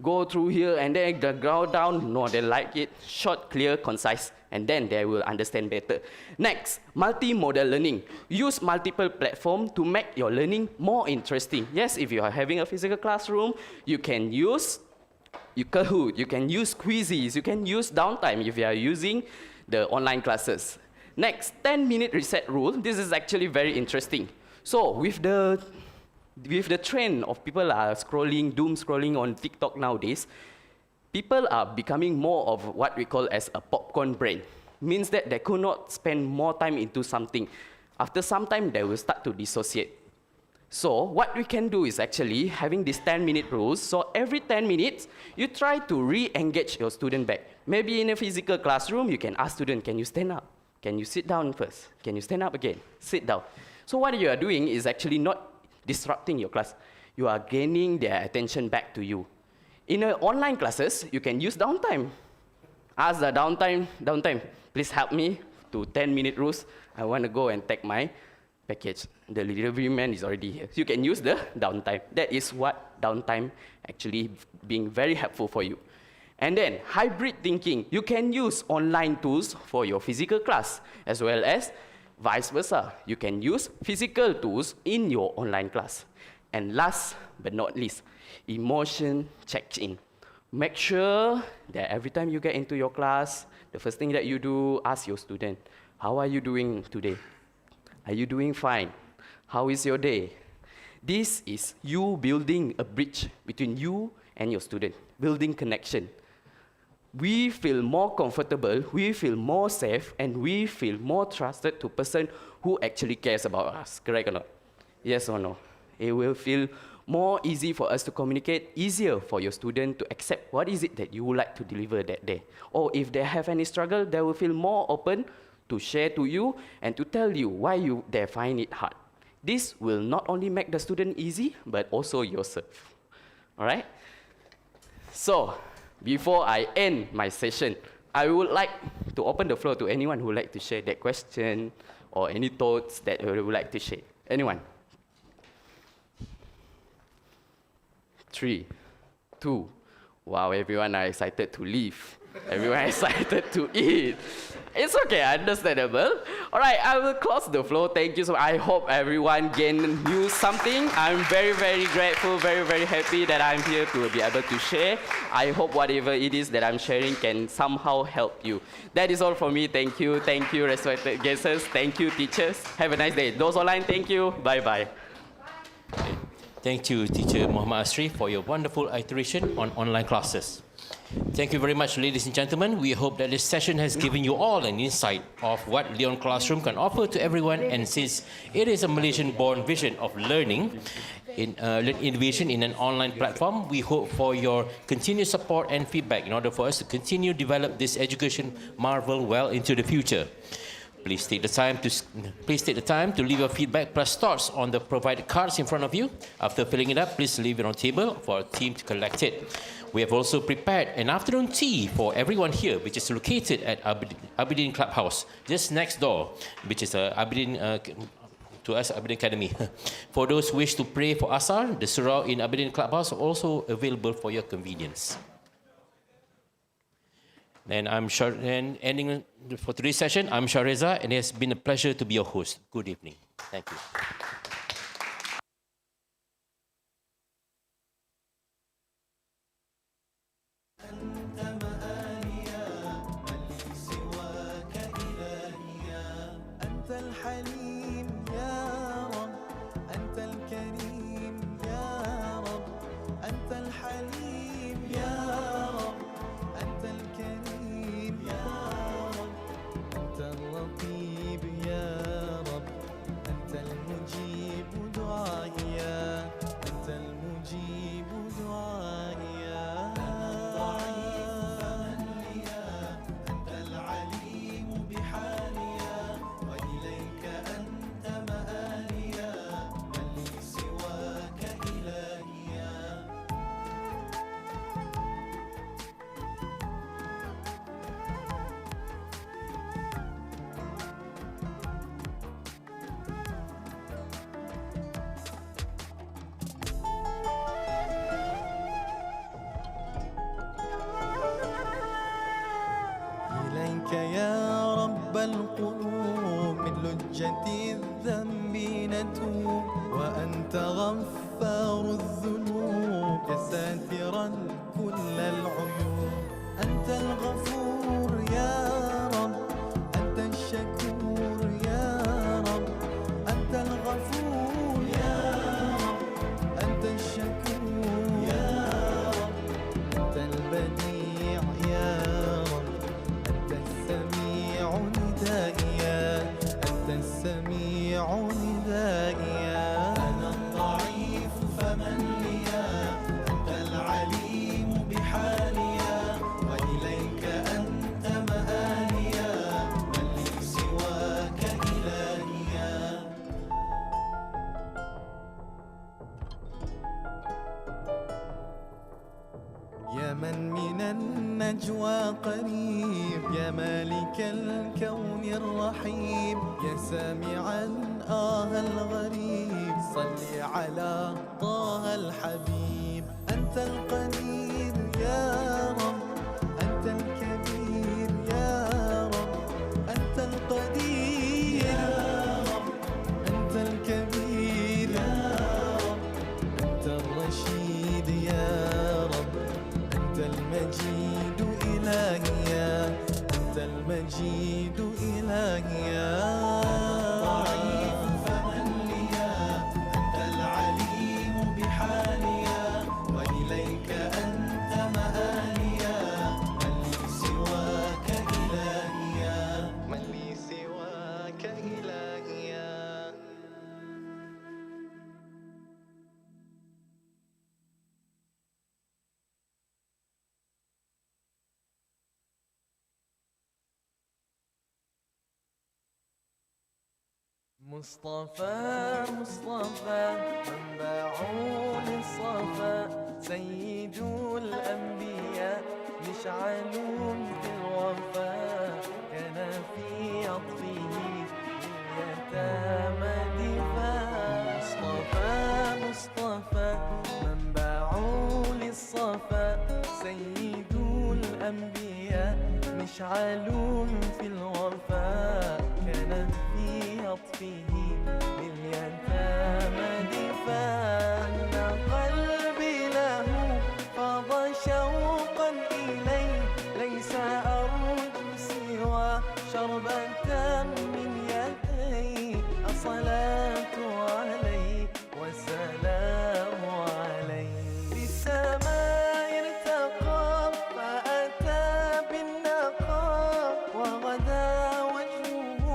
go through here and then go down. No, they like it short, clear, concise, and then they will understand better. Next, multimodal learning. Use multiple platforms to make your learning more interesting. Yes, if you are having a physical classroom, you can use Kahoot, you can use quizzes, you can use Downtime if you are using the online classes. Next, 10-minute reset rule. This is actually very interesting. So with the trend of people are doom scrolling on TikTok nowadays, people are becoming more of what we call as a popcorn brain. Means that they could not spend more time into something. After some time, they will start to dissociate. So what we can do is actually having these 10-minute rules. So every 10 minutes, you try to re-engage your student back. Maybe in a physical classroom, you can ask student, can you stand up? Can you sit down first? Can you stand up again? Sit down. So what you are doing is actually not disrupting your class. You are gaining their attention back to you. In online classes, you can use Downtime. Ask the Downtime, please help me to 10-minute rules. I want to go and take my package. The delivery man is already here. So you can use the Downtime. That is what Downtime actually being very helpful for you. And then hybrid thinking. You can use online tools for your physical class as well as vice versa. You can use physical tools in your online class. And last but not least, emotion check-in. Make sure that every time you get into your class, the first thing that you do, ask your student, how are you doing today? Are you doing fine? How is your day? This is you building a bridge between you and your student, building connection. We feel more comfortable, we feel more safe, and we feel more trusted to person who actually cares about us. Correct or not? Yes or no? It will feel more easy for us to communicate, easier for your student to accept what is it that you would like to deliver that day. Or if they have any struggle, they will feel more open to share to you and to tell you why they find it hard. This will not only make the student easy, but also yourself. All right? So, before I end my session, I would like to open the floor to anyone who would like to share that question or any thoughts that they would like to share. Anyone? 3, 2. Wow, everyone are excited to leave. Everyone excited to eat. It's okay, understandable. All right, I will close the floor. Thank you so much. I hope everyone knew something. I'm very, very grateful, very, very happy that I'm here to be able to share. I hope whatever it is that I'm sharing can somehow help you. That is all from me. Thank you, respected guests. Thank you, teachers. Have a nice day. Those online, thank you. Bye-bye. Thank you, Teacher Muhammad Asri, for your wonderful iteration on online classes. Thank you very much, ladies and gentlemen. We hope that this session has given you all an insight of what Leon Classroom can offer to everyone. And since it is a Malaysian-born vision of learning, innovation in an online platform, we hope for your continued support and feedback in order for us to continue to develop this education marvel well into the future. Please take the time to leave your feedback plus thoughts on the provided cards in front of you. After filling it up, please leave it on the table for our team to collect it. We have also prepared an afternoon tea for everyone here, which is located at Aberdeen Clubhouse, just next door, which is Aberdeen Academy. For those who wish to pray for Asar, the surah in Aberdeen Clubhouse are also available for your convenience. And ending for today's session, I'm Shareza, and it has been a pleasure to be your host. Good evening. Thank you. أنت اللطيف يا رب أنت المجيب نتوب وأنت غفار الذنوب يا ساترا كل العيوب. أنت الغفور يا رب، أنت الشكور يا رب، أنت الغفور يا رب، أنت الشكور يا رب، أنت البديع يا رب، أنت السميع ندائيا، أنت السميع ندائيا. أنا الضعيف فمن لي، أنت العليم بحاليا، وإليك أنت مآليا، من لي سواك إلهيا. يا من النجوى قريب، يا مالك الكون الرحيم، يا سامعا الغريب، صل على طه الحبيب. أنت القدير يا رب، أنت الكبير يا رب، أنت القدير يا رب، أنت الكبير يا رب، أنت الرشيد يا رب، أنت المجيد إلهيا، أنت المجيد إلهيا. ضعيف فمن لي، أنت العليم بحاليا، وإليك أنت مآليا، من لي سواك إلهيا، من لي سواك إلهيا. مصطفى مصطفى منبع للصفا، سيد الأنبياء مشعل في الوفاء، كان في عطفه اليتامى دفاع. مصطفى مصطفى منبع للصفا، سيد الأنبياء مشعل في الوفاء، كان في عطفه لليتامى دفاع. أن قلبي له فاض شوقا إليه، ليس أرجو سوى شربة من يديه. الصلاة عليه والسلام عليه، في السماء ارتقى فأتى بالنقى، وغدا وجهه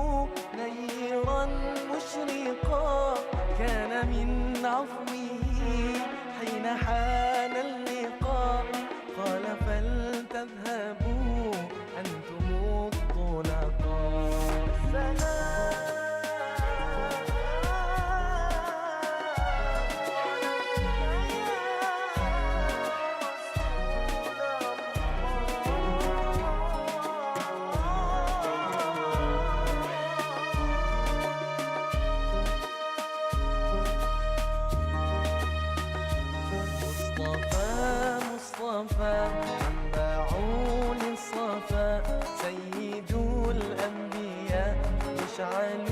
نيرا مشرقا، كان من عظمه حين حان اللقاء، قال فلتذهبوا أنتم الطلقاء. مصطفى منبع للصفا، سيد الأنبياء مشعل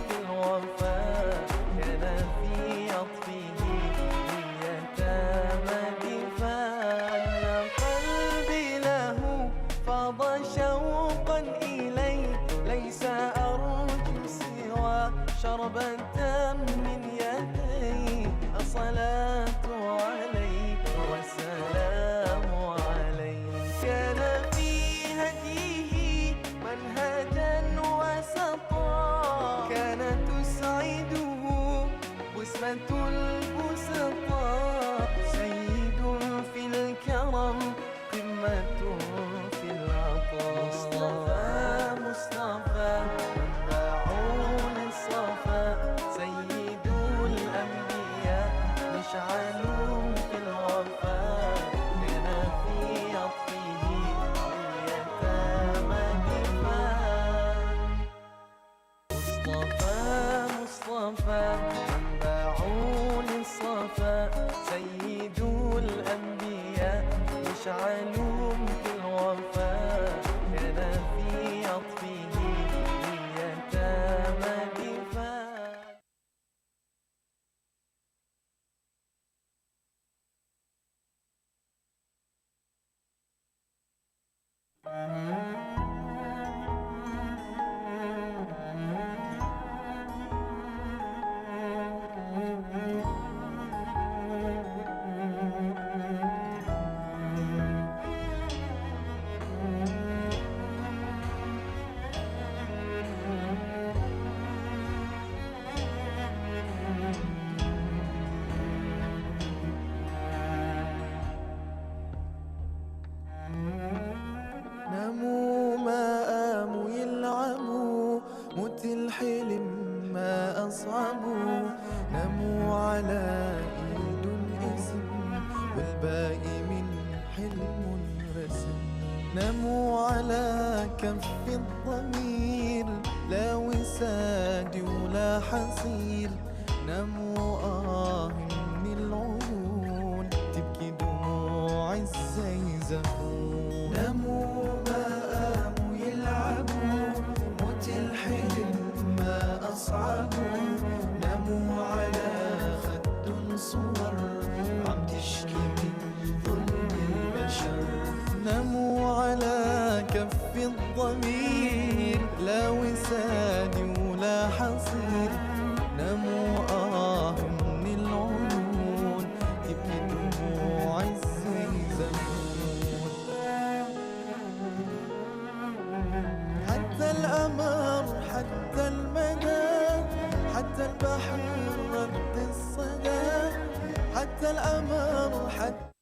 في الوفاء، كان في عطفه لليتامى دفاع. أن قلبي له فاض شوقا إليه، ليس أرجو سوى شربة من يديه. الصلاة عليه والسلام عليه، كان في هديه منهجا وسطا، كان تسعده بسمة البسطاء، سيد في الكرم قمة في العطاء. مصطفى مصطفى منبع للصفا، سيد الأنبياء مشعل في الوفاء، كان في عطفه اليتامى دفاع. مصطفى مصطفى منبع للصفا، سيد الأنبياء مشعل في الوفاء، كان في عطفه اليتامى دفاع. ناموا ما قاموا يلعبوا موت الحلم ما أصعبوا ناموا على إيد اسم والباقي من حلم رسم ناموا على كف الضمير لا وساد ولا حصير ناموا من العيون تبكي دموع الزيزفون ناموا ما قاموا يلعبوا موت الحلم ما أصعبوا ناموا على خد صور عم تشكي من ظلم البشر ناموا على كف الضمير لا وساد ولا حصير ناموا من العيون تبكي دموع الزيزفون حتى القمر حتى المدى حتى البحر رد الصدى حتى القمر حتى